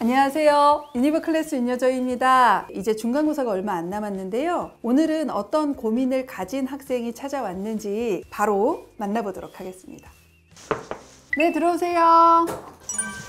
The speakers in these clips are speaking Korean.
안녕하세요. 유니버 클래스 윤여정입니다. 이제 중간고사가 얼마 안 남았는데요. 오늘은 어떤 고민을 가진 학생이 찾아왔는지 바로 만나보도록 하겠습니다. 네, 들어오세요.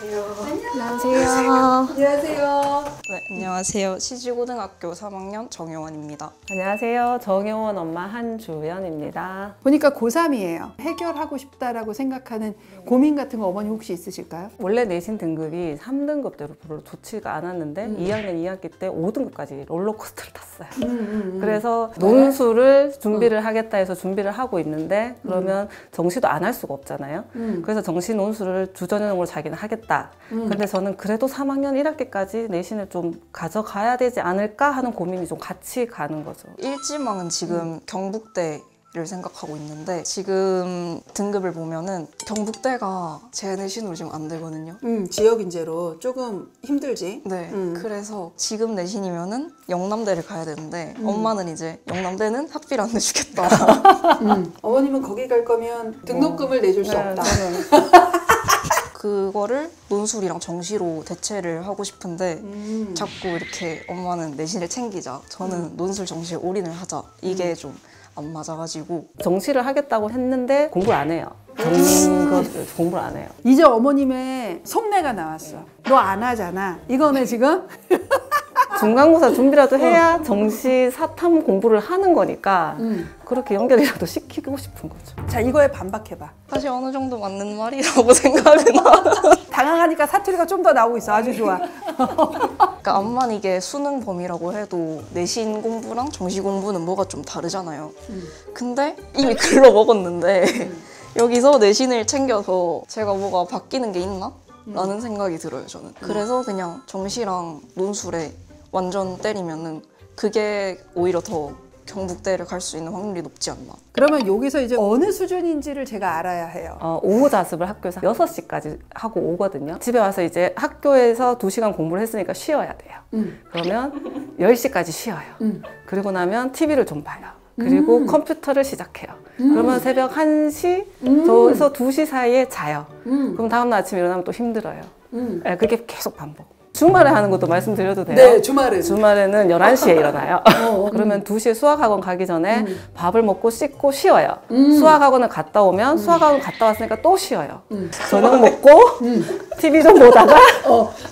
안녕하세요. 안녕하세요. 네, 안녕하세요. 시지고등학교 3학년 정효원입니다. 안녕하세요. 정효원 엄마 한주연입니다. 보니까 고3이에요. 해결하고 싶다라고 생각하는 고민 같은 거 어머니 혹시 있으실까요? 원래 내신 등급이 3등급대로 별로 좋지가 않았는데 2학년 2학기 때 5등급까지 롤러코스터를 탔어요. 그래서 논술을 준비를 하겠다 해서 준비를 하고 있는데 그러면 정시도 안 할 수가 없잖아요. 그래서 정시 논술을 주전형으로 자기는 하겠다. 근데 저는 그래도 3학년 1학기까지 내신을 좀 가져가야 되지 않을까 하는 고민이 좀 같이 가는 거죠. 일지망은 지금 경북대를 생각하고 있는데 지금 등급을 보면은 경북대가 제 내신으로 지금 안 되거든요. 지역 인재로 조금 힘들지. 네, 그래서 지금 내신이면은 영남대를 가야 되는데 엄마는 이제 영남대는 학비를 안 내주겠다. 어머님은 거기 갈 거면 등록금을 내줄 수 없다. 그거를 논술이랑 정시로 대체를 하고 싶은데 자꾸 이렇게 엄마는 내신을 챙기자, 저는 논술 정시에 올인을 하자, 이게 좀 안 맞아가지고 정시를 하겠다고 했는데 공부를 안 해요. 공부를 안 해요. 이제 어머님의 속내가 나왔어. 너 안 하잖아. 이거네 지금? 중간고사 준비라도 해야 정시 사탐 공부를 하는 거니까 그렇게 연결이라도 시키고 싶은 거죠. 자, 이거에 반박해봐. 사실 어느 정도 맞는 말이라고 생각은 하는데 당황하니까 사투리가 좀 더 나오고 있어. 아주 좋아. 그러니까 암만 이게 수능 범위라고 해도 내신 공부랑 정시 공부는 뭐가 좀 다르잖아요. 근데 이미 글러 먹었는데 여기서 내신을 챙겨서 제가 뭐가 바뀌는 게 있나? 라는 생각이 들어요, 저는. 그래서 그냥 정시랑 논술에 완전 때리면은 그게 오히려 더 경북대를 갈 수 있는 확률이 높지 않나. 그러면 여기서 이제 어느 수준인지를 제가 알아야 해요. 오후 자습을 학교에서 6시까지 하고 오거든요. 집에 와서 이제 학교에서 2시간 공부를 했으니까 쉬어야 돼요. 그러면 10시까지 쉬어요. 그리고 나면 TV를 좀 봐요. 그리고 컴퓨터를 시작해요. 그러면 새벽 1시에서 2시 사이에 자요. 그럼 다음날 아침에 일어나면 또 힘들어요. 네, 그게 계속 반복. 주말에 하는 것도 말씀드려도 돼요? 네, 주말에는 11시에 일어나요. 그러면 2시에 수학학원 가기 전에 밥을 먹고 씻고 쉬어요. 수학학원을 갔다 오면 수학학원 갔다 왔으니까 또 쉬어요. 저녁 먹고 TV 좀 보다가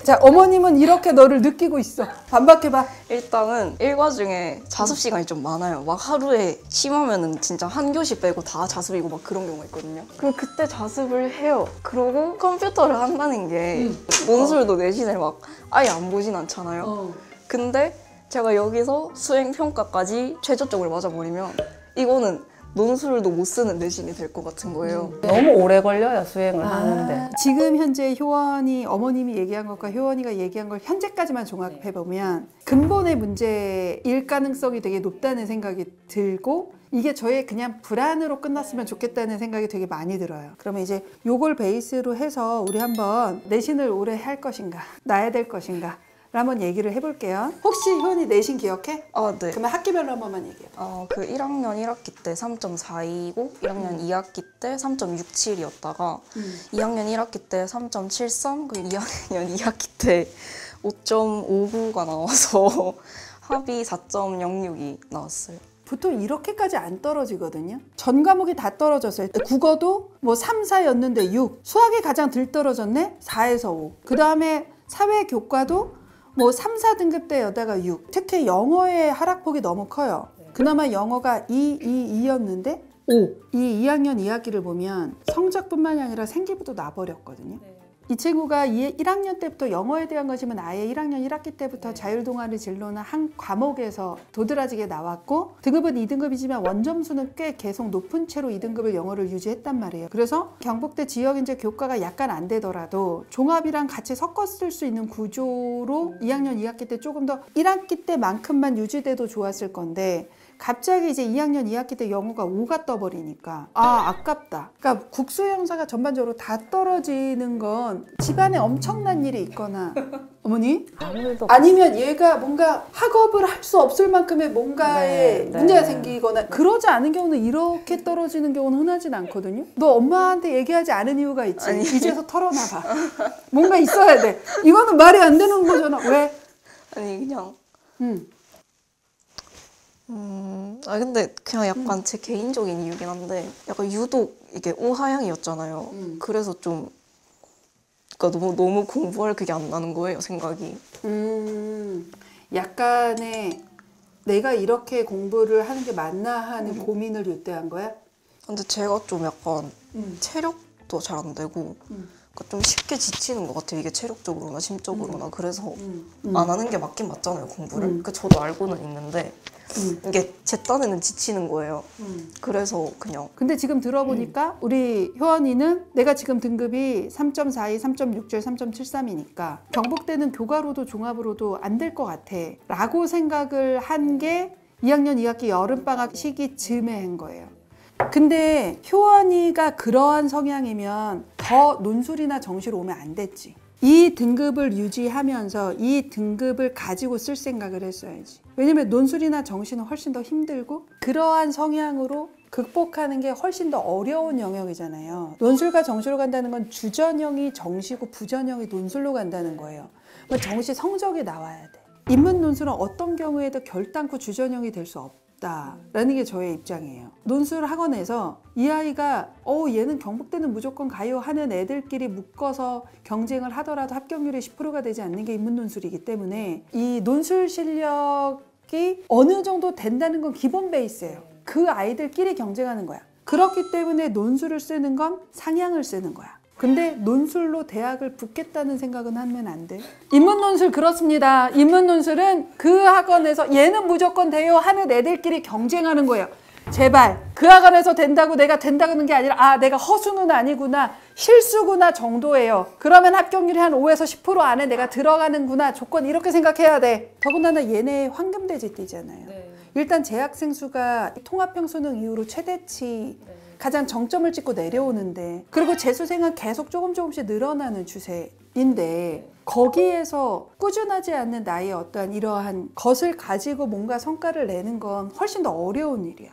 자, 어머님은 이렇게 너를 느끼고 있어. 반박해봐. 일단은 일과 중에 자습 시간이 좀 많아요. 막 하루에 심하면은 진짜 한 교시 빼고 다 자습이고 막 그런 경우가 있거든요. 그럼 그때 자습을 해요. 그러고 컴퓨터를 한다는 게 논술도 내신을 막 아예 안 보진 않잖아요. 근데 제가 여기서 수행평가까지 최저점을 맞아버리면 이거는 논술도 못 쓰는 내신이 될 것 같은 거예요. 너무 오래 걸려요, 수행을 하는데. 지금 현재 효원이 어머님이 얘기한 것과 효원이가 얘기한 걸 현재까지만 종합해보면 근본의 문제일 가능성이 되게 높다는 생각이 들고 이게 저의 그냥 불안으로 끝났으면 좋겠다는 생각이 되게 많이 들어요. 그러면 이제 요걸 베이스로 해서 우리 한번 내신을 올해 할 것인가 놔야 될 것인가 한번 얘기를 해볼게요. 혹시 효원이 내신 기억해? 아, 네. 그러면 학기별로 한 번만 얘기해. 그 1학년 1학기 때 3.42이고 1학년 2학기 때 3.67이었다가 2학년 1학기 때 3.73, 그리고 2학년 2학기 때 5.59가 나와서 합이 4.06이 나왔어요. 보통 이렇게까지 안 떨어지거든요. 전 과목이 다 떨어졌어요. 국어도 뭐 3, 4였는데 6. 수학이 가장 덜 떨어졌네? 4에서 5. 그 다음에 사회교과도 뭐 3, 4등급대여다가 6. 특히 영어의 하락폭이 너무 커요. 그나마 영어가 2였는데 5. 이 2학년 2학기를 보면 성적뿐만이 아니라 생기부도 나버렸거든요. 이 친구가 1학년 때부터 영어에 대한 관심은 아예 1학년 1학기 때부터 자율동아리 진로나 한 과목에서 도드라지게 나왔고 등급은 2등급이지만 원점수는 꽤 계속 높은 채로 2등급을 영어를 유지했단 말이에요. 그래서 경북대 지역인재 교과가 약간 안 되더라도 종합이랑 같이 섞어 쓸 수 있는 구조로 2학년 2학기 때 조금 더 1학기 때만큼만 유지돼도 좋았을 건데 갑자기 이제 2학년 2학기 때 영어가 5가 떠버리니까 아 아깝다. 그러니까 국수 형사가 전반적으로 다 떨어지는 건 집안에 엄청난 일이 있거나 어머니? 아무 일도 아니면 얘가 뭔가 학업을 할 수 없을 만큼의 뭔가에 네, 문제가 네. 생기거나 그러지 않은 경우는 이렇게 떨어지는 경우는 흔하진 않거든요. 너 엄마한테 얘기하지 않은 이유가 있지. 아니. 이제서 털어놔봐. 뭔가 있어야 돼. 이거는 말이 안 되는 거잖아. 왜? 아니 그냥 응. 근데 그냥 약간 제 개인적인 이유긴 한데 약간 유독 이게 오하향이었잖아요. 그래서 좀 그러니까 너무 공부할 그게 안 나는 거예요, 생각이. 약간의 내가 이렇게 공부를 하는 게 맞나 하는 고민을 유대한 거야? 근데 제가 좀 약간 체력도 잘 안 되고 그러니까 좀 쉽게 지치는 것 같아요. 이게 체력적으로나 심적으로나. 그래서 안 하는 게 맞긴 맞잖아요, 공부를. 저도 알고는 있는데 이게 제 딴에는 지치는 거예요. 그래서 그냥 근데 지금 들어보니까 우리 효원이는 내가 지금 등급이 3.42, 3.67, 3.73이니까 경북대는 교과로도 종합으로도 안 될 것 같아 라고 생각을 한 게 2학년 2학기 여름방학 시기쯤에 한 거예요. 근데 효원이가 그러한 성향이면 더 논술이나 정시로 오면 안 됐지. 이 등급을 유지하면서 이 등급을 가지고 쓸 생각을 했어야지. 왜냐면 논술이나 정시는 훨씬 더 힘들고 그러한 성향으로 극복하는 게 훨씬 더 어려운 영역이잖아요. 논술과 정시로 간다는 건 주전형이 정시고 부전형이 논술로 간다는 거예요. 정시 성적이 나와야 돼. 인문 논술은 어떤 경우에도 결단코 주전형이 될 수 없다라는 게 저의 입장이에요. 논술 학원에서 이 아이가 얘는 경북대는 무조건 가요 하는 애들끼리 묶어서 경쟁을 하더라도 합격률이 10%가 되지 않는 게 인문 논술이기 때문에 이 논술 실력이 어느 정도 된다는 건 기본 베이스예요. 그 아이들끼리 경쟁하는 거야. 그렇기 때문에 논술을 쓰는 건 상향을 쓰는 거야. 근데 논술로 대학을 붙겠다는 생각은 하면 안 돼. 인문 논술 그렇습니다. 인문 논술은 그 학원에서 얘는 무조건 돼요 하는 애들끼리 경쟁하는 거예요. 제발 그 학원에서 된다고 내가 된다는 게 아니라 내가 허수는 아니구나 실수구나 정도예요. 그러면 합격률이 한 5에서 10% 안에 내가 들어가는구나 조건 이렇게 생각해야 돼. 더군다나 얘네 황금돼지 띠잖아요. 일단 재학생 수가 통합평수능 이후로 최대치 가장 정점을 찍고 내려오는데 그리고 재수생은 계속 조금씩 늘어나는 추세인데 거기에서 꾸준하지 않는 나의 어떠한 이러한 것을 가지고 뭔가 성과를 내는 건 훨씬 더 어려운 일이야.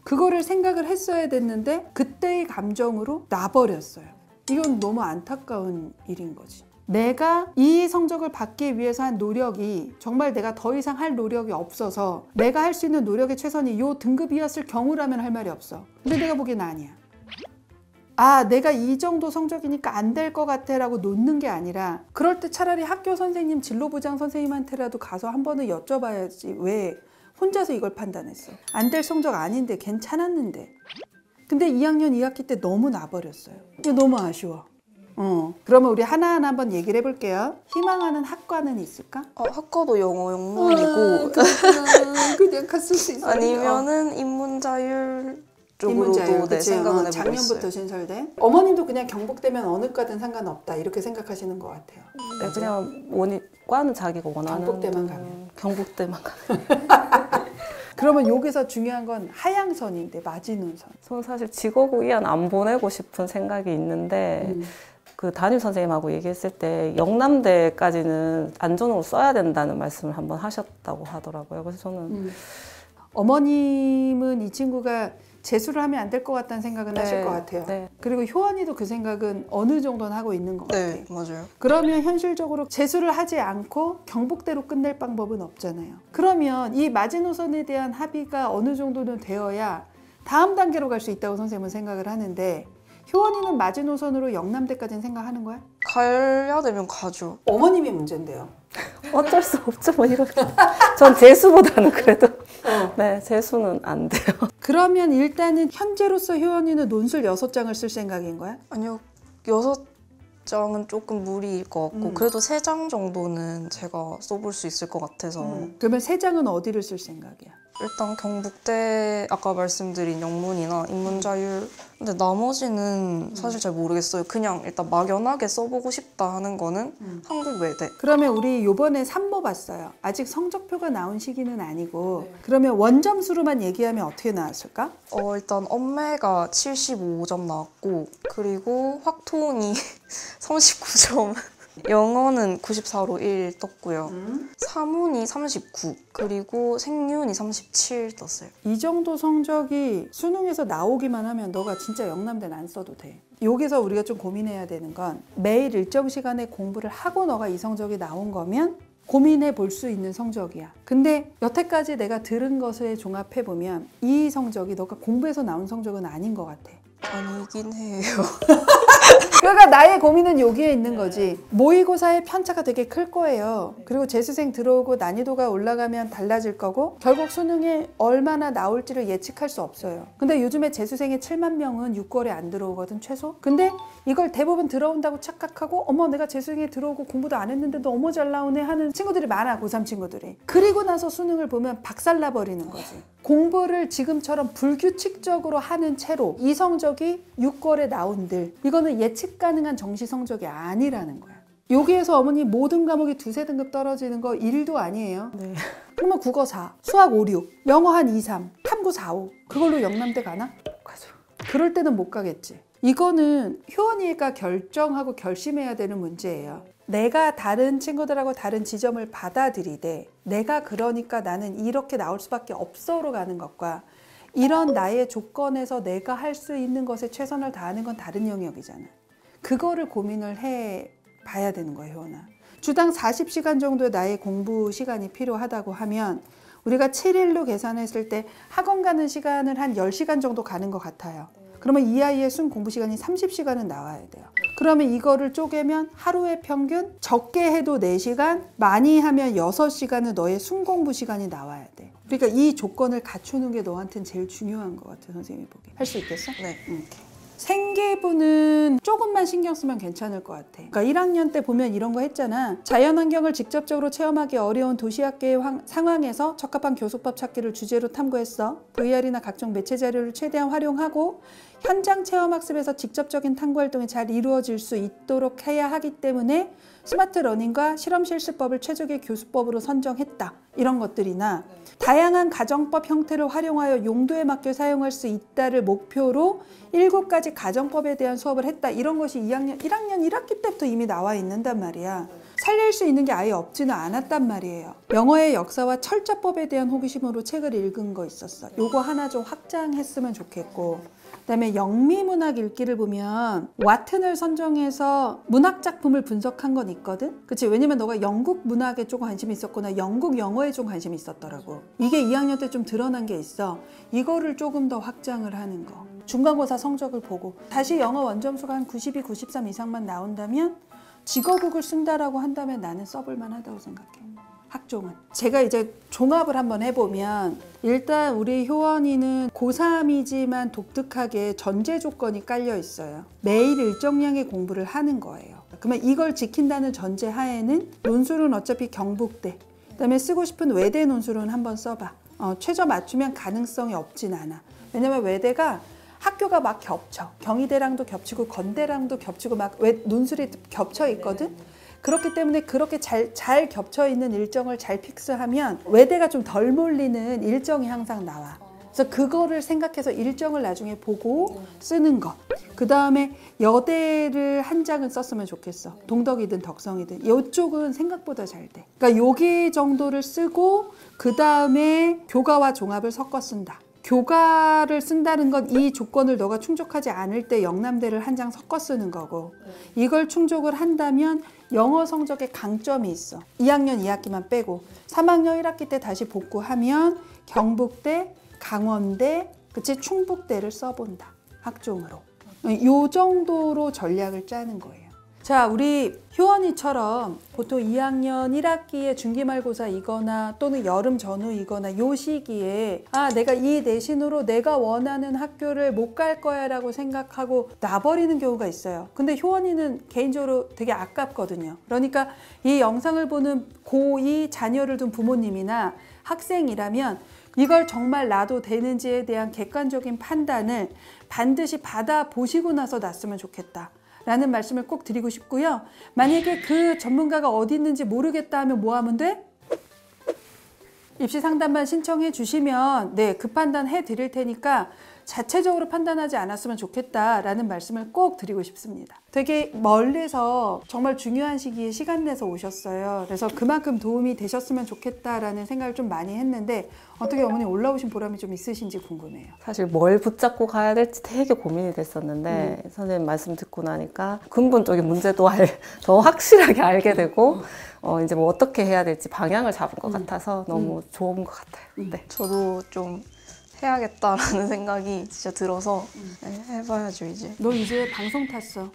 그거를 생각을 했어야 됐는데 그때의 감정으로 놔버렸어요. 이건 너무 안타까운 일인 거지. 내가 이 성적을 받기 위해서 한 노력이 정말 내가 더 이상 할 노력이 없어서 내가 할 수 있는 노력의 최선이 요 등급이었을 경우라면 할 말이 없어. 근데 내가 보기엔 아니야. 내가 이 정도 성적이니까 안 될 것 같아 라고 놓는 게 아니라 그럴 때 차라리 학교 선생님, 진로부장 선생님한테라도 가서 한 번은 여쭤봐야지 왜 혼자서 이걸 판단했어. 안 될 성적 아닌데 괜찮았는데. 근데 2학년 2학기 때 너무 놔버렸어요. 이게 너무 아쉬워. 그러면 우리 하나하나 한번 얘기를 해볼게요. 희망하는 학과는 있을까? 학과도 영어 영문이고 그냥 갔을 수 있어요. 아니면은 인문자율 쪽으로도 인문자율, 네, 생각은 해보고 작년부터 있어요. 신설된. 어머님도 그냥 경북대면 어느 과든 상관없다 이렇게 생각하시는 것 같아요. 네, 그냥 과는 자기가 원하는 경북대만 가면. 경북대만 가면. 그러면 여기서 중요한 건 하향선인데 마지노선. 저는 사실 직업고 이한 안 보내고 싶은 생각이 있는데 그 담임 선생님하고 얘기했을 때 영남대까지는 안전으로 써야 된다는 말씀을 한번 하셨다고 하더라고요. 그래서 저는 어머님은 이 친구가 재수를 하면 안 될 것 같다는 생각은 하실 것 같아요. 네. 그리고 효원이도 그 생각은 어느 정도는 하고 있는 것 같아요. 네, 맞아요. 그러면 현실적으로 재수를 하지 않고 경북대로 끝낼 방법은 없잖아요. 그러면 이 마지노선에 대한 합의가 어느 정도는 되어야 다음 단계로 갈 수 있다고 선생님은 생각을 하는데 효원이는 마지노선으로 영남대까지는 생각하는 거야? 가야 되면 가죠. 어머님이 문제인데요. 어쩔 수 없죠, 뭐 이렇게. 전 재수보다는 그래도 네, 재수는 안 돼요. 그러면 일단은 현재로서 효원이는 논술 6장을 쓸 생각인 거야? 아니요, 6장은 조금 무리일 것 같고 그래도 3장 정도는 제가 써볼 수 있을 것 같아서 그러면 3장은 어디를 쓸 생각이야? 일단 경북대 아까 말씀드린 영문이나 인문자율 근데 나머지는 사실 잘 모르겠어요. 그냥 일단 막연하게 써보고 싶다 하는 거는 한국외대. 그러면 우리 요번에 산모 봤어요. 아직 성적표가 나온 시기는 아니고 그러면 원점수로만 얘기하면 어떻게 나왔을까? 일단 엄매가 75점 나왔고 그리고 확통이 39점 영어는 94로 1 떴고요. 사문이 39 그리고 생윤이 37 떴어요. 이 정도 성적이 수능에서 나오기만 하면 너가 진짜 영남대는 안 써도 돼. 여기서 우리가 좀 고민해야 되는 건 매일 일정 시간에 공부를 하고 너가 이 성적이 나온 거면 고민해 볼 수 있는 성적이야. 근데 여태까지 내가 들은 것을 종합해 보면 이 성적이 너가 공부해서 나온 성적은 아닌 것 같아. 아니긴 해요. 그러니까 나의 고민은 여기에 있는 거지. 모의고사의 편차가 되게 클 거예요. 그리고 재수생 들어오고 난이도가 올라가면 달라질 거고 결국 수능에 얼마나 나올지를 예측할 수 없어요. 근데 요즘에 재수생의 7만 명은 6월에 안 들어오거든 최소. 근데 이걸 대부분 들어온다고 착각하고 어머 내가 재수생에 들어오고 공부도 안 했는데 너무 잘 나오네 하는 친구들이 많아. 고3 친구들이. 그리고 나서 수능을 보면 박살나 버리는 거지. 공부를 지금처럼 불규칙적으로 하는 채로 이 성적이 6월에 나온들 이거는 예측 가능한 정시 성적이 아니라는 거야. 여기에서 어머니 모든 과목이 2-3등급 떨어지는 거 1도 아니에요. 네. 그러면 국어 4, 수학 5, 6, 영어 한 2, 3, 탐구 4, 5 그걸로 영남대 가나? 가죠. 그럴 때는 못 가겠지. 이거는 효원이가 결정하고 결심해야 되는 문제예요. 내가 다른 친구들하고 다른 지점을 받아들이되 내가 그러니까 나는 이렇게 나올 수밖에 없어로 가는 것과 이런 나의 조건에서 내가 할 수 있는 것에 최선을 다하는 건 다른 영역이잖아. 그거를 고민을 해 봐야 되는 거예요, 효원아. 주당 40시간 정도의 나의 공부 시간이 필요하다고 하면 우리가 7일로 계산했을 때 학원 가는 시간을 한 10시간 정도 가는 것 같아요. 그러면 이 아이의 순 공부 시간이 30시간은 나와야 돼요. 그러면 이거를 쪼개면 하루에 평균 적게 해도 4시간, 많이 하면 6시간은 너의 순 공부 시간이 나와야 돼. 그러니까 이 조건을 갖추는 게 너한테는 제일 중요한 것 같아, 선생님이 보기에. 할 수 있겠어? 네. 생계부는 조금만 신경 쓰면 괜찮을 것 같아. 그러니까 1학년 때 보면 이런 거 했잖아. 자연환경을 직접적으로 체험하기 어려운 도시학계의 상황에서 적합한 교수법 찾기를 주제로 탐구했어. VR이나 각종 매체 자료를 최대한 활용하고 현장 체험학습에서 직접적인 탐구활동이 잘 이루어질 수 있도록 해야 하기 때문에 스마트 러닝과 실험 실습법을 최적의 교수법으로 선정했다. 이런 것들이나 다양한 가정법 형태를 활용하여 용도에 맞게 사용할 수 있다를 목표로 7가지 가정법에 대한 수업을 했다. 이런 것이 1학년 1학기 때부터 이미 나와 있는단 말이야. 살릴 수 있는 게 아예 없지는 않았단 말이에요. 영어의 역사와 철자법에 대한 호기심으로 책을 읽은 거 있었어. 요거 하나 좀 확장했으면 좋겠고 그다음에 영미문학 읽기를 보면 와튼을 선정해서 문학 작품을 분석한 건 있거든. 그치? 왜냐면 너가 영국 문학에 조금 관심이 있었거나 영국 영어에 좀 관심이 있었더라고. 이게 2학년 때 좀 드러난 게 있어. 이거를 조금 더 확장을 하는 거. 중간고사 성적을 보고 다시 영어 원점수가 한 92, 93 이상만 나온다면 직어국을 쓴다라고 한다면 나는 써볼 만하다고 생각해. 학종은. 제가 이제 종합을 한번 해보면 일단 우리 효원이는 고3이지만 독특하게 전제 조건이 깔려 있어요. 매일 일정량의 공부를 하는 거예요. 그러면 이걸 지킨다는 전제 하에는 논술은 어차피 경북대, 그다음에 쓰고 싶은 외대 논술은 한번 써봐. 최저 맞추면 가능성이 없진 않아. 왜냐면 외대가 학교가 막 겹쳐. 경희대랑도 겹치고 건대랑도 겹치고 막 논술이 겹쳐 있거든. 그렇기 때문에 그렇게 잘 겹쳐 있는 일정을 잘 픽스하면 외대가 좀 덜 몰리는 일정이 항상 나와. 그래서 그거를 생각해서 일정을 나중에 보고 쓰는 거. 그 다음에 여대를 한 장은 썼으면 좋겠어. 동덕이든 덕성이든. 이쪽은 생각보다 잘 돼. 그러니까 여기 정도를 쓰고 그 다음에 교과와 종합을 섞어 쓴다. 교과를 쓴다는 건 이 조건을 너가 충족하지 않을 때 영남대를 한 장 섞어 쓰는 거고 이걸 충족을 한다면 영어 성적에 강점이 있어. 2학년 2학기만 빼고 3학년 1학기 때 다시 복구하면 경북대, 강원대, 그치 충북대를 써본다. 학종으로. 이 정도로 전략을 짜는 거예요. 자, 우리 효원이처럼 보통 2학년 1학기에 중기말고사이거나 또는 여름 전후이거나 요 시기에 내가 이 내신으로 내가 원하는 학교를 못 갈 거야 라고 생각하고 놔버리는 경우가 있어요. 근데 효원이는 개인적으로 되게 아깝거든요. 그러니까 이 영상을 보는 고2 자녀를 둔 부모님이나 학생이라면 이걸 정말 놔도 되는지에 대한 객관적인 판단을 반드시 받아보시고 나서 놨으면 좋겠다 라는 말씀을 꼭 드리고 싶고요. 만약에 그 전문가가 어디 있는지 모르겠다 하면 뭐 하면 돼? 입시 상담만 신청해 주시면 그 판단 해 드릴 테니까 자체적으로 판단하지 않았으면 좋겠다라는 말씀을 꼭 드리고 싶습니다. 되게 멀리서 정말 중요한 시기에 시간 내서 오셨어요. 그래서 그만큼 도움이 되셨으면 좋겠다라는 생각을 좀 많이 했는데 어떻게 어머니 올라오신 보람이 좀 있으신지 궁금해요. 사실 뭘 붙잡고 가야 될지 되게 고민이 됐었는데 선생님 말씀 듣고 나니까 근본적인 문제도 더 확실하게 알게 되고 이제 뭐 어떻게 해야 될지 방향을 잡은 것 같아서 너무 좋은 것 같아요. 네. 저도 좀 해야겠다라는 생각이 진짜 들어서 해봐야죠 이제. 너 이제 방송 탔어.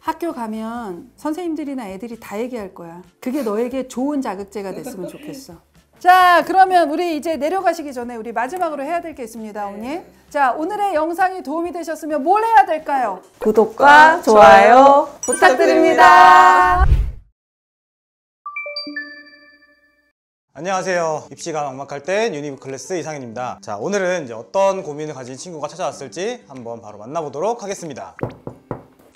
학교 가면 선생님들이나 애들이 다 얘기할 거야. 그게 너에게 좋은 자극제가 됐으면 좋겠어. 자, 그러면 우리 이제 내려가시기 전에 우리 마지막으로 해야 될 게 있습니다, 어머니. 자, 오늘의 영상이 도움이 되셨으면 뭘 해야 될까요? 구독과 좋아요 부탁드립니다. 안녕하세요. 입시가 막막할 땐 유니브 클래스 이상현입니다. 자, 오늘은 이제 어떤 고민을 가진 친구가 찾아왔을지 한번 바로 만나보도록 하겠습니다.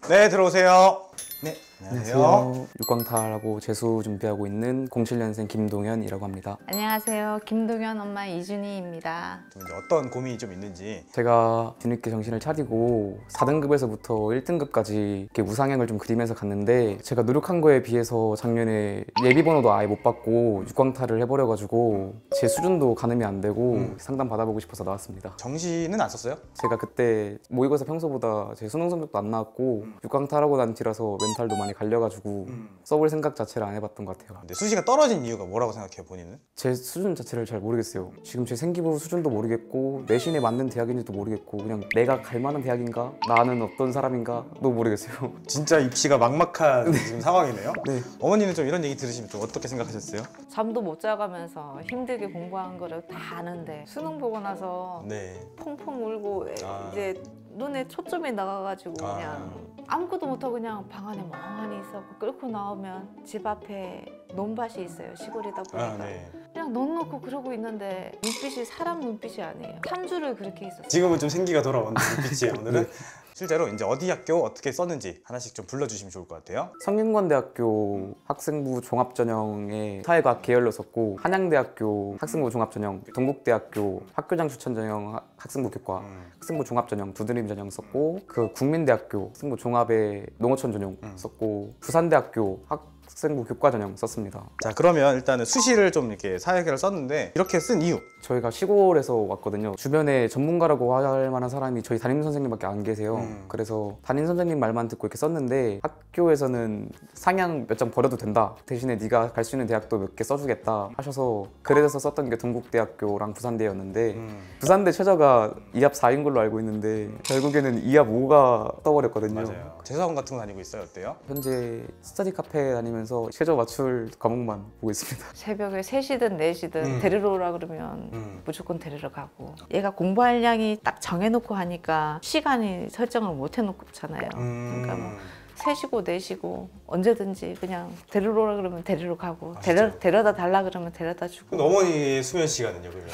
네, 들어오세요. 네, 안녕하세요. 6광탈하고 재수 준비하고 있는 07년생 김동현이라고 합니다. 안녕하세요. 김동현 엄마 이준희입니다. 좀 이제 어떤 고민이 좀 있는지. 제가 뒤늦게 정신을 차리고 4등급에서부터 1등급까지 이렇게 우상향을 좀 그리면서 갔는데 제가 노력한 거에 비해서 작년에 예비번호도 아예 못 받고 6광탈을 해버려가지고 제 수준도 가늠이 안 되고 상담 받아보고 싶어서 나왔습니다. 정시는 안 썼어요? 제가 그때 모의고사 평소보다 제 수능 성적도 안 나왔고 6광탈하고 난 뒤라서 멘탈도 많이 갈려가지고 써볼 생각 자체를 안 해봤던 것 같아요. 근데 수시가 떨어진 이유가 뭐라고 생각해요, 본인은? 제 수준 자체를 잘 모르겠어요. 지금 제 생기부 수준도 모르겠고 내신에 맞는 대학인지도 모르겠고 그냥 내가 갈 만한 대학인가? 나는 어떤 사람인가?도 모르겠어요. 진짜 입시가 막막한 지금 상황이네요. 네. 어머니는 좀 이런 얘기 들으시면 좀 어떻게 생각하셨어요? 잠도 못 자가면서 힘들게 공부한 거를 다 아는데 수능 보고 나서 네. 펑펑 울고 아. 이제 눈에 초점이 나가가지고 아. 그냥 아무것도 못하고 그냥 방 안에 멍하니 있었고 끓고 나오면 집 앞에 논밭이 있어요. 시골이다 보니까 네. 그냥 넉넉고 그러고 있는데 눈빛이 사람 눈빛이 아니에요. 3주를 그렇게 있었어요. 지금은 좀 생기가 돌아오는 눈빛이에요, 오늘은. 실제로 이제 어디 학교 어떻게 썼는지 하나씩 좀 불러주시면 좋을 것 같아요. 성균관대학교 학생부 종합전형에 사회과학 계열로 썼고 한양대학교 학생부 종합전형, 동국대학교 학교장 추천전형 학생부 교과, 학생부 종합전형 두드림 전형 썼고 그 국민대학교 학생부 종합의 농어촌 전형 썼고 부산대학교 학생부 교과 전형 썼습니다. 자, 그러면 일단은 수시를 좀 이렇게 사회계를 썼는데 이렇게 쓴 이유. 저희가 시골에서 왔거든요. 주변에 전문가라고 할 만한 사람이 저희 담임 선생님밖에 안 계세요. 그래서 담임 선생님 말만 듣고 이렇게 썼는데 학교에서는 상향 몇 장 버려도 된다. 대신에 네가 갈 수 있는 대학도 몇 개 써주겠다 하셔서 그래서 썼던 게 동국대학교랑 부산대였는데 부산대 최저가 2합 4인 걸로 알고 있는데 결국에는 2합 5가 떠버렸거든요. 맞아요. 재수학원 같은 거 다니고 있어요? 어때요? 현재 스터디 카페 다니면서 최저 맞출 과목만 보고 있습니다. 새벽에 3시든 4시든 데리러 오라 그러면 무조건 데리러 가고 얘가 공부할 양이 딱 정해놓고 하니까 시간이 설정을 못 해놓잖아요. 그러니까 뭐 3시고 4시고 언제든지 그냥 데리러 오라 그러면 데리러 가고 데려다 달라 그러면 데려다 주고. 어머니의 수면 시간은요, 그러면?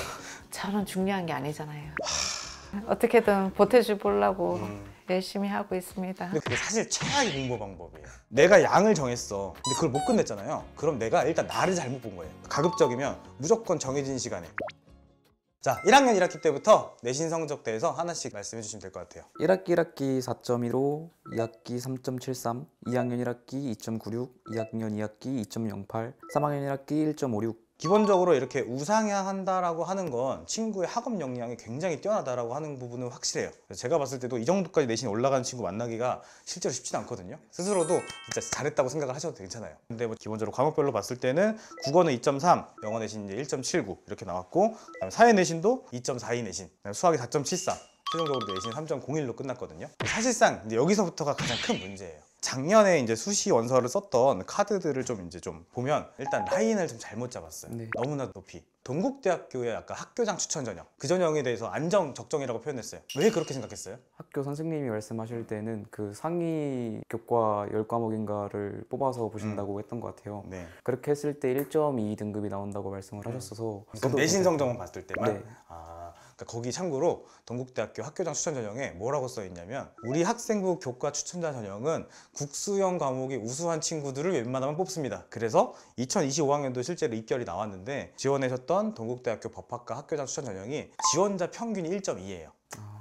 저는 중요한 게 아니잖아요. 어떻게든 보태줘 보려고 열심히 하고 있습니다. 근데 그게 사실 최악의 공부 방법이에요. 내가 양을 정했어. 근데 그걸 못 끝냈잖아요. 그럼 내가 일단 나를 잘못 본 거예요. 가급적이면 무조건 정해진 시간에. 자, 1학년 1학기 때부터 내신 성적 대해서 하나씩 말씀해 주시면 될 것 같아요. 1학기 4.15, 2학기 3.73, 2학년 1학기 2.96, 2학년 2학기 2.08, 3학년 1학기 1.56. 기본적으로 이렇게 우상향한다라고 하는 건 친구의 학업 역량이 굉장히 뛰어나다라고 하는 부분은 확실해요. 그래서 제가 봤을 때도 이 정도까지 내신이 올라가는 친구 만나기가 실제로 쉽지는 않거든요. 스스로도 진짜 잘했다고 생각을 하셔도 괜찮아요. 근데 뭐 기본적으로 과목별로 봤을 때는 국어는 2.3, 영어 내신 이제 1.79 이렇게 나왔고, 그다음에 사회 내신도 2.42 내신, 그다음에 수학이 4.74. 최종적으로 내신 3.01로 끝났거든요. 사실상 이제 여기서부터가 가장 큰 문제예요. 작년에 이제 수시 원서를 썼던 카드들을 좀 이제 좀 보면 일단 라인을 좀 잘못 잡았어요. 네. 너무나 높이. 동국대학교의 아까 학교장 추천 전형 그 전형에 대해서 안정 적정이라고 표현했어요. 왜 그렇게 생각했어요? 학교 선생님이 말씀하실 때는 그 상위 교과 10과목인가를 뽑아서 보신다고 했던 것 같아요. 네. 그렇게 했을 때 1.2 등급이 나온다고 말씀을 하셨어서 그럼 내신 그때- 성적만 봤을 때만? 네. 그러니까 거기 참고로 동국대학교 학교장 추천 전형에 뭐라고 써 있냐면 우리 학생부 교과 추천자 전형은 국수형 과목이 우수한 친구들을 웬만하면 뽑습니다. 그래서 2025학년도 실제로 입결이 나왔는데 지원하셨던 동국대학교 법학과 학교장 추천 전형이 지원자 평균이 1.2예요.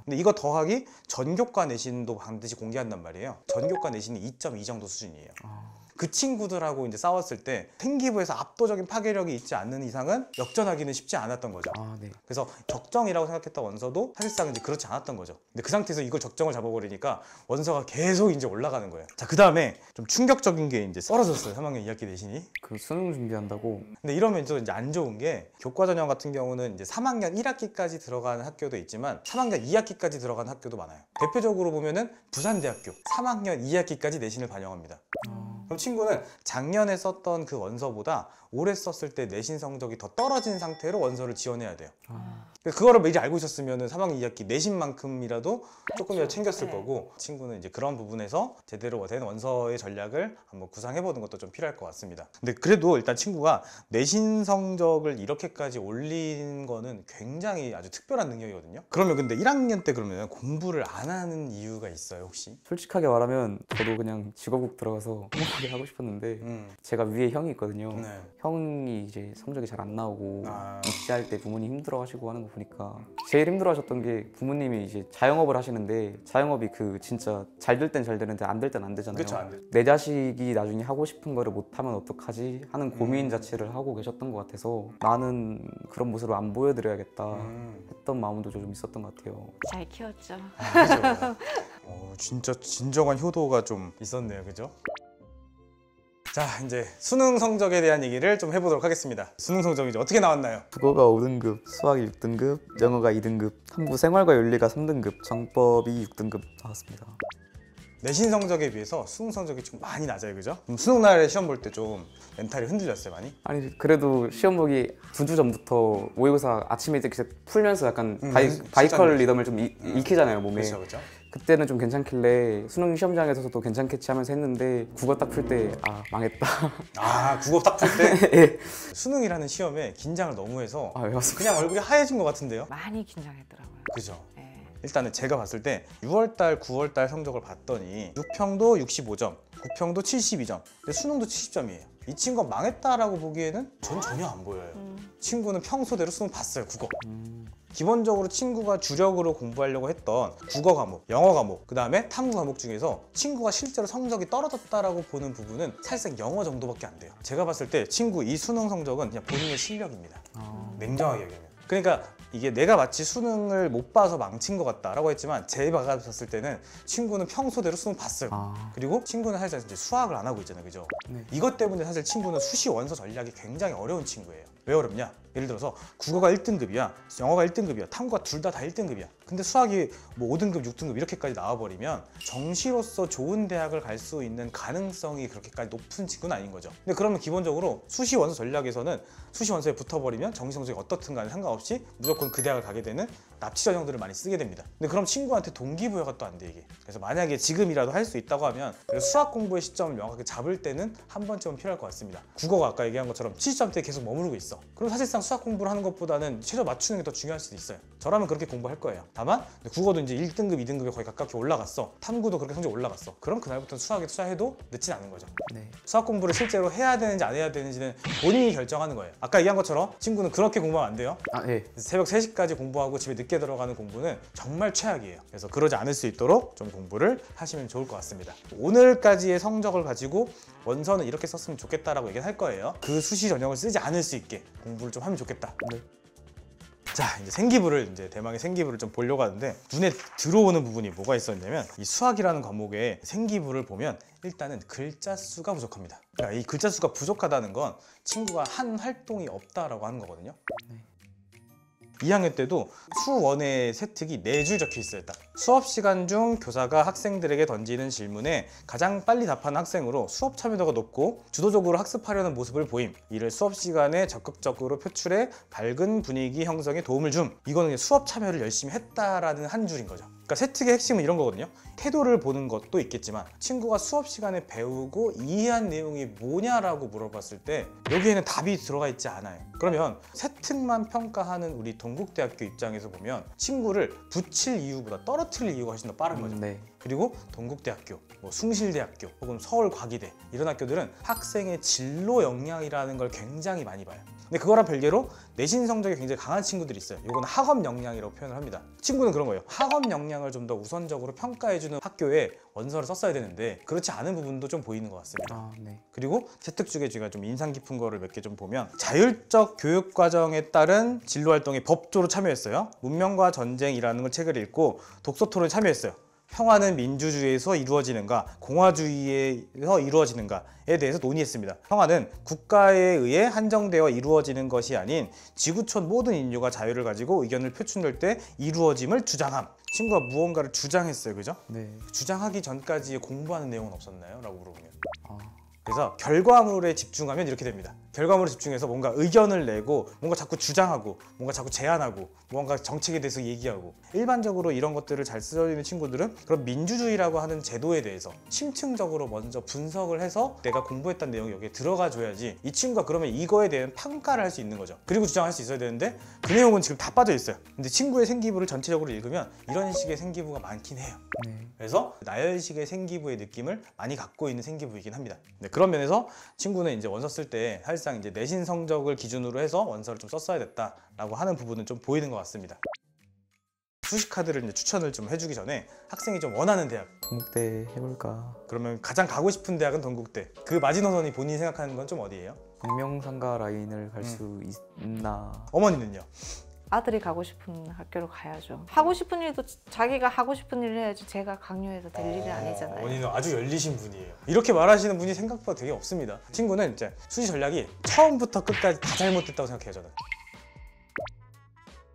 근데 이거 더하기 전교과 내신도 반드시 공개한단 말이에요. 전교과 내신이 2.2 정도 수준이에요. 그 친구들하고 이제 싸웠을 때 생기부에서 압도적인 파괴력이 있지 않는 이상은 역전하기는 쉽지 않았던 거죠. 네. 그래서 적정이라고 생각했던 원서도 사실상 이제 그렇지 않았던 거죠. 근데 그 상태에서 이걸 적정을 잡아버리니까 원서가 계속 이제 올라가는 거예요. 자, 그 다음에 좀 충격적인 게 이제 떨어졌어요. 3학년 2학기 내신이. 그 수능 준비한다고 근데 이러면 또 이제 안 좋은 게 교과 전형 같은 경우는 이제 3학년 1학기까지 들어가는 학교도 있지만 3학년 2학기까지 들어가는 학교도 많아요. 대표적으로 보면은 부산대학교 3학년 2학기까지 내신을 반영합니다. 그럼 친구는 작년에 썼던 그 원서보다 올해 썼을 때 내신 성적이 더 떨어진 상태로 원서를 지원해야 돼요. 그거를 미리 알고 있었으면 3학년 2학기 내신만큼이라도 조금이라도 챙겼을 네. 거고 친구는 이제 그런 부분에서 제대로 된 원서의 전략을 한번 구상해보는 것도 좀 필요할 것 같습니다. 근데 그래도 일단 친구가 내신 성적을 이렇게까지 올린 거는 굉장히 아주 특별한 능력이거든요. 그러면 근데 1학년 때 그러면 공부를 안 하는 이유가 있어요 혹시? 솔직하게 말하면 저도 그냥 직업국 들어가서 행복하게 하고 싶었는데 제가 위에 형이 있거든요. 네. 형이 이제 성적이 잘 안 나오고 아. 입시할 때 부모님 힘들어하시고 하는 거 보니까 제일 힘들어하셨던 게 부모님이 이제 자영업을 하시는데 자영업이 그 진짜 잘 될 땐 잘 되는데 안 될 땐 안 되잖아요. 그쵸, 안 돼. 내 자식이 나중에 하고 싶은 거를 못하면 어떡하지 하는 고민 자체를 하고 계셨던 것 같아서 나는 그런 모습을 안 보여드려야겠다 했던 마음도 좀 있었던 것 같아요. 잘 키웠죠. 그죠? 진짜 진정한 효도가 좀 있었네요, 그죠? 자, 이제 수능 성적에 대한 얘기를 좀 해보도록 하겠습니다. 수능 성적이 이제 어떻게 나왔나요? 국어가 5등급, 수학이 6등급, 영어가 2등급, 탐구 생활과 윤리가 3등급, 정법이 6등급 나왔습니다. 내신 성적에 비해서 수능 성적이 좀 많이 낮아요, 그죠? 그럼 수능 날에 시험 볼 때 좀 멘탈이 흔들렸어요, 많이? 아니 그래도 시험 보기 2주 전부터 모의고사 아침에 이렇게 풀면서 약간 바이컬 리듬을 좀 익히잖아요, 몸에. 그렇죠, 그렇죠. 그때는 좀 괜찮길래 수능 시험장에서도 괜찮겠지 하면서 했는데 국어 딱 풀 때 망했다. 국어 딱 풀 때? 수능이라는 시험에 긴장을 너무 해서 외웠습니다. 그냥 얼굴이 하얘진 것 같은데요? 많이 긴장했더라고요. 그죠? 네. 일단은 제가 봤을 때 6월달, 9월달 성적을 봤더니 6평도 65점, 9평도 72점, 근데 수능도 70점이에요. 이 친구가 망했다라고 보기에는 전 전혀 안 보여요. 친구는 평소대로 수능 봤어요, 국어. 기본적으로 친구가 주력으로 공부하려고 했던 국어 과목, 영어 과목, 그 다음에 탐구 과목 중에서 친구가 실제로 성적이 떨어졌다라고 보는 부분은 사실상 영어 정도밖에 안 돼요. 제가 봤을 때 친구 이 수능 성적은 그냥 본인의 실력입니다. 냉정하게 얘기하면. 그러니까 이게 내가 마치 수능을 못 봐서 망친 것 같다라고 했지만 제가 봤을 때는 친구는 평소대로 수능 봤어요. 그리고 친구는 사실 이제 수학을 안 하고 있잖아요, 그죠? 네. 이것 때문에 사실 친구는 수시 원서 전략이 굉장히 어려운 친구예요. 왜 어렵냐? 예를 들어서 국어가 1등급이야, 영어가 1등급이야, 탐구가 둘 다 1등급이야. 근데 수학이 뭐 5등급, 6등급 이렇게까지 나와버리면 정시로서 좋은 대학을 갈 수 있는 가능성이 그렇게까지 높은 친구는 아닌 거죠. 근데 그러면 기본적으로 수시 원서 전략에서는 수시 원서에 붙어버리면 정시 성적이 어떻든 간에 상관없이 무조건 그 대학을 가게 되는 납치 전형들을 많이 쓰게 됩니다. 근데 그럼 친구한테 동기부여가 또 안 돼, 이게. 그래서 만약에 지금이라도 할 수 있다고 하면 수학 공부의 시점을 명확하게 잡을 때는 한 번쯤은 필요할 것 같습니다. 국어가 아까 얘기한 것처럼 70점대에 계속 머무르고 있어. 그럼 사실상 수학 공부를 하는 것보다는 최저 맞추는 게 더 중요할 수도 있어요. 저라면 그렇게 공부할 거예요. 다만 국어도 이제 1등급, 2등급에 거의 가깝게 올라갔어. 탐구도 그렇게 성적이 올라갔어. 그럼 그날부터는 수학에 투자해도 늦진 않은 거죠. 네. 수학 공부를 실제로 해야 되는지 안 해야 되는지는 본인이 결정하는 거예요. 아까 얘기한 것처럼 친구는 그렇게 공부하면 안 돼요. 네. 새벽 3시까지 공부하고 집에 늦게 들어가는 공부는 정말 최악이에요. 그래서 그러지 않을 수 있도록 좀 공부를 하시면 좋을 것 같습니다. 오늘까지의 성적을 가지고 원서는 이렇게 썼으면 좋겠다라고 얘기를 할 거예요. 그 수시 전형을 쓰지 않을 수 있게 공부를 좀 하면 좋겠다. 네. 자, 이제 생기부를 대망의 생기부를 좀 보려고 하는데 눈에 들어오는 부분이 뭐가 있었냐면 이 수학이라는 과목의 생기부를 보면 일단은 글자 수가 부족합니다. 그러니까 이 글자 수가 부족하다는 건 친구가 한 활동이 없다라고 하는 거거든요. 2학년 때도 수원의 세특이 4줄 적혀 있어요. 딱 수업 시간 중 교사가 학생들에게 던지는 질문에 가장 빨리 답하는 학생으로 수업 참여도가 높고 주도적으로 학습하려는 모습을 보임. 이를 수업 시간에 적극적으로 표출해 밝은 분위기 형성에 도움을 줌. 이거는 수업 참여를 열심히 했다라는 한 줄인 거죠. 그러니까 세특의 핵심은 이런 거거든요. 태도를 보는 것도 있겠지만 친구가 수업 시간에 배우고 이해한 내용이 뭐냐라고 물어봤을 때 여기에는 답이 들어가 있지 않아요. 그러면 세특만 평가하는 우리 동국대학교 입장에서 보면 친구를 붙일 이유보다 떨어뜨릴 이유가 훨씬 더 빠른 거죠. 네. 그리고 동국대학교, 뭐 숭실대학교 혹은 서울과기대 이런 학교들은 학생의 진로 역량이라는 걸 굉장히 많이 봐요. 근데 그거랑 별개로 내신 성적이 굉장히 강한 친구들이 있어요. 이거는 학업 역량이라고 표현을 합니다. 친구는 그런 거예요. 학업 역량을 좀 더 우선적으로 평가해주는 학교에 원서를 썼어야 되는데 그렇지 않은 부분도 좀 보이는 것 같습니다. 아, 네. 그리고 세특 중에 제가 좀 인상 깊은 거를 몇 개 좀 보면 자율적 교육 과정에 따른 진로 활동에 법조로 참여했어요. 문명과 전쟁이라는 걸 책을 읽고 독서 토론에 참여했어요. 평화는 민주주의에서 이루어지는가, 공화주의에서 이루어지는가에 대해서 논의했습니다. 평화는 국가에 의해 한정되어 이루어지는 것이 아닌 지구촌 모든 인류가 자유를 가지고 의견을 표출할 때 이루어짐을 주장함. 친구가 무언가를 주장했어요, 그죠? 네. 주장하기 전까지 공부하는 내용은 없었나요? 라고 물어보면. 아, 그래서 결과물에 집중하면 이렇게 됩니다. 결과물에 집중해서 뭔가 의견을 내고 뭔가 자꾸 주장하고 뭔가 자꾸 제안하고 뭔가 정책에 대해서 얘기하고 일반적으로 이런 것들을 잘 쓰는 친구들은 그런 민주주의라고 하는 제도에 대해서 심층적으로 먼저 분석을 해서 내가 공부했던 내용이 여기에 들어가 줘야지 이 친구가 그러면 이거에 대한 평가를 할 수 있는 거죠. 그리고 주장할 수 있어야 되는데 그 내용은 지금 다 빠져 있어요. 근데 친구의 생기부를 전체적으로 읽으면 이런 식의 생기부가 많긴 해요. 네. 그래서 나열식의 생기부의 느낌을 많이 갖고 있는 생기부이긴 합니다. 네, 그런 면에서 친구는 이제 원서 쓸 때 사실상 이제 내신 성적을 기준으로 해서 원서를 좀 썼어야 됐다라고 하는 부분은 좀 보이는 것 같습니다. 수시 카드를 이제 추천을 좀 해주기 전에 학생이 좀 원하는 대학, 동국대 해볼까. 그러면 가장 가고 싶은 대학은 동국대. 그 마지노선이 본인이 생각하는 건 좀 어디예요? 광명상가 라인을 갈 수 있나. 어머니는요? 아들이 가고 싶은 학교로 가야죠. 하고 싶은 일도 자기가 하고 싶은 일을 해야지 제가 강요해서 될 일이 아니잖아요. 어머니는 아주 열리신 분이에요. 이렇게 말하시는 분이 생각보다 되게 없습니다. 친구는 이제 수시 전략이 처음부터 끝까지 다 잘못됐다고 생각해요, 저는.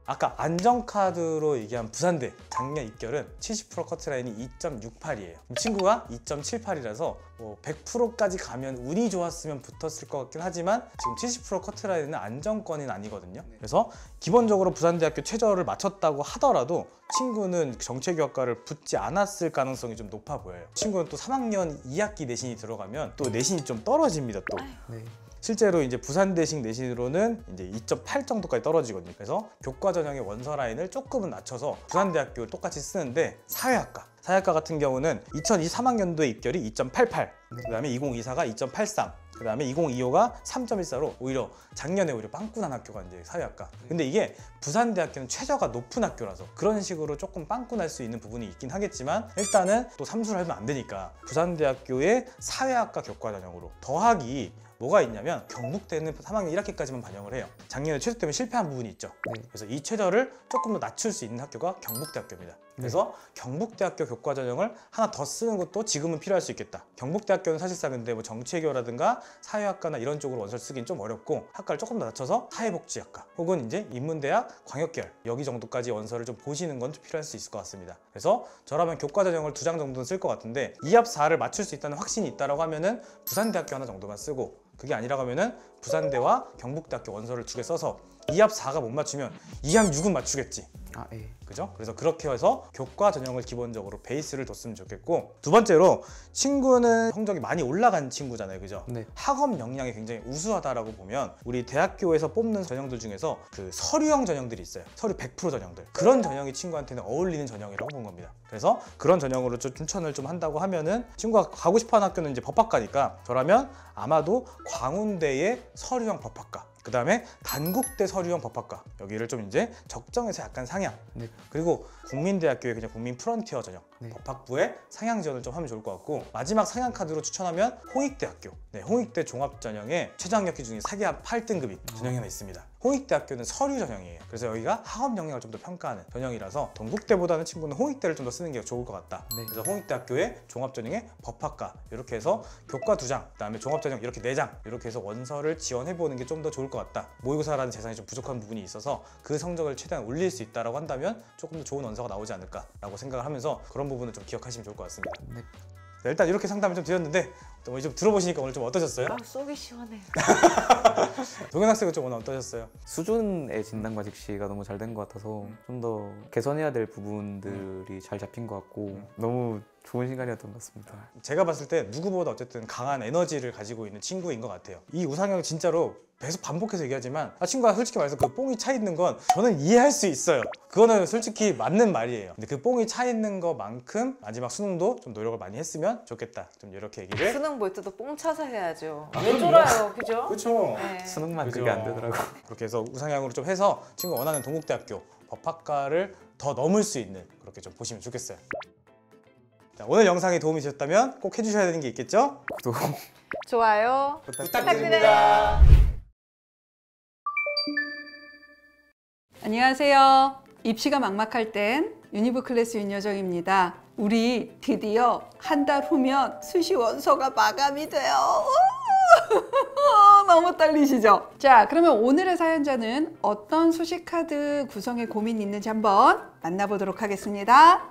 아까 안전카드로 얘기한 부산대 작년 입결은 70% 커트라인이 2.68이에요. 친구가 2.78이라서 뭐 100%까지 가면 운이 좋았으면 붙었을 것 같긴 하지만 지금 70% 커트라인은 안정권은 아니거든요. 그래서 기본적으로 부산대학교 최저를 맞췄다고 하더라도 친구는 정체교학과를 붙지 않았을 가능성이 좀 높아 보여요. 친구는 또 3학년 2학기 내신이 들어가면 또 내신이 좀 떨어집니다. 또. 네. 실제로 이제 부산대식 내신으로는 이제 2.8 정도까지 떨어지거든요. 그래서 교과 전형의 원서 라인을 조금은 낮춰서 부산대학교를 똑같이 쓰는데 사회학과 같은 경우는 2023학년도에 입결이 2.88, 그다음에 2024가 2.83, 그다음에 2025가 3.14로 오히려 작년에 오히려 빵꾸난 학교가 이제 사회학과. 근데 이게 부산대학교는 최저가 높은 학교라서 그런 식으로 조금 빵꾸날 수 있는 부분이 있긴 하겠지만 일단은 또 삼수를 하면 안 되니까 부산대학교의 사회학과 교과 전형으로 더하기 뭐가 있냐면 경북대는 3학년 1학기까지만 반영을 해요. 작년에 최저 때문에 실패한 부분이 있죠. 네. 그래서 이 최저를 조금 더 낮출 수 있는 학교가 경북대학교입니다. 그래서 경북대학교 교과 전형을 하나 더 쓰는 것도 지금은 필요할 수 있겠다. 경북대학교는 사실상 근데 뭐 정치외교라든가 사회학과나 이런 쪽으로 원서를 쓰긴 좀 어렵고 학과를 조금 더 낮춰서 사회복지학과 혹은 이제 인문대학 광역계열 여기 정도까지 원서를 좀 보시는 건 좀 필요할 수 있을 것 같습니다. 그래서 저라면 교과 전형을 2장 정도는 쓸 것 같은데 2합 4를 맞출 수 있다는 확신이 있다라고 하면은 부산대학교 하나 정도만 쓰고 그게 아니라고 하면은 부산대와 경북대학교 원서를 2개 써서 2합 4가 못 맞추면 2합 6은 맞추겠지. 아, 예. 그죠? 그래서 그렇게 해서 교과 전형을 기본적으로 베이스를 뒀으면 좋겠고 두 번째로 친구는 성적이 많이 올라간 친구잖아요. 그죠? 네. 학업 역량이 굉장히 우수하다라고 보면 우리 대학교에서 뽑는 전형들 중에서 그 서류형 전형들이 있어요. 서류 100% 전형들. 그런 전형이 친구한테는 어울리는 전형이라고 본 겁니다. 그래서 그런 전형으로 좀 추천을 좀 한다고 하면은 친구가 가고 싶어하는 학교는 이제 법학과니까 저라면 아마도 광운대의 서류형 법학과 그 다음에 단국대 서류형 법학과 여기를 좀 이제 적정해서 약간 상향 네. 그리고 국민대학교의 그냥 국민 프런티어 전형 네. 법학부에 상향 지원을 좀 하면 좋을 것 같고, 마지막 상향 카드로 추천하면 홍익대학교. 네, 홍익대 종합전형에 최저 학력기 중에 4개합 8등급이 전형이 하나 있습니다. 홍익대학교는 서류 전형이에요. 그래서 여기가 학업 역량을 좀 더 평가하는 전형이라서 동국대보다는 친구는 홍익대를 좀 더 쓰는 게 좋을 것 같다. 네. 그래서 홍익대학교의 종합전형에 법학과 이렇게 해서 교과 2장, 그다음에 종합전형 이렇게 4장 이렇게 해서 원서를 지원해보는 게 좀 더 좋을 것 같다. 모의고사라는 재산이 좀 부족한 부분이 있어서 그 성적을 최대한 올릴 수 있다라고 한다면 조금 더 좋은 원서가 나오지 않을까라고 생각을 하면서 그런 부분을 좀 기억하시면 좋을 것 같습니다. 네. 네, 일단 이렇게 상담을 좀 드렸는데 또 좀 들어보시니까 오늘 좀 어떠셨어요? 아, 속이 시원해. 동현 학생은 좀 오늘 어떠셨어요? 수준의 진단과 직시가 너무 잘 된 것 같아서 좀 더 개선해야 될 부분들이 잘 잡힌 것 같고 너무 좋은 시간이었던 것 같습니다. 제가 봤을 때 누구보다 어쨌든 강한 에너지를 가지고 있는 친구인 것 같아요. 이 우상형 진짜로 계속 반복해서 얘기하지만 친구가 솔직히 말해서 그 뽕이 차 있는 건 저는 이해할 수 있어요. 그거는 솔직히 맞는 말이에요. 근데 그 뽕이 차 있는 것만큼 마지막 수능도 좀 노력을 많이 했으면 좋겠다. 좀 이렇게 얘기를. 수능 볼 때도 뽕 차서 해야죠. 아, 왜 그럼요. 쫄아요, 그죠? 그렇죠. 네. 수능만 그죠. 그게 안 되더라고. 그렇게 해서 우상향으로 좀 해서 친구가 원하는 동국대학교 법학과를 더 넘을 수 있는 그렇게 좀 보시면 좋겠어요. 자, 오늘 영상이 도움이 되셨다면 꼭 해주셔야 되는 게 있겠죠? 구독 좋아요. 부탁드립니다. 안녕하세요. 입시가 막막할 땐 유니브 클래스 윤여정입니다. 우리 드디어 한 달 후면 수시 원서가 마감이 돼요. 너무 떨리시죠? 자, 그러면 오늘의 사연자는 어떤 수시 카드 구성에 고민이 있는지 한번 만나보도록 하겠습니다.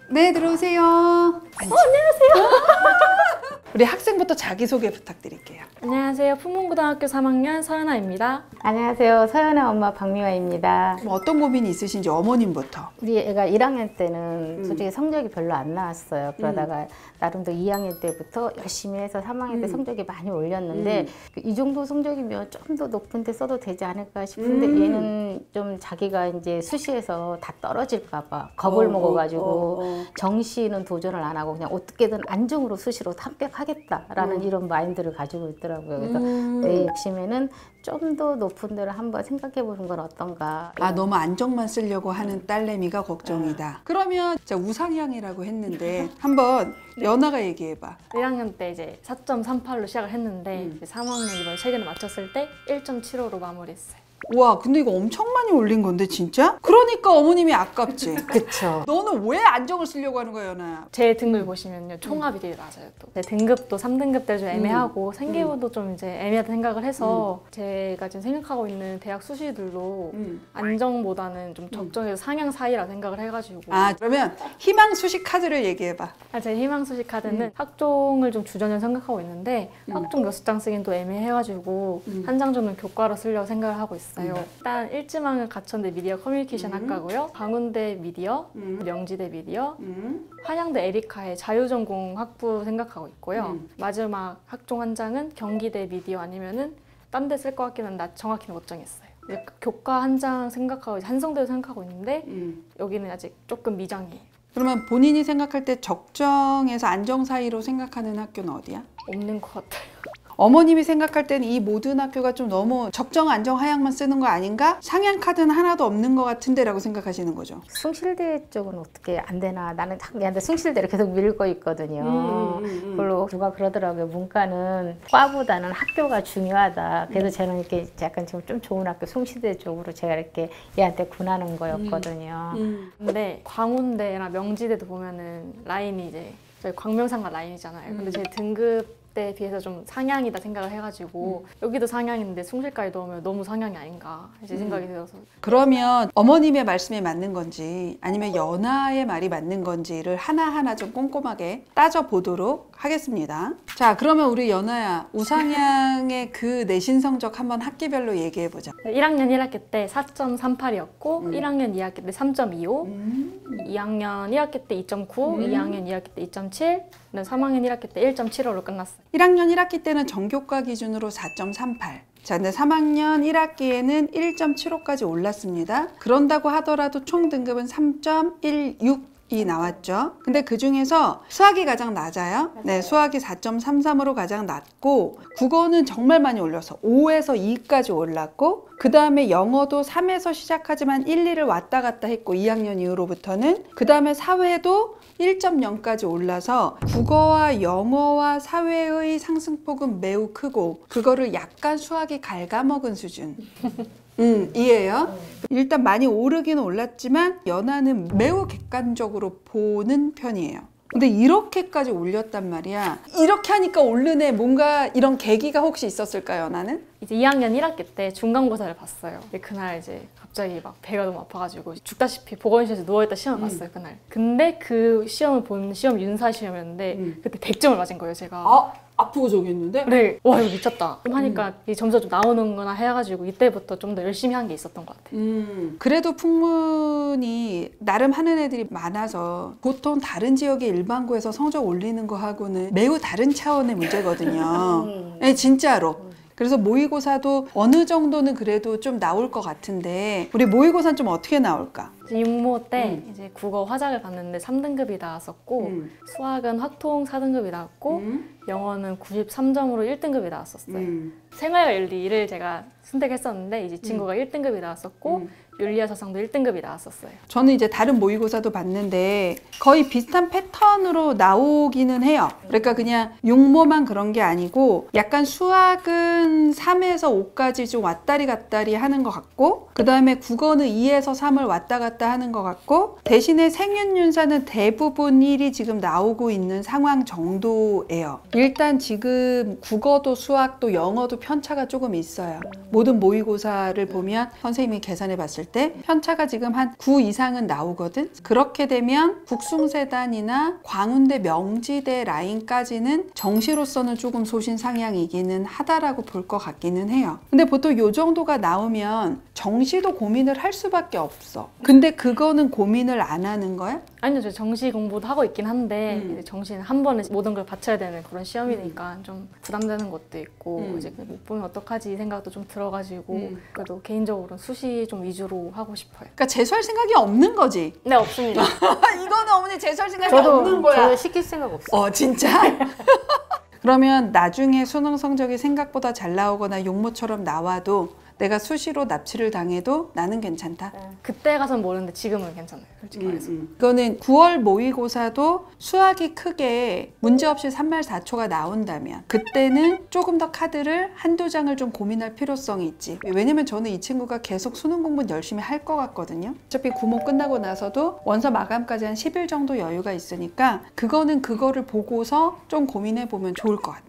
네, 들어오세요. 안녕하세요. 우리 학생부터 자기소개 부탁드릴게요. 안녕하세요. 풍문고등학교 3학년 서연아입니다. 안녕하세요. 서연아 엄마 박미화입니다. 그럼 어떤 고민이 있으신지 어머님부터. 우리 애가 1학년 때는 솔직히 성적이 별로 안 나왔어요. 그러다가 나름대로 2학년 때부터 열심히 해서 3학년 때 성적이 많이 올렸는데 이 정도 성적이면 좀 더 높은 데 써도 되지 않을까 싶은데 얘는 좀 자기가 이제 수시에서 다 떨어질까 봐 겁을 먹어가지고 정시는 도전을 안 하고 그냥 어떻게든 안정으로 수시로 합격하겠다라는 이런 마인드를 가지고 있더라고요. 그래서 내 욕심에는 좀 더 높은 데를 한번 생각해 보는 건 어떤가. 아, 너무 안정만 쓰려고 하는 딸내미가 걱정이다. 그러면 자, 우상향이라고 했는데 한번 연아가 얘기해봐. 1학년 때 이제 4.38로 시작을 했는데 이제 3학년 이번에 3개를 맞췄을 때 1.75로 마무리했어요. 와, 근데 이거 엄청 많이 올린 건데 진짜? 그러니까 어머님이 아깝지. 그쵸. 너는 왜 안정을 쓰려고 하는 거야, 연아야? 제 등급을 보시면요. 총합이 되게 낮아요. 또. 제 등급도 3등급대로 좀 애매하고 생계부도 좀 이제 애매하다 생각을 해서 제가 지금 생각하고 있는 대학 수시들도 안정보다는 좀 적정해서 상향 사이라 생각을 해가지고 아, 그러면 희망 수시 카드를 얘기해봐. 제 희망 수시 카드는 학종을 좀 주전을 생각하고 있는데 학종 6장 쓰긴 또 애매해가지고 한 장 정도는 교과로 쓰려고 생각을 하고 있어요. 일단 일지망은 가천대 미디어 커뮤니케이션 학과고요. 강운대 미디어, 명지대 미디어, 한양대 에리카의 자유전공 학부 생각하고 있고요. 마지막 학종 한 장은 경기대 미디어 아니면은 딴 데 쓸 것 같기는 한데 정확히는 못 정했어요. 이제 교과 한 장 생각하고 한성대도 생각하고 있는데 여기는 아직 조금 미정이에요. 그러면 본인이 생각할 때 적정에서 안정 사이로 생각하는 학교는 어디야? 없는 것 같아요. 어머님이 생각할 때는 이 모든 학교가 좀 너무 적정, 안정, 하향만 쓰는 거 아닌가? 상향 카드는 하나도 없는 것 같은데 라고 생각하시는 거죠. 숭실대 쪽은 어떻게 안 되나. 나는 자꾸 얘한테 숭실대를 계속 밀고 있거든요. 그걸로 누가 그러더라고요. 문과는 과보다는 학교가 중요하다. 그래서 저는 이렇게 약간 좀 좋은 학교 숭실대 쪽으로 제가 이렇게 얘한테 군하는 거였거든요. 근데 광운대나 명지대도 보면은 라인이 이제 저희 광명상가 라인이잖아요. 근데 제 등급 때 비해서 좀 상향이다 생각을 해가지고 여기도 상향인데 숭실까지 넣으면 너무 상향이 아닌가 이제 생각이 들어서. 그러면 어머님의 말씀이 맞는 건지 아니면 연아의 말이 맞는 건지를 하나하나 좀 꼼꼼하게 따져보도록 하겠습니다. 자, 그러면 우리 연아야, 우상향의 그 내신 성적 한번 학기별로 얘기해보자. 1학년 1학기 때 4.38이었고 1학년 2학기 때 3.25, 2학년 1학기 때 2.9, 2학년 2학기 때 2.7, 3학년 1학기 때 1.75로 끝났어요. 1학년 1학기 때는 전교과 기준으로 4.38. 자, 근데 3학년 1학기에는 1.75까지 올랐습니다. 그런다고 하더라도 총 등급은 3.16 이 나왔죠. 근데 그 중에서 수학이 가장 낮아요. 네, 수학이 4.33으로 가장 낮고 국어는 정말 많이 올려서 5에서 2까지 올랐고 그 다음에 영어도 3에서 시작하지만 1, 2를 왔다 갔다 했고 2학년 이후로부터는 그 다음에 사회도 1.0까지 올라서 국어와 영어와 사회의 상승폭은 매우 크고 그거를 약간 수학이 갉아먹은 수준. 이에요. 일단 많이 오르기는 올랐지만 연하는 매우 객관적으로 보는 편이에요. 근데 이렇게까지 올렸단 말이야. 이렇게 하니까 오르네. 뭔가 이런 계기가 혹시 있었을까요, 연하는? 이제 2학년 1학기 때 중간고사를 봤어요. 근데 그날 이제 갑자기 막 배가 너무 아파가지고 죽다시피 보건실에서 누워있다 시험을 봤어요, 그날. 근데 그 시험을 본 시험 윤사 시험이었는데 그때 100점을 맞은 거예요, 제가. 아프고 저기 있는데? 네, 와 이거 미쳤다. 좀 하니까 이 점수가 좀 나오는구나 해가지고 이때부터 좀 더 열심히 한 게 있었던 것 같아요. 그래도 풍문이 나름 하는 애들이 많아서 보통 다른 지역의 일반고에서 성적 올리는 거하고는 매우 다른 차원의 문제거든요. 네, 진짜로. 그래서 모의고사도 어느 정도는 그래도 좀 나올 것 같은데 우리 모의고사는 좀 어떻게 나올까? 육모 때 이제 국어 화작을 봤는데 3등급이 나왔었고 수학은 확통 4등급이 나왔고 영어는 93점으로 1등급이 나왔었어요. 생활과 윤리를 제가 선택했었는데 이제 친구가 1등급이 나왔었고 윤리와 사상도 1등급이 나왔었어요. 저는 이제 다른 모의고사도 봤는데 거의 비슷한 패턴으로 나오기는 해요. 그러니까 그냥 육모만 그런 게 아니고 약간 수학은 3에서 5까지 좀 왔다리 갔다리 하는 것 같고 그 다음에 국어는 2에서 3을 왔다 갔다 하는 것 같고 대신에 생윤윤사는 대부분 1이 지금 나오고 있는 상황 정도예요. 일단 지금 국어도 수학도 영어도 편차가 조금 있어요. 모든 모의고사를 보면 선생님이 계산해 봤을 때 편차가 지금 한 9 이상은 나오거든. 그렇게 되면 국숭세단이나 광운대 명지대 라인까지는 정시로서는 조금 소신상향이기는 하다라고 볼 것 같기는 해요. 근데 보통 요 정도가 나오면 정시도 고민을 할 수밖에 없어. 근데 그거는 고민을 안 하는 거야? 아니요, 저 정시 공부도 하고 있긴 한데 이제 정시는 한 번에 모든 걸 바쳐야 되는 그런 시험이니까 좀 부담되는 것도 있고 이제 못 보면 어떡하지 이 생각도 좀 들어가지고 그래도 개인적으로는 수시 좀 위주로 하고 싶어요. 그러니까 재수할 생각이 없는 거지. 네, 없습니다. 이거는 어머니 재수할 생각이 없는 거야. 저도 시킬 생각 없어요. 진짜? 그러면 나중에 수능 성적이 생각보다 잘 나오거나 용모처럼 나와도 내가 수시로 납치를 당해도 나는 괜찮다. 그때 가서는 모르는데 지금은 괜찮아요, 솔직히 말해서. 이거는 9월 모의고사도 수학이 크게 문제없이 3말 4초가 나온다면 그때는 조금 더 카드를 한두 장을 좀 고민할 필요성이 있지. 왜냐면 저는 이 친구가 계속 수능 공부는 열심히 할 것 같거든요. 어차피 구모 끝나고 나서도 원서 마감까지 한 10일 정도 여유가 있으니까 그거는 그거를 보고서 좀 고민해 보면 좋을 것 같아.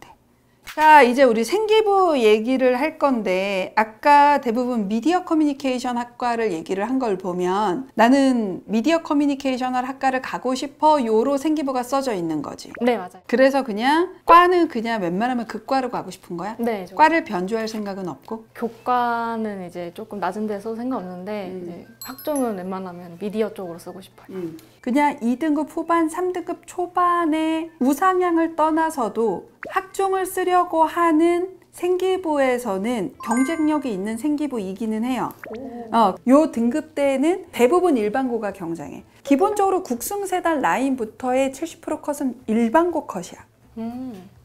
자, 이제 우리 생기부 얘기를 할 건데 아까 대부분 미디어 커뮤니케이션 학과를 얘기를 한 걸 보면 나는 미디어 커뮤니케이션 학과를 가고 싶어 요로 생기부가 써져 있는 거지. 네, 맞아요. 그래서 그냥 과는 그냥 웬만하면 극과로 가고 싶은 거야? 네, 과를 변주할 생각은 없고? 교과는 이제 조금 낮은 데 써도 상관없는데 이제 학종은 웬만하면 미디어 쪽으로 쓰고 싶어요. 그냥 2등급 후반, 3등급 초반에 우상향을 떠나서도 학종을 쓰려고 하는 생기부에서는 경쟁력이 있는 생기부이기는 해요. 요 등급대에는 대부분 일반고가 경쟁해. 기본적으로 국숭세단 라인부터의 70% 컷은 일반고 컷이야.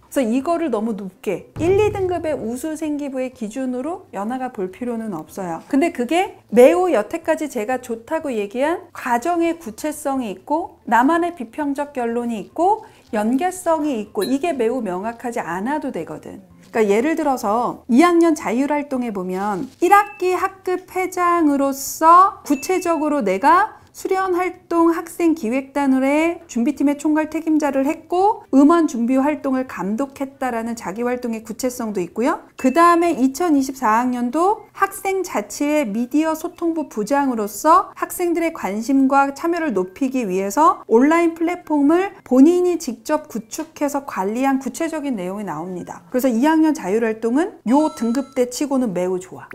그래서 이거를 너무 높게 1, 2등급의 우수 생기부의 기준으로 연하가 볼 필요는 없어요. 근데 그게 매우 여태까지 제가 좋다고 얘기한 과정의 구체성이 있고 나만의 비평적 결론이 있고 연계성이 있고 이게 매우 명확하지 않아도 되거든. 그러니까 예를 들어서 2학년 자율활동에 보면 1학기 학급 회장으로서 구체적으로 내가 수련활동 학생기획단으로의 준비팀의 총괄 책임자를 했고 음원 준비 활동을 감독했다라는 자기활동의 구체성도 있고요. 그 다음에 2024학년도 학생자치의 미디어 소통부 부장으로서 학생들의 관심과 참여를 높이기 위해서 온라인 플랫폼을 본인이 직접 구축해서 관리한 구체적인 내용이 나옵니다. 그래서 2학년 자율활동은 요 등급대 치고는 매우 좋아.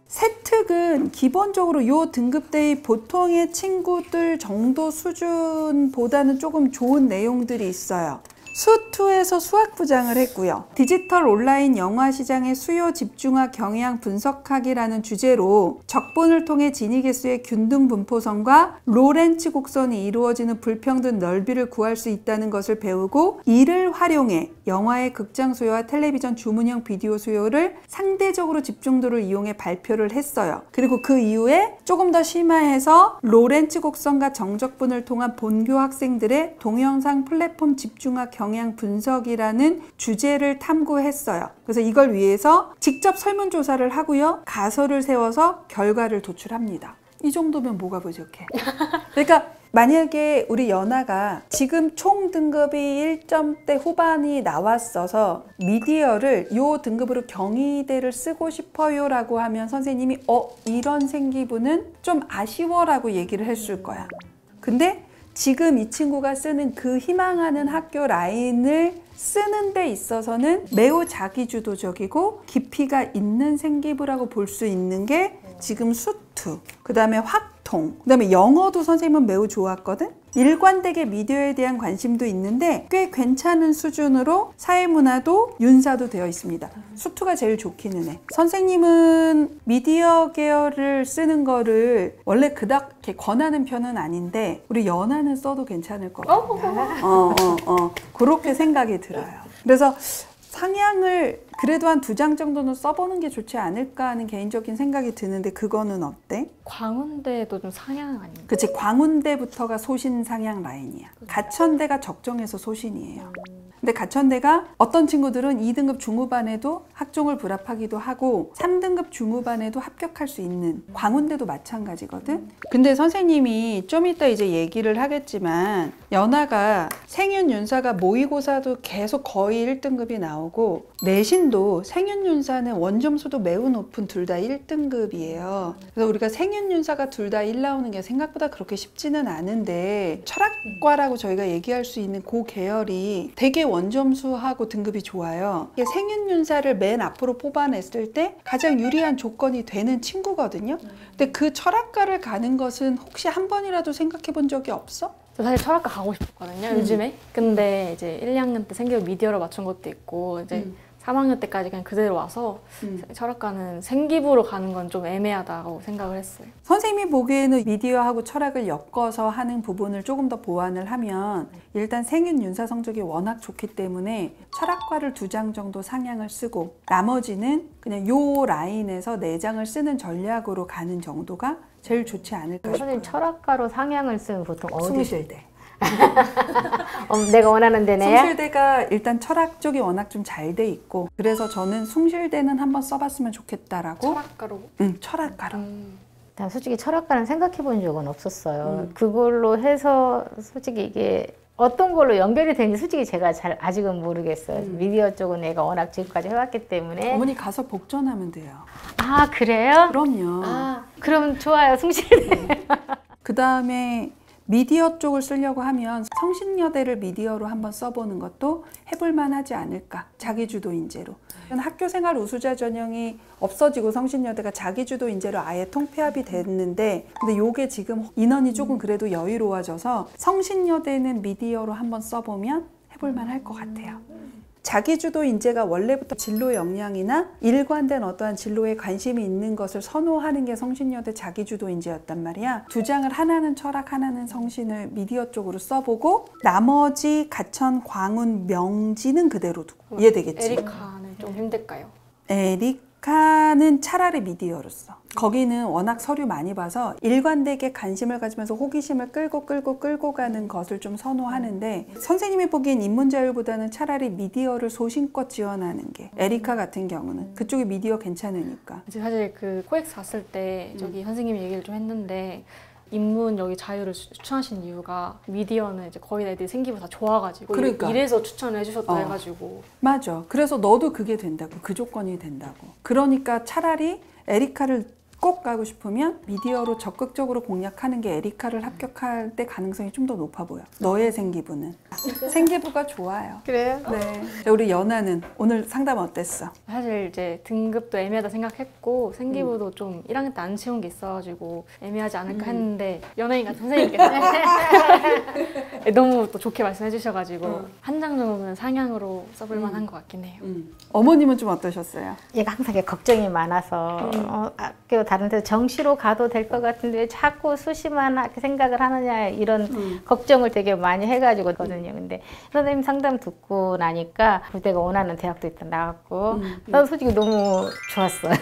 세특은 기본적으로 요 등급대의 보통의 친구들 정도 수준보다는 조금 좋은 내용들이 있어요. 수2에서 수학부장을 했고요. 디지털 온라인 영화 시장의 수요 집중화 경향 분석하기라는 주제로 적분을 통해 진위 개수의 균등 분포성과 로렌츠 곡선이 이루어지는 불평등 넓이를 구할 수 있다는 것을 배우고 이를 활용해 영화의 극장 수요와 텔레비전 주문형 비디오 수요를 상대적으로 집중도를 이용해 발표를 했어요. 그리고 그 이후에 조금 더 심화해서 로렌츠 곡선과 정적분을 통한 본교 학생들의 동영상 플랫폼 집중화 경향 분석이라는 주제를 탐구했어요. 그래서 이걸 위해서 직접 설문조사를 하고요. 가설을 세워서 결과를 도출합니다. 이 정도면 뭐가 부족해? 그러니까 만약에 우리 연아가 지금 총 등급이 1점대 후반이 나왔어서 미디어를 요 등급으로 경희대를 쓰고 싶어요 라고 하면 선생님이 이런 생기부는 좀 아쉬워 라고 얘기를 했을 거야. 근데 지금 이 친구가 쓰는 그 희망하는 학교 라인을 쓰는 데 있어서는 매우 자기주도적이고 깊이가 있는 생기부라고 볼 수 있는 게 지금 수2, 그 다음에 확통, 그 다음에 영어도 선생님은 매우 좋았거든? 일관되게 미디어에 대한 관심도 있는데 꽤 괜찮은 수준으로 사회문화도 윤사도 되어 있습니다. 수2가 제일 좋기는 해. 선생님은 미디어 계열을 쓰는 거를 원래 그닥 이렇게 권하는 편은 아닌데 우리 연아는 써도 괜찮을 것 같아요. 그렇게 생각이 들어요. 그래서 상향을 그래도 한 2장 정도는 써보는 게 좋지 않을까 하는 개인적인 생각이 드는데 그거는 어때? 광운대도 좀 상향 아닌가? 그치, 광운대부터가 소신 상향 라인이야. 가천대가 적정에서 소신이에요. 근데 가천대가 어떤 친구들은 2등급 중후반에도 학종을 불합하기도 하고 3등급 중후반에도 합격할 수 있는, 광운대도 마찬가지거든. 근데 선생님이 좀 이따 이제 얘기를 하겠지만 연아가 생윤윤사가 모의고사도 계속 거의 1등급이 나오고 내신도 생윤윤사는 원점수도 매우 높은 둘 다 1등급이에요. 그래서 우리가 생윤윤사가 둘 다 1 나오는 게 생각보다 그렇게 쉽지는 않은데 철학과라고 저희가 얘기할 수 있는 그 계열이 되게 원점수하고 등급이 좋아요. 이게 생윤윤사를 맨 앞으로 뽑아냈을 때 가장 유리한 조건이 되는 친구거든요. 근데 그 철학과를 가는 것은 혹시 한 번이라도 생각해 본 적이 없어? 저 사실 철학과 가고 싶었거든요, 요즘에. 근데 이제 1, 2학년 때 생기부 미디어로 맞춘 것도 있고 이제 3학년 때까지 그냥 그대로 와서 철학과는 생기부로 가는 건 좀 애매하다고 생각을 했어요. 선생님이 보기에는 미디어하고 철학을 엮어서 하는 부분을 조금 더 보완을 하면 일단 생윤윤사 성적이 워낙 좋기 때문에 철학과를 2장 정도 상향을 쓰고 나머지는 그냥 요 라인에서 4장을 쓰는 전략으로 가는 정도가 제일 좋지 않을까 싶어요. 선생님 철학과로 상향을 쓰면 보통 어디? 숭실대. 내가 원하는 데네요? 숭실대가 일단 철학 쪽이 워낙 좀 잘 돼 있고 그래서 저는 숭실대는 한번 써봤으면 좋겠다라고. 철학과로? 응, 철학과로. 난 솔직히 철학과는 생각해 본 적은 없었어요. 그걸로 해서 솔직히 이게 어떤 걸로 연결이 되는지 솔직히 제가 잘 아직은 모르겠어요. 미디어 쪽은 내가 워낙 지금까지 해왔기 때문에. 어머니 가서 복전하면 돼요. 아 그래요? 그럼요. 그럼 좋아요. 숭실대. 그 다음에 미디어 쪽을 쓰려고 하면 성신여대를 미디어로 한번 써보는 것도 해볼만 하지 않을까. 자기주도 인재로. 학교생활 우수자 전형이 없어지고 성신여대가 자기주도 인재로 아예 통폐합이 됐는데 근데 요게 지금 인원이 조금 그래도 여유로워져서 성신여대는 미디어로 한번 써보면 해볼만 할 것 같아요. 자기주도 인재가 원래부터 진로 역량이나 일관된 어떠한 진로에 관심이 있는 것을 선호하는 게 성신여대 자기주도 인재였단 말이야. 2장을 하나는 철학, 하나는 성신을 미디어 쪽으로 써보고 나머지 가천, 광운, 명지는 그대로 두고. 이해되겠지? 에리카는 좀 힘들까요? 에리카는 차라리 미디어로 써. 거기는 워낙 서류 많이 봐서 일관되게 관심을 가지면서 호기심을 끌고 가는 것을 좀 선호하는데 선생님이 보기엔 인문자율보다는 차라리 미디어를 소신껏 지원하는 게 에리카 같은 경우는 그쪽이 미디어 괜찮으니까. 이제 사실 그 코엑스 갔을 때 저기 선생님이 얘기를 좀 했는데 인문 여기 자유를 추천하신 이유가 미디어는 이제 거의 애들이 생기부 다 좋아가지고 그러니까. 이래서 추천을 해주셨다 해가지고. 맞아. 그래서 너도 그게 된다고. 그 조건이 된다고. 그러니까 차라리 에리카를 꼭 가고 싶으면 미디어로 적극적으로 공략하는 게 에리카를 합격할 때 가능성이 좀 더 높아 보여. 너의 생기부는. 생기부가 좋아요. 그래요? 네. 자, 우리 연아는 오늘 상담 어땠어? 사실 이제 등급도 애매하다 생각했고 생기부도 좀 1학년 때 안 채운 게 있어가지고 애매하지 않을까 했는데 연예인 같은 선생님께서 너무 또 좋게 말씀해 주셔가지고 한 장 정도는 상향으로 써볼 만한 것 같긴 해요. 어머님은 좀 어떠셨어요? 얘가 항상 걱정이 많아서 학교 다른 데 정시로 가도 될 것 같은데 왜 자꾸 수시만 생각을 하느냐 이런 걱정을 되게 많이 해가지고 거든요. 근데 선생님 상담 듣고 나니까 내가 원하는 대학도 일단 나왔고 나도 솔직히 너무 좋았어요.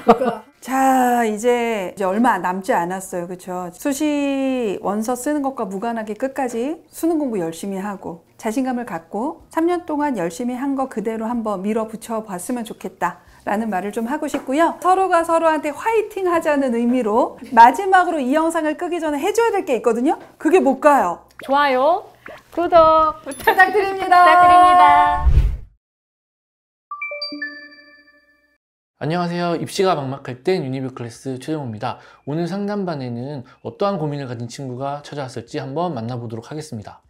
자, 이제 얼마 남지 않았어요. 그렇죠? 수시 원서 쓰는 것과 무관하게 끝까지 수능 공부 열심히 하고 자신감을 갖고 3년 동안 열심히 한 거 그대로 한번 밀어붙여 봤으면 좋겠다 라는 말을 좀 하고 싶고요. 서로가 서로한테 화이팅 하자는 의미로 마지막으로 이 영상을 끄기 전에 해줘야 될 게 있거든요. 그게 뭘까요? 좋아요. 구독 부탁드립니다. 부탁드립니다. 안녕하세요. 입시가 막막할 땐 유니브 클래스 최정호입니다. 오늘 상담반에는 어떠한 고민을 가진 친구가 찾아왔을지 한번 만나보도록 하겠습니다.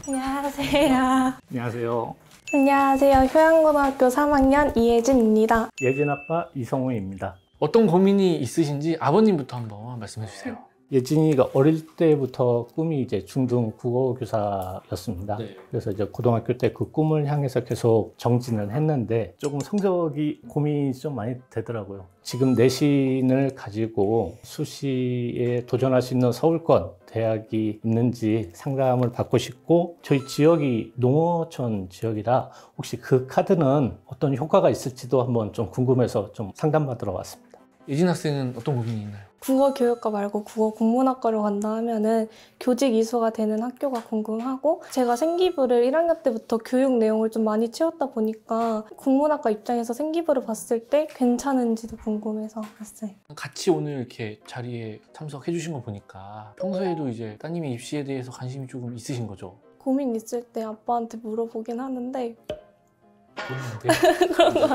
안녕하세요. 안녕하세요. 안녕하세요. 효양고등학교 3학년 이혜진입니다. 예진 아빠 이성우입니다. 어떤 고민이 있으신지 아버님부터 한번 말씀해 주세요. 예진이가 어릴 때부터 꿈이 이제 중등 국어교사였습니다. 네. 그래서 이제 고등학교 때 그 꿈을 향해서 계속 정진을 했는데 조금 성적이 고민이 좀 많이 되더라고요. 지금 내신을 가지고 수시에 도전할 수 있는 서울권 대학이 있는지 상담을 받고 싶고 저희 지역이 농어촌 지역이라 혹시 그 카드는 어떤 효과가 있을지도 한번 좀 궁금해서 좀 상담받으러 왔습니다. 예진 학생은 어떤 고민이 있나요? 국어 교육과 말고 국어 국문학과로 간다 하면은 교직 이수가 되는 학교가 궁금하고 제가 생기부를 1학년 때부터 교육 내용을 좀 많이 채웠다 보니까 국문학과 입장에서 생기부를 봤을 때 괜찮은지도 궁금해서 왔어요. 같이 오늘 이렇게 자리에 참석해 주신 거 보니까 평소에도 이제 따님의 입시에 대해서 관심이 조금 있으신 거죠? 고민 있을 때 아빠한테 물어보긴 하는데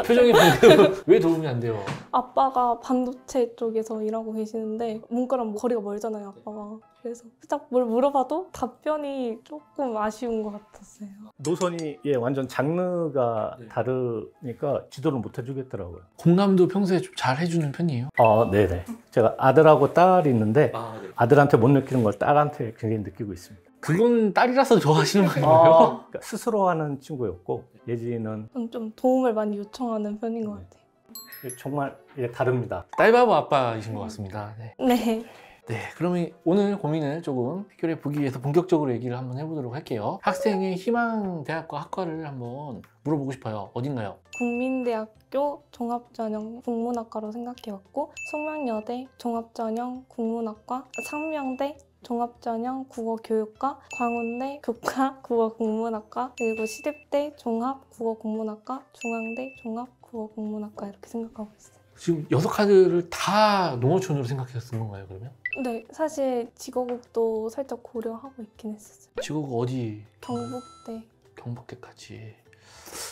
표정이 방금 왜 도움이 안 돼요? 아빠가 반도체 쪽에서 일하고 계시는데 문과랑 거리가 멀잖아요, 아빠가. 그래서 살짝 뭘 물어봐도 답변이 조금 아쉬운 것 같았어요. 노선이 완전 장르가 다르니까 지도를 못 해주겠더라고요. 공감도 평소에 좀 잘 해주는 편이에요? 네네. 제가 아들하고 딸이 있는데 네. 아들한테 못 느끼는 걸 딸한테 굉장히 느끼고 있습니다. 그건 딸이라서 좋아하시는 거예요? 그러니까 스스로 하는 친구였고 예진이는 좀 도움을 많이 요청하는 편인 것 같아요. 정말 다릅니다. 딸바보 아빠이신 것 같습니다. 네. 네. 네, 그러면 오늘 고민을 조금 해결해 보기 위해서 본격적으로 얘기를 한번 해보도록 할게요. 학생의 희망 대학과 학과를 한번 물어보고 싶어요. 어딘가요? 국민대학교 종합전형 국문학과로 생각해왔고 숙명여대 종합전형 국문학과, 상명대 종합전형 국어교육과, 광운대 교과 국어국문학과, 그리고 시립대 종합국어국문학과, 중앙대 종합국어국문학과 이렇게 생각하고 있어요. 지금 6카드를 다 농어촌으로 생각해서 쓴 건가요, 그러면? 네, 사실 직어국도 살짝 고려하고 있긴 했었어요. 지금 어디? 경북대. 경북대까지.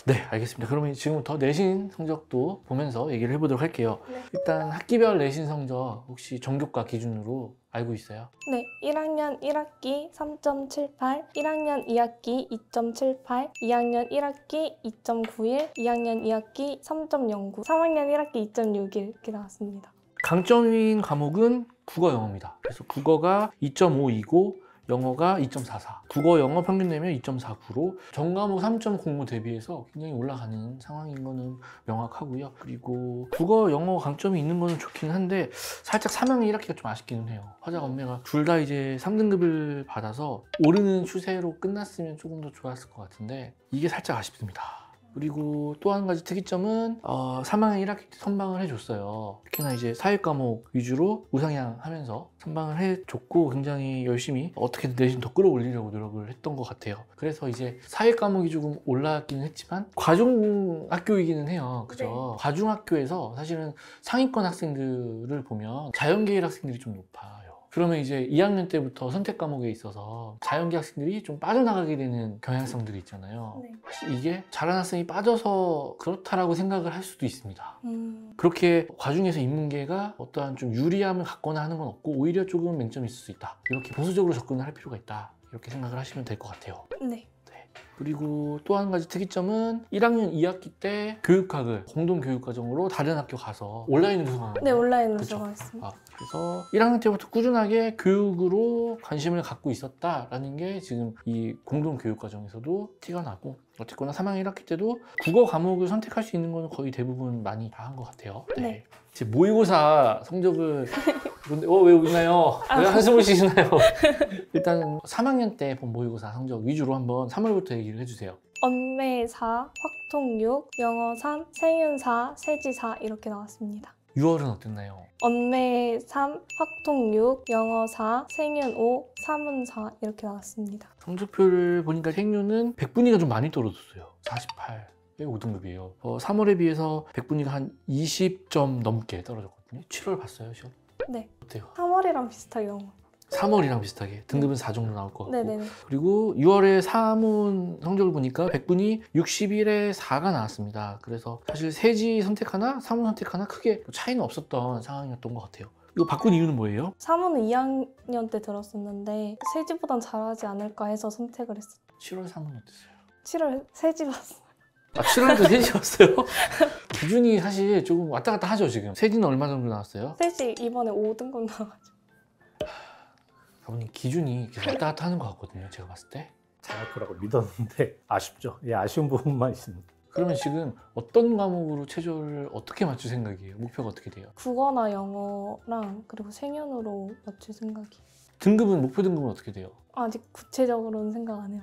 네, 알겠습니다. 그러면 지금부터 내신 성적도 보면서 얘기를 해보도록 할게요. 네. 일단 학기별 내신 성적 혹시 전교과 기준으로 알고 있어요? 네, 1학년 1학기 3.78, 1학년 2학기 2.78, 2학년 1학기 2.91, 2학년 2학기 3.09, 3학년 1학기 2.61 이렇게 나왔습니다. 강점인 과목은 국어 영어입니다. 그래서 국어가 2.5이고 영어가 2.44. 국어 영어 평균 내면 2.49로 전 과목 3.05 대비해서 굉장히 올라가는 상황인 거는 명확하고요. 그리고 국어 영어 강점이 있는 거는 좋긴 한데 살짝 3학년 1학기가 좀 아쉽기는 해요. 화작 언매가 둘 다 이제 3등급을 받아서 오르는 추세로 끝났으면 조금 더 좋았을 것 같은데 이게 살짝 아쉽습니다. 그리고 또 한 가지 특이점은 3학년 1학기 때 선방을 해줬어요. 특히나 이제 사회 과목 위주로 우상향 하면서 선방을 해줬고 굉장히 열심히 어떻게든 내신 더 끌어올리려고 노력을 했던 것 같아요. 그래서 이제 사회 과목이 조금 올라왔기는 했지만 과중학교이기는 해요. 그죠? 네. 과중학교에서 사실은 상위권 학생들을 보면 자연계열 학생들이 좀 높아요. 그러면 이제 2학년 때부터 선택 과목에 있어서 자연계 학생들이 좀 빠져나가게 되는 경향성들이 있잖아요. 네. 사실 이게 잘하는 학생이 빠져서 그렇다라고 생각을 할 수도 있습니다. 그렇게 과중에서 인문계가 어떠한 좀 유리함을 갖거나 하는 건 없고 오히려 조금 맹점이 있을 수 있다. 이렇게 보수적으로 접근을 할 필요가 있다. 이렇게 생각을 하시면 될 것 같아요. 네. 그리고 또 한 가지 특이점은 1학년 2학기 때 교육학을 공동교육과정으로 다른 학교 가서 온라인으로 수강하는 네, 거예요. 온라인으로 그쵸? 수강했습니다. 그래서 1학년 때부터 꾸준하게 교육으로 관심을 갖고 있었다라는 게 지금 이 공동교육과정에서도 티가 나고 어쨌거나 3학년 1학기 때도 국어 과목을 선택할 수 있는 건 거의 대부분 많이 다 한 것 같아요. 네. 제 모의고사 성적을 왜 웃나요? 왜 한숨을 쉬시나요? 일단 3학년 때 본 모의고사 성적 위주로 한번 3월부터 얘기를 해주세요. 언매 4, 확통 6, 영어 3, 생윤 4, 세지 4 이렇게 나왔습니다. 6월은 어땠나요? 언매 3, 확통 6, 영어 4, 생윤 5, 사문 4 이렇게 나왔습니다. 성적표를 보니까 생류는 100분위가 좀 많이 떨어졌어요. 48에 5등급이에요. 3월에 비해서 100분위가 한 20점 넘게 떨어졌거든요. 7월 봤어요, 시험? 네. 어때요? 3월이랑 비슷하게 영어. 3월이랑 비슷하게 등급은 4 정도 나올 것 같고 네네. 그리고 6월에 사문 성적을 보니까 100분이 61에 4가 나왔습니다. 그래서 사실 세지 선택하나 사문 선택하나 크게 차이는 없었던 상황이었던 것 같아요. 이거 바꾼 이유는 뭐예요? 사문은 2학년 때 들었었는데 세지보단 잘하지 않을까 해서 선택을 했어요. 7월 사문 어땠어요? 7월 세지 봤어요. 7월도 세지 왔어요? 기준이 사실 조금 왔다 갔다 하죠 지금. 세지는 얼마 정도 나왔어요? 세지 이번에 5등급 나와가지고. 아버님 기준이 계속 왔다 갔다 하는 것 같거든요 제가 봤을 때. 잘할 거라고 믿었는데 아쉽죠. 예, 아쉬운 부분만 있습니다. 그러면 지금 어떤 과목으로 체조를 어떻게 맞출 생각이에요? 목표가 어떻게 돼요? 국어나 영어랑 그리고 생연으로 맞출 생각이에요. 등급은 목표 등급은 어떻게 돼요? 아직 구체적으로는 생각 안 해요.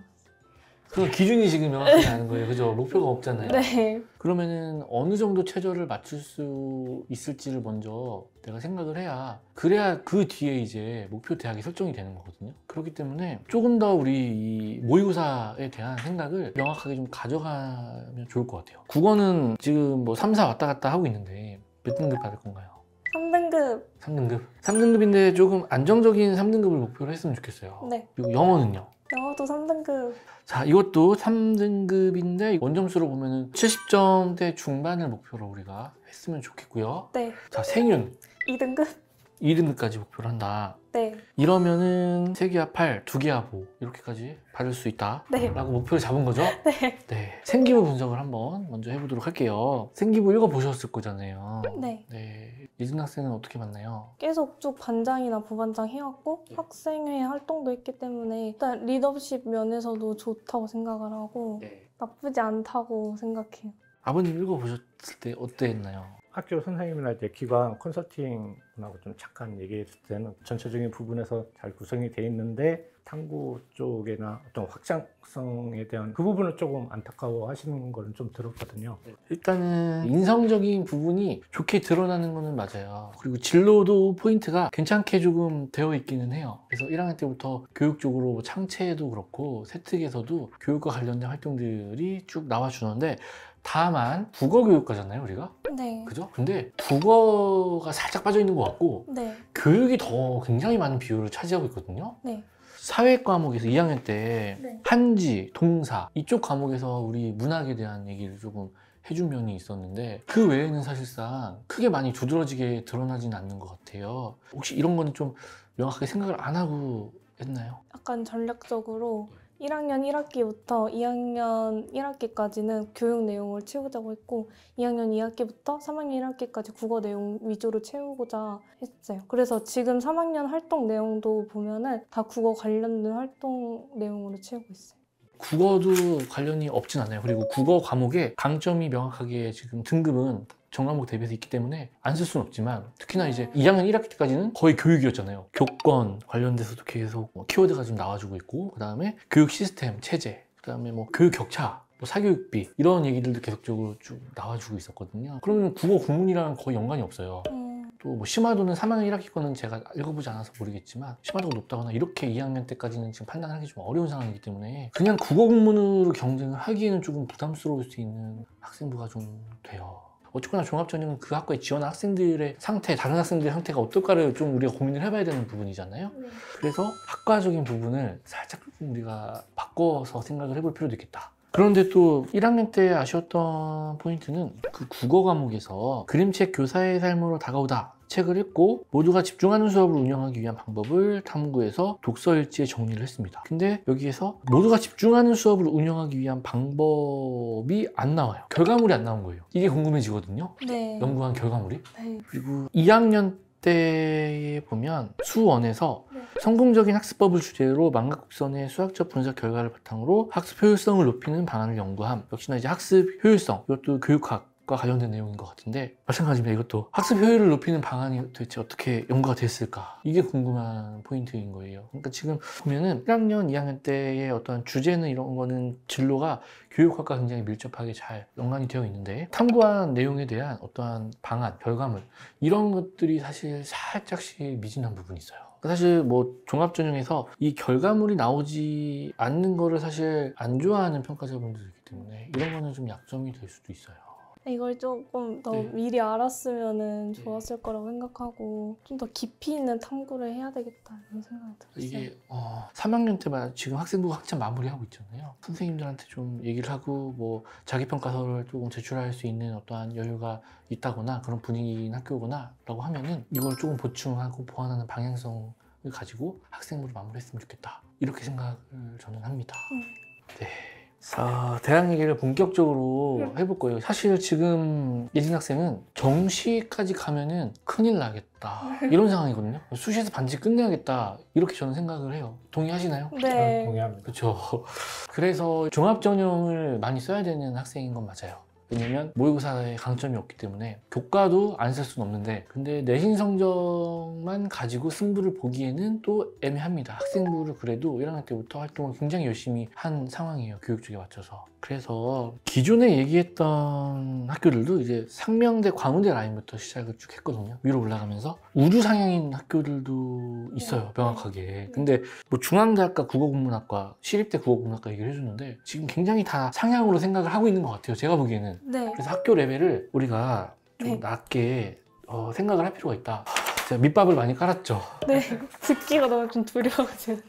그럼 기준이 지금 명확하지 않은 거예요. 그죠? 목표가 없잖아요. 네. 그러면은 어느 정도 최저를 맞출 수 있을지를 먼저 내가 생각을 해야 그래야 그 뒤에 이제 목표 대학이 설정이 되는 거거든요. 그렇기 때문에 조금 더 우리 이 모의고사에 대한 생각을 명확하게 좀 가져가면 좋을 것 같아요. 국어는 지금 뭐 3, 4 왔다 갔다 하고 있는데 몇 등급 받을 건가요? 3등급. 3등급? 3등급인데 조금 안정적인 3등급을 목표로 했으면 좋겠어요. 네. 그리고 영어는요? 영어도 3등급. 자, 이것도 3등급인데 원점수로 보면은 70점대 중반을 목표로 우리가 했으면 좋겠고요. 네. 자, 생윤 2등급. 2등급까지 목표로 한다. 네. 이러면은 3기하 8, 2기하 5 이렇게까지 받을 수 있다 네. 라고 목표를 잡은 거죠? 네. 네. 생기부 분석을 한번 먼저 해보도록 할게요. 생기부 읽어보셨을 거잖아요. 네. 네. 이준 학생은 어떻게 봤나요? 계속 쭉 반장이나 부반장 해왔고 학생회 활동도 했기 때문에 일단 리더십 면에서도 좋다고 생각을 하고 나쁘지 않다고 생각해요. 아버님 읽어보셨을 때 어땠나요? 학교 선생님이나 이제 기관 컨설팅하고 좀 잠깐 얘기했을 때는 전체적인 부분에서 잘 구성이 돼 있는데 탐구 쪽이나 어떤 확장성에 대한 그 부분을 조금 안타까워 하시는 거는 좀 들었거든요. 일단은 인성적인 부분이 좋게 드러나는 거는 맞아요. 그리고 진로도 포인트가 괜찮게 조금 되어 있기는 해요. 그래서 1학년 때부터 교육적으로 뭐 창체도 그렇고 세특에서도 교육과 관련된 활동들이 쭉 나와주는데 다만 국어 교육과잖아요 우리가? 네. 그죠? 근데 국어가 살짝 빠져 있는 것 같고 네. 교육이 더 굉장히 많은 비율을 차지하고 있거든요. 네. 사회 과목에서 2학년 때 네. 한지, 동사 이쪽 과목에서 우리 문학에 대한 얘기를 조금 해준 면이 있었는데 그 외에는 사실상 크게 많이 두드러지게 드러나지는 않는 것 같아요. 혹시 이런 거는 좀 명확하게 생각을 안 하고 했나요? 약간 전략적으로 1학년 1학기부터 2학년 1학기까지는 교육 내용을 채우자고 했고 2학년 2학기부터 3학년 1학기까지 국어 내용 위주로 채우고자 했어요. 그래서 지금 3학년 활동 내용도 보면은 다 국어 관련된 활동 내용으로 채우고 있어요. 국어도 관련이 없진 않아요. 그리고 국어 과목의 강점이 명확하게 지금 등급은 전과목 대비해서 있기 때문에 안 쓸 수는 없지만 특히나 이제 2학년 1학기 때까지는 거의 교육이었잖아요. 교권 관련돼서도 계속 키워드가 좀 나와주고 있고 그 다음에 교육 시스템, 체제, 그 다음에 뭐 교육 격차, 뭐 사교육비 이런 얘기들도 계속적으로 쭉 나와주고 있었거든요. 그러면 국어 국문이랑 거의 연관이 없어요. 또 뭐 심화도는 3학년 1학기 거는 제가 읽어보지 않아서 모르겠지만 심화도가 높다거나 이렇게 2학년 때까지는 지금 판단하기 좀 어려운 상황이기 때문에 그냥 국어 국문으로 경쟁을 하기에는 조금 부담스러울 수 있는 학생부가 좀 돼요. 어쨌거나 종합전형은 그 학과에 지원한 학생들의 상태, 다른 학생들의 상태가 어떨까를 좀 우리가 고민을 해봐야 되는 부분이잖아요. 그래서 학과적인 부분을 살짝 좀 우리가 바꿔서 생각을 해볼 필요도 있겠다. 그런데 또 1학년 때 아쉬웠던 포인트는 그 국어 과목에서 그림책 교사의 삶으로 다가오다 책을 읽고 모두가 집중하는 수업을 운영하기 위한 방법을 탐구해서 독서일지에 정리를 했습니다. 근데 여기에서 모두가 집중하는 수업을 운영하기 위한 방법이 안 나와요. 결과물이 안 나온 거예요. 이게 궁금해지거든요. 네. 연구한 결과물이. 네. 그리고 2학년 때에 보면 수원에서 성공적인 학습법을 주제로 망각국선의 수학적 분석 결과를 바탕으로 학습 효율성을 높이는 방안을 연구함. 역시나 이제 학습 효율성, 이것도 교육학과 관련된 내용인 것 같은데 마찬가지입니다. 이것도 학습 효율을 높이는 방안이 도대체 어떻게 연구가 됐을까? 이게 궁금한 포인트인 거예요. 그러니까 지금 보면은 1학년, 2학년 때의 어떤 주제는 이런 거는 진로가 교육학과 굉장히 밀접하게 잘 연관이 되어 있는데 탐구한 내용에 대한 어떠한 방안, 결과물 이런 것들이 사실 살짝씩 미진한 부분이 있어요. 사실 뭐 종합전형에서 이 결과물이 나오지 않는 거를 사실 안 좋아하는 평가자분들이 있기 때문에 이런 거는 좀 약점이 될 수도 있어요. 이걸 조금 더 미리 알았으면 좋았을 거라고 생각하고 좀 더 깊이 있는 탐구를 해야 되겠다 이런 생각이 들었어요. 이게 3학년 때만 지금 학생부가 한참 마무리하고 있잖아요. 선생님들한테 좀 얘기를 하고 뭐 자기평가서를 조금 제출할 수 있는 어떠한 여유가 있다거나 그런 분위기인 학교거나 라고 하면은 이걸 조금 보충하고 보완하는 방향성을 가지고 학생부를 마무리했으면 좋겠다. 이렇게 생각을 저는 합니다. 네. 자, 대학 얘기를 본격적으로 해볼 거예요. 사실 지금 예진 학생은 정시까지 가면은 큰일 나겠다 이런 상황이거든요. 수시에서 반드시 끝내야겠다 이렇게 저는 생각을 해요. 동의하시나요? 네. 동의합니다. 그렇죠. 그래서 종합전형을 많이 써야 되는 학생인 건 맞아요. 왜냐면 모의고사에 강점이 없기 때문에 교과도 안 쓸 수는 없는데 근데 내신 성적만 가지고 승부를 보기에는 또 애매합니다. 학생부를 그래도 1학년 때부터 활동을 굉장히 열심히 한 상황이에요. 교육 쪽에 맞춰서. 그래서 기존에 얘기했던 학교들도 이제 상명대, 광운대 라인부터 시작을 쭉 했거든요. 위로 올라가면서 우주 상향인 학교들도 있어요. 명확하게. 근데 뭐 중앙대학과 국어국문학과, 시립대 국어국문학과 얘기를 해주는데 지금 굉장히 다 상향으로 생각을 하고 있는 것 같아요. 제가 보기에는. 네. 그래서 학교 레벨을 우리가 좀 낮게 생각을 할 필요가 있다. 제가 밑밥을 많이 깔았죠. 네. 듣기가 너무 좀 두려워지는데.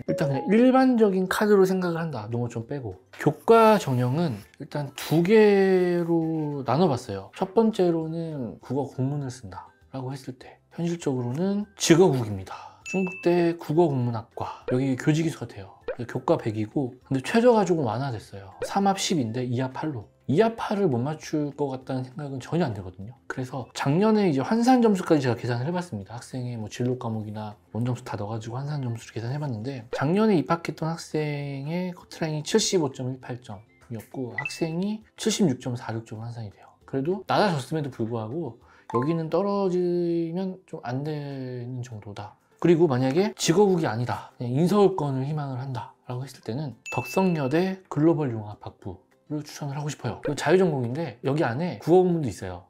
일단 그냥 일반적인 카드로 생각을 한다. 농어촌 빼고. 교과 전형은 일단 두 개로 나눠봤어요. 첫 번째로는 국어 국문을 쓴다 라고 했을 때 현실적으로는 직어국입니다. 중국대 국어국문학과 여기 교직이수가 돼요. 교과 100이고 근데 최저가 조금 완화됐어요. 3합 10인데 2합 8로 2합 8을 못 맞출 것 같다는 생각은 전혀 안 들거든요. 그래서 작년에 이제 환산 점수까지 제가 계산을 해봤습니다. 학생의 뭐 진로 과목이나 원점수 다 넣어가지고 환산 점수를 계산해봤는데 작년에 입학했던 학생의 커트라인이 75.18점이었고 학생이 76.46점 환산이 돼요. 그래도 낮아졌음에도 불구하고 여기는 떨어지면 좀 안 되는 정도다. 그리고 만약에 직어국이 아니다, 그냥 인서울권을 희망을 한다 라고 했을 때는 덕성여대 글로벌융합학부를 추천을 하고 싶어요. 이거 자유전공인데 여기 안에 국어국문도 있어요.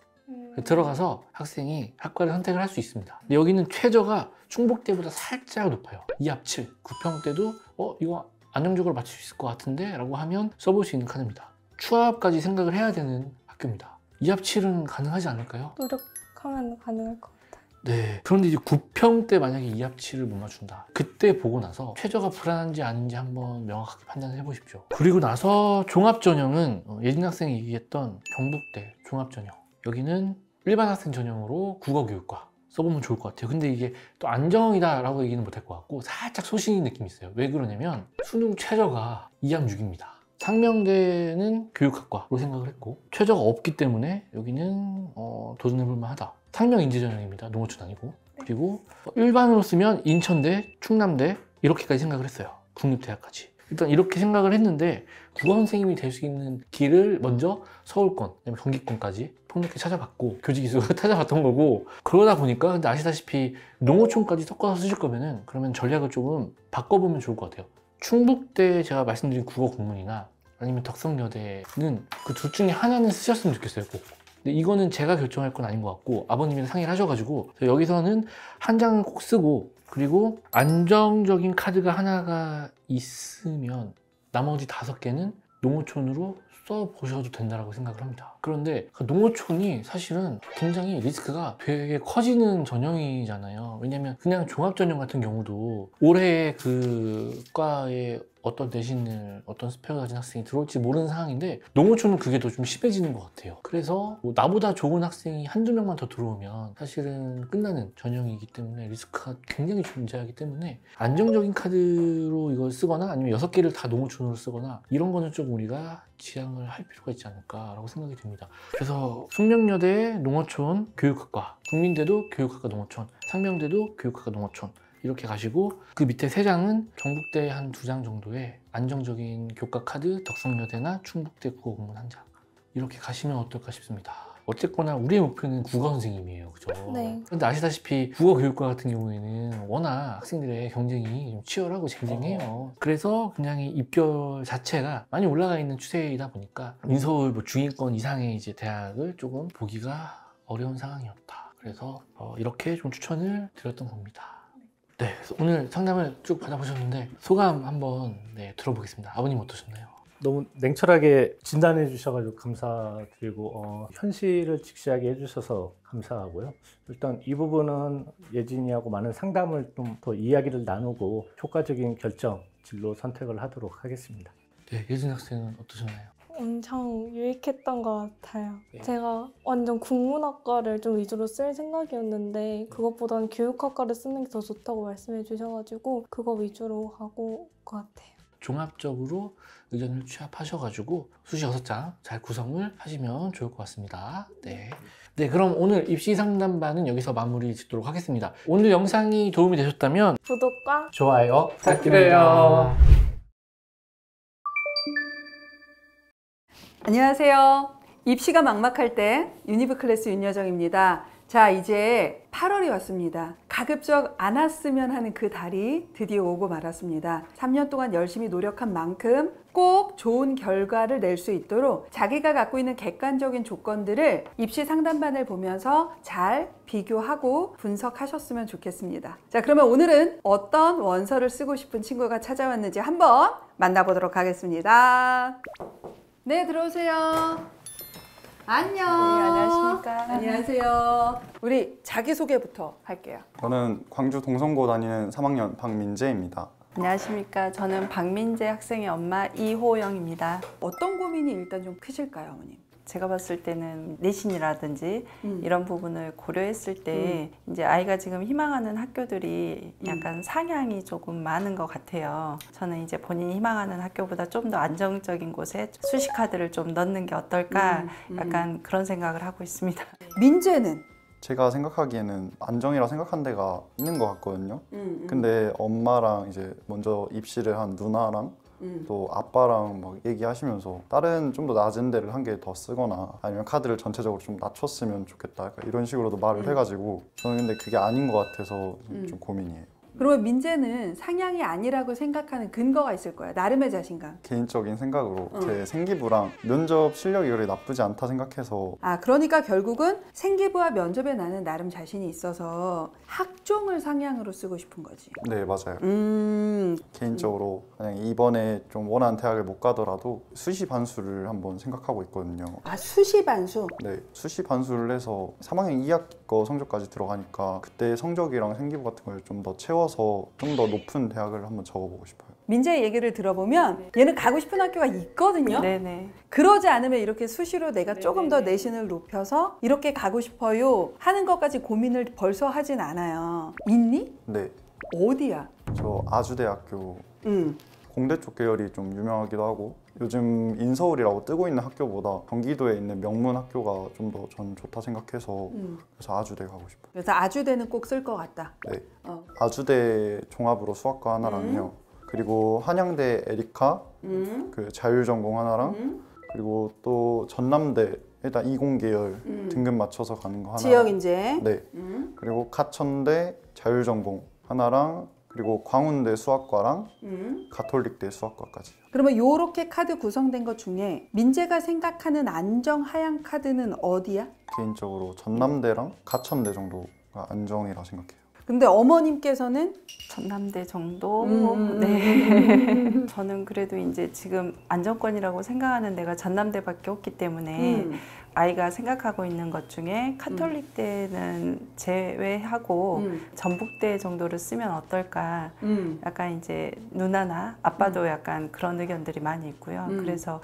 들어가서 학생이 학과를 선택을 할 수 있습니다. 근데 여기는 최저가 충북대보다 살짝 높아요. 2합 7, 9평 때도 이거 안정적으로 맞출 수 있을 것 같은데 라고 하면 써볼 수 있는 카드입니다. 추합까지 생각을 해야 되는 학교입니다. 2합 7은 가능하지 않을까요? 노력하면 가능할 것 같아요. 네. 그런데 이제 9평 때 만약에 2합 7을 못 맞춘다. 그때 보고 나서 최저가 불안한지 아닌지 한번 명확하게 판단을 해보십시오. 그리고 나서 종합전형은 예진 학생이 얘기했던 경북대 종합전형. 여기는 일반 학생 전형으로 국어교육과 써보면 좋을 것 같아요. 근데 이게 또 안정이다라고 얘기는 못할 것 같고 살짝 소신인 느낌이 있어요. 왜 그러냐면 수능 최저가 2합 6입니다. 상명대는 교육학과로 생각을 했고 최저가 없기 때문에 여기는 도전해볼 만하다. 상명 인재전형입니다. 농어촌 아니고. 그리고 일반으로 쓰면 인천대, 충남대 이렇게까지 생각을 했어요. 국립대학까지. 일단 이렇게 생각을 했는데 국어 선생님이 될 수 있는 길을 먼저 서울권, 그다음에 경기권까지 폭넓게 찾아봤고 교직이수가 찾아봤던 거고 그러다 보니까 근데 아시다시피 농어촌까지 섞어서 쓰실 거면은 그러면 전략을 조금 바꿔보면 좋을 것 같아요. 충북대 제가 말씀드린 국어 국문이나 아니면 덕성여대는 그 둘 중에 하나는 쓰셨으면 좋겠어요. 꼭. 근데 이거는 제가 결정할 건 아닌 것 같고 아버님이랑 상의를 하셔가지고 여기서는 한 장은 꼭 쓰고 그리고 안정적인 카드가 하나가 있으면 나머지 5개는 농어촌으로 써보셔도 된다고 생각을 합니다. 그런데 그 농어촌이 사실은 굉장히 리스크가 되게 커지는 전형이잖아요. 왜냐면 그냥 종합전형 같은 경우도 올해 그 과에 어떤 내신을 어떤 스펙을 가진 학생이 들어올지 모르는 상황인데 농어촌은 그게 더 좀 심해지는 것 같아요. 그래서 뭐 나보다 좋은 학생이 한두 명만 더 들어오면 사실은 끝나는 전형이기 때문에 리스크가 굉장히 존재하기 때문에 안정적인 카드로 이걸 쓰거나 아니면 6개를 다 농어촌으로 쓰거나 이런 거는 좀 우리가 지양을 할 필요가 있지 않을까라고 생각이 듭니다. 그래서 숙명여대 농어촌 교육학과, 국민대도 교육학과 농어촌, 상명대도 교육학과 농어촌 이렇게 가시고 그 밑에 3장은 경북대 한 2장 정도의 안정적인 교과 카드, 덕성여대나 충북대 국어 공문 1장 이렇게 가시면 어떨까 싶습니다. 어쨌거나 우리의 목표는 국어 선생님이에요, 그죠? 네. 그런데 아시다시피 국어 교육과 같은 경우에는 워낙 학생들의 경쟁이 좀 치열하고 쟁쟁해요. 그래서 그냥 이 입결 자체가 많이 올라가 있는 추세이다 보니까 인서울 뭐 중위권 이상의 이제 대학을 조금 보기가 어려운 상황이었다. 그래서 이렇게 좀 추천을 드렸던 겁니다. 네, 그래서 오늘 상담을 쭉 받아보셨는데 소감 한번 들어보겠습니다. 아버님 어떠셨나요? 너무 냉철하게 진단해 주셔가지고 감사드리고 현실을 직시하게 해주셔서 감사하고요. 일단 이 부분은 예진이하고 많은 상담을 좀 더 이야기를 나누고 효과적인 결정, 진로 선택을 하도록 하겠습니다. 네, 예진 학생은 어떠셨나요? 엄청 유익했던 것 같아요. 네. 제가 완전 국문학과를 좀 위주로 쓸 생각이었는데 그것보다는 교육학과를 쓰는 게 더 좋다고 말씀해 주셔가지고 그거 위주로 하고 올 것 같아요. 종합적으로 의견을 취합하셔가지고 수시 6장 잘 구성을 하시면 좋을 것 같습니다. 네. 네, 그럼 오늘 입시 상담반은 여기서 마무리 짓도록 하겠습니다. 오늘 영상이 도움이 되셨다면 구독과 좋아요 부탁드려요. 안녕하세요. 입시가 막막할 때 유니브 클래스 윤여정입니다. 자, 이제 8월이 왔습니다. 가급적 안 왔으면 하는 그 달이 드디어 오고 말았습니다. 3년 동안 열심히 노력한 만큼 꼭 좋은 결과를 낼 수 있도록 자기가 갖고 있는 객관적인 조건들을 입시 상담반을 보면서 잘 비교하고 분석하셨으면 좋겠습니다. 자, 그러면 오늘은 어떤 원서를 쓰고 싶은 친구가 찾아왔는지 한번 만나보도록 하겠습니다. 네, 들어오세요. 안녕. 네, 안녕하십니까. 안녕하세요. 우리 자기소개부터 할게요. 저는 광주 동성고 다니는 3학년 박민재입니다. 안녕하십니까. 저는 박민재 학생의 엄마 이호영입니다. 어떤 고민이 일단 좀 크실까요, 어머님? 제가 봤을 때는 내신이라든지 이런 부분을 고려했을 때 이제 아이가 지금 희망하는 학교들이 약간 상향이 조금 많은 것 같아요. 저는 이제 본인이 희망하는 학교보다 좀 더 안정적인 곳에 수시 카드를 좀 넣는 게 어떨까 약간 그런 생각을 하고 있습니다. 민재는? 제가 생각하기에는 안정이라 생각한 데가 있는 것 같거든요. 근데 엄마랑 이제 먼저 입시를 한 누나랑 또 아빠랑 막 얘기하시면서 다른 좀 더 낮은 데를 한 개 더 쓰거나 아니면 카드를 전체적으로 좀 낮췄으면 좋겠다 약간 이런 식으로도 말을 해가지고 저는 근데 그게 아닌 것 같아서 좀 고민이에요. 그러면 민재는 상향이 아니라고 생각하는 근거가 있을 거야. 나름의 자신감. 개인적인 생각으로 제 생기부랑 면접 실력이 그렇게 나쁘지 않다 생각해서 그러니까 결국은 생기부와 면접에 나는 나름 자신이 있어서 학종을 상향으로 쓰고 싶은 거지. 네, 맞아요. 개인적으로 그냥 이번에 좀 원하는 대학을 못 가더라도 수시 반수를 한번 생각하고 있거든요. 수시 반수? 네, 수시 반수를 해서 3학년 2학기 거 성적까지 들어가니까 그때 성적이랑 생기부 같은 걸 좀 더 채워서 좀 더 높은 대학을 한번 적어보고 싶어요. 민재의 얘기를 들어보면 얘는 가고 싶은 학교가 있거든요. 네네. 그러지 않으면 이렇게 수시로 내가 조금 더 내신을 높여서 이렇게 가고 싶어요 하는 것까지 고민을 벌써 하진 않아요. 있니? 네. 어디야? 저 아주대학교 공대 쪽 계열이 좀 유명하기도 하고 요즘 인서울이라고 뜨고 있는 학교보다 경기도에 있는 명문 학교가 좀 더 전 좋다 생각해서 그래서 아주대 가고 싶어요. 그래서 아주대는 꼭 쓸 것 같다. 네. 아주대 종합으로 수학과 하나랑요. 그리고 한양대 에리카 그 자율전공 하나랑 그리고 또 전남대 일단 이공계열 등급 맞춰서 가는 거 하나. 지역인재. 네. 그리고 가천대 자율전공 하나랑 그리고 광운대 수학과랑 가톨릭대 수학과까지. 그러면 이렇게 카드 구성된 것 중에 민재가 생각하는 안정 하향 카드는 어디야? 개인적으로 전남대랑 가천대 정도가 안정이라 생각해요. 근데 어머님께서는 전남대 정도. 네. 저는 그래도 이제 지금 안정권이라고 생각하는 데가 전남대밖에 없기 때문에 아이가 생각하고 있는 것 중에 카톨릭대는 제외하고 전북대 정도를 쓰면 어떨까. 약간 이제 누나나 아빠도 약간 그런 의견들이 많이 있고요. 그래서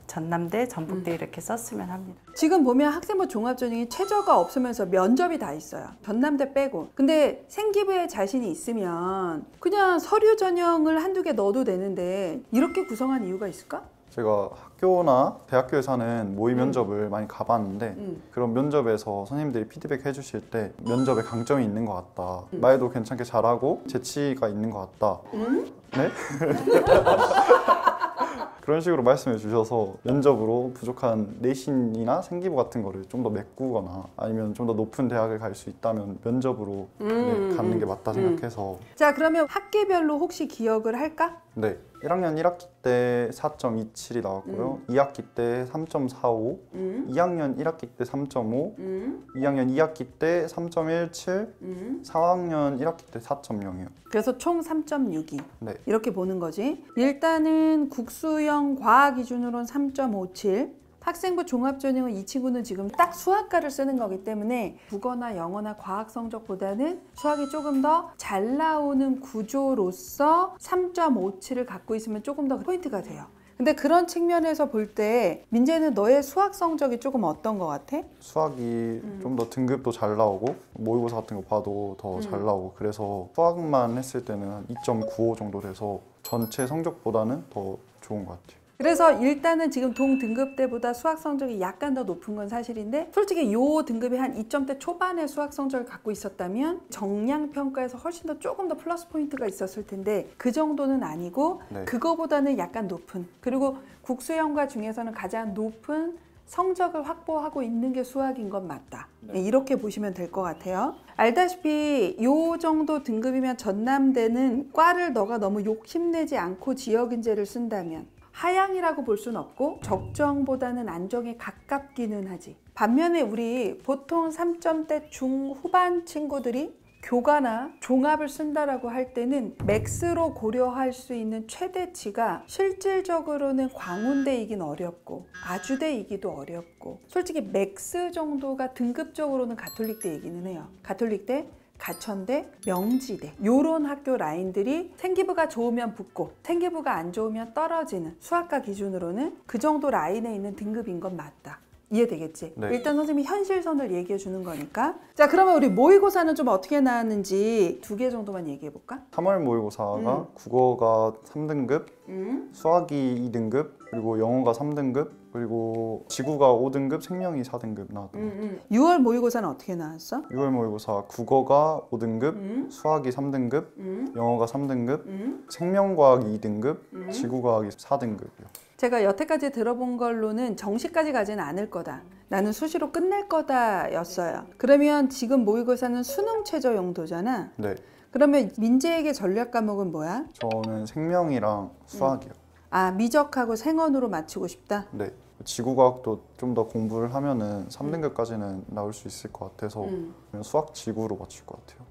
전남대, 전북대 이렇게 썼으면 합니다. 지금 보면 학생부 종합전형이 최저가 없으면서 면접이 다 있어요. 전남대 빼고. 근데 생기부에 자신이 있으면 그냥 서류 전형을 한두 개 넣어도 되는데 이렇게 구성한 이유가 있을까? 제가 학교나 대학교에서 하는 모의 면접을 많이 가봤는데 그런 면접에서 선생님들이 피드백 해주실 때 면접에 강점이 있는 것 같다. 말도 괜찮게 잘하고 재치가 있는 것 같다. 네? 그런 식으로 말씀해 주셔서 면접으로 부족한 내신이나 생기부 같은 거를 좀 더 메꾸거나 아니면 좀 더 높은 대학을 갈 수 있다면 면접으로 네, 가는 게 맞다 생각해서. 자, 그러면 학기별로 혹시 기억을 할까? 네. 1학년 1학기 때 4.27이 나왔고요. 2학기 때 3.45, 2학년 1학기 때 3.5, 2학년 2학기 때 3.17, 4학년 1학기 때 4.0이요. 그래서 총 3.62 네. 이렇게 보는 거지. 일단은 국수형 과학 기준으로는 3.57. 학생부 종합전형은 이 친구는 지금 딱 수학과를 쓰는 거기 때문에 국어나 영어나 과학 성적보다는 수학이 조금 더 잘 나오는 구조로서 3.57을 갖고 있으면 조금 더 포인트가 돼요. 근데 그런 측면에서 볼 때 민재는 너의 수학 성적이 조금 어떤 거 같아? 수학이 좀 더 등급도 잘 나오고 모의고사 같은 거 봐도 더 잘 나오고 그래서 수학만 했을 때는 한 2.95 정도 돼서 전체 성적보다는 더 좋은 것 같아요. 그래서 일단은 지금 동등급대보다 수학 성적이 약간 더 높은 건 사실인데 솔직히 요 등급이 한 2점대 초반의 수학 성적을 갖고 있었다면 정량평가에서 훨씬 더 조금 더 플러스 포인트가 있었을 텐데 그 정도는 아니고 네. 그거보다는 약간 높은 그리고 국수형과 중에서는 가장 높은 성적을 확보하고 있는 게 수학인 건 맞다. 네. 이렇게 보시면 될 것 같아요. 알다시피 요 정도 등급이면 전남대는 과를 너가 너무 욕심내지 않고 지역인재를 쓴다면 하향이라고 볼 수는 없고 적정보다는 안정에 가깝기는 하지. 반면에 우리 보통 3점대 중후반 친구들이 교과나 종합을 쓴다라고 할 때는 맥스로 고려할 수 있는 최대치가 실질적으로는 광운대이긴 어렵고 아주대이기도 어렵고 솔직히 맥스 정도가 등급적으로는 가톨릭대이기는 해요. 가톨릭대, 가천대, 명지대 요런 학교 라인들이 생기부가 좋으면 붙고 생기부가 안 좋으면 떨어지는 수학과 기준으로는 그 정도 라인에 있는 등급인 건 맞다. 이해되겠지? 네. 일단 선생님이 현실선을 얘기해 주는 거니까. 자, 그러면 우리 모의고사는 좀 어떻게 나왔는지 2개 정도만 얘기해 볼까? 3월 모의고사가 국어가 3등급, 수학이 2등급, 그리고 영어가 3등급, 그리고 지구가 5등급, 생명이 4등급 나왔던 것 같아요. 6월 모의고사는 어떻게 나왔어? 6월 모의고사 국어가 5등급, 수학이 3등급, 영어가 3등급, 생명과학이 2등급, 지구과학이 4등급이요. 제가 여태까지 들어본 걸로는 정시까지 가지는 않을 거다. 나는 수시로 끝낼 거다 였어요. 그러면 지금 모의고사는 수능 최저 용도잖아. 네. 그러면 민재에게 전략 과목은 뭐야? 저는 생명이랑 수학이요. 아, 미적하고 생원으로 맞추고 싶다? 네. 지구과학도 좀 더 공부를 하면은 3등급까지는 나올 수 있을 것 같아서 그냥 수학 지구로 맞출 것 같아요.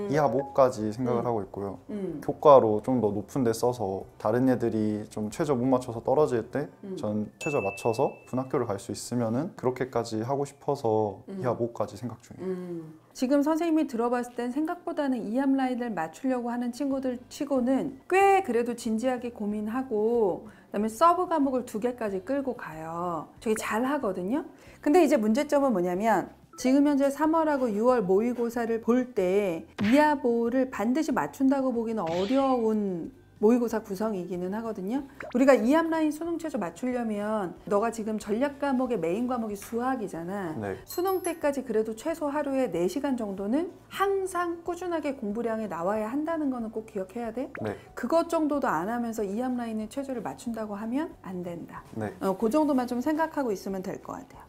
이하모까지 생각을 하고 있고요. 교과로 좀 더 높은 데 써서 다른 애들이 좀 최저 못 맞춰서 떨어질 때 전 최저 맞춰서 분학교를 갈 수 있으면은 그렇게까지 하고 싶어서 이하모까지 생각 중이에요. 지금 선생님이 들어봤을 땐 생각보다는 이함 라인을 맞추려고 하는 친구들 치고는 꽤 그래도 진지하게 고민하고 그다음에 서브 과목을 2개까지 끌고 가요. 되게 잘 하거든요. 근데 이제 문제점은 뭐냐면 지금 현재 3월하고 6월 모의고사를 볼 때 이하보를 반드시 맞춘다고 보기는 어려운 모의고사 구성이기는 하거든요. 우리가 이함 라인 수능 최저 맞추려면 너가 지금 전략 과목의 메인 과목이 수학이잖아. 네. 수능 때까지 그래도 최소 하루에 4시간 정도는 항상 꾸준하게 공부량이 나와야 한다는 거는 꼭 기억해야 돼. 네. 그것 정도도 안 하면서 이함 라인의 최저를 맞춘다고 하면 안 된다. 네. 그 정도만 좀 생각하고 있으면 될 것 같아요.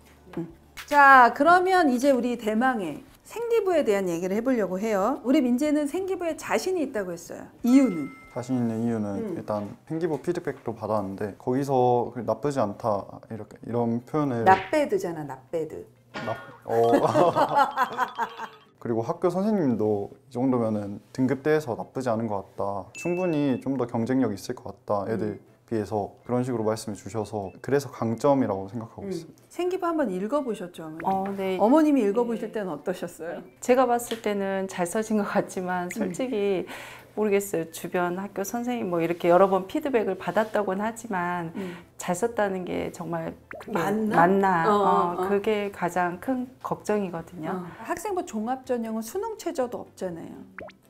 자, 그러면 이제 우리 대망의 생기부에 대한 얘기를 해보려고 해요. 우리 민재는 생기부에 자신이 있다고 했어요. 이유는? 자신 있는 이유는 일단 생기부 피드백도 받았는데 거기서 나쁘지 않다 이런 표현을 낫배드잖아, 낫배드. 그리고 학교 선생님도 이 정도면은 등급대에서 나쁘지 않은 것 같다. 충분히 좀 더 경쟁력 있을 것 같다. 애들 비해서 그런 식으로 말씀해 주셔서 그래서 강점이라고 생각하고 있습니다. 생기부 한번 읽어보셨죠, 어머니? 네. 어머님이 읽어보실 때는 어떠셨어요? 제가 봤을 때는 잘 써진 것 같지만 솔직히 모르겠어요. 주변 학교 선생님 뭐 이렇게 여러 번 피드백을 받았다고는 하지만 잘 썼다는 게 정말 그게 맞나? 그게 가장 큰 걱정이거든요. 학생부 종합전형은 수능 최저도 없잖아요.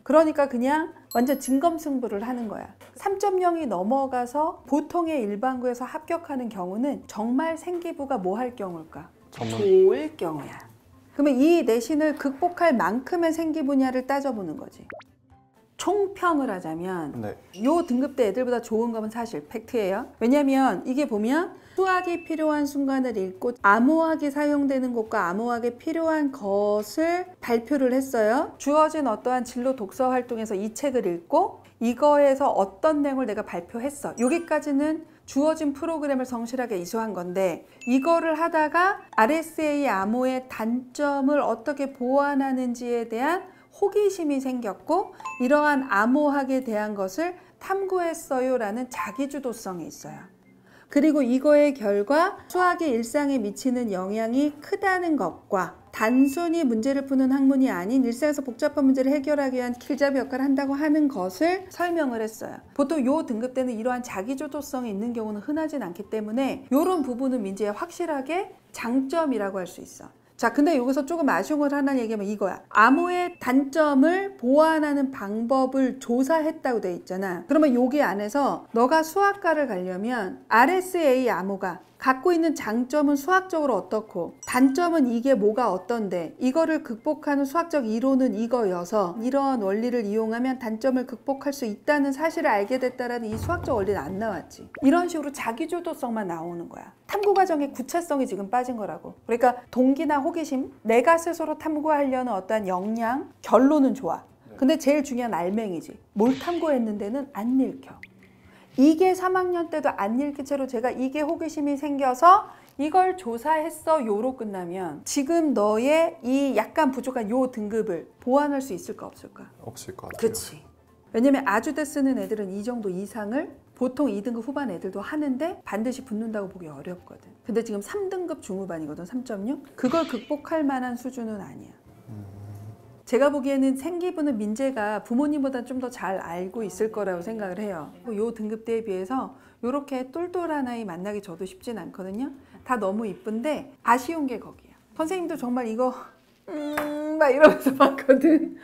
그러니까 그냥 완전 진검승부를 하는 거야. 3.0이 넘어가서 보통의 일반고에서 합격하는 경우는 정말 생기부가 뭐 할 경우일까? 좋을 경우야. 그러면 이 내신을 극복할 만큼의 생기 분야를 따져보는 거지. 총평을 하자면 요 등급대 애들보다 좋은 거면 사실 팩트예요. 왜냐면 이게 보면 수학이 필요한 순간을 읽고 암호학이 사용되는 곳과 암호학에 필요한 것을 발표를 했어요. 주어진 어떠한 진로 독서 활동에서 이 책을 읽고 이거에서 어떤 내용을 내가 발표했어. 여기까지는 주어진 프로그램을 성실하게 이수한 건데 이거를 하다가 RSA 암호의 단점을 어떻게 보완하는지에 대한 호기심이 생겼고 이러한 암호학에 대한 것을 탐구했어요 라는 자기주도성이 있어요. 그리고 이거의 결과 수학이 일상에 미치는 영향이 크다는 것과 단순히 문제를 푸는 학문이 아닌 일상에서 복잡한 문제를 해결하기 위한 길잡이 역할을 한다고 하는 것을 설명을 했어요. 보통 이 등급 때는 이러한 자기주도성이 있는 경우는 흔하진 않기 때문에 이런 부분은 민지의 확실하게 장점이라고 할 수 있어. 자, 근데 여기서 조금 아쉬운 걸 하나 얘기하면 이거야. 암호의 단점을 보완하는 방법을 조사했다고 돼 있잖아. 그러면 여기 안에서 너가 수학과를 가려면 RSA 암호가 갖고 있는 장점은 수학적으로 어떻고 단점은 이게 뭐가 어떤데 이거를 극복하는 수학적 이론은 이거여서 이런 원리를 이용하면 단점을 극복할 수 있다는 사실을 알게 됐다라는 이 수학적 원리는 안 나왔지. 이런 식으로 자기주도성만 나오는 거야. 탐구 과정의 구체성이 지금 빠진 거라고. 그러니까 동기나 호기심, 내가 스스로 탐구하려는 어떠한 역량, 결론은 좋아. 근데 제일 중요한 알맹이지. 뭘 탐구했는데는 안 읽혀. 이게 3학년 때도 안 읽힌 채로 제가 이게 호기심이 생겨서 이걸 조사했어 요로 끝나면 지금 너의 이 약간 부족한 요 등급을 보완할 수 있을까 없을까? 없을 것 같아요. 그치. 왜냐면 아주대 쓰는 애들은 이 정도 이상을 보통 2등급 후반 애들도 하는데 반드시 붙는다고 보기 어렵거든. 근데 지금 3등급 중후반이거든, 3.6. 그걸 극복할 만한 수준은 아니야. 제가 보기에는 생기부는 민재가 부모님보다 좀 더 잘 알고 있을 거라고 생각을 해요. 요 등급대에 비해서 이렇게 똘똘한 아이 만나기 저도 쉽진 않거든요. 다 너무 이쁜데 아쉬운 게 거기야. 선생님도 정말 이거 막 이러면서 봤거든.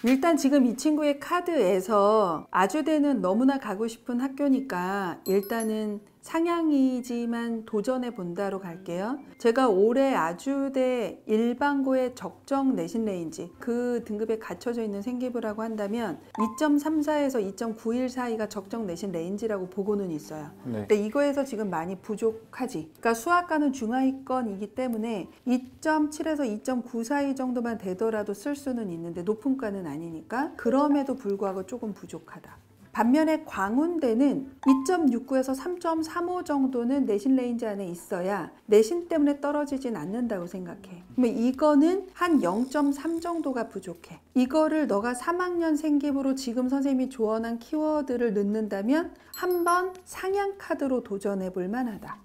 일단 지금 이 친구의 카드에서 아주대는 너무나 가고 싶은 학교니까 일단은 상향이지만 도전해 본다로 갈게요. 제가 올해 아주대 일반고의 적정 내신 레인지 그 등급에 갖춰져 있는 생기부라고 한다면 2.34에서 2.91 사이가 적정 내신 레인지라고 보고는 있어요. 근데 이거에서 지금 많이 부족하지. 그러니까 수학과는 중하위권이기 때문에 2.7에서 2.9 사이 정도만 되더라도 쓸 수는 있는데 높은 과는 아니니까 그럼에도 불구하고 조금 부족하다. 반면에 광운대는 2.69에서 3.35 정도는 내신 레인지 안에 있어야 내신 때문에 떨어지진 않는다고 생각해. 그러면 이거는 한 0.3 정도가 부족해. 이거를 너가 3학년 생기부로 지금 선생님이 조언한 키워드를 넣는다면 한번 상향 카드로 도전해 볼 만하다.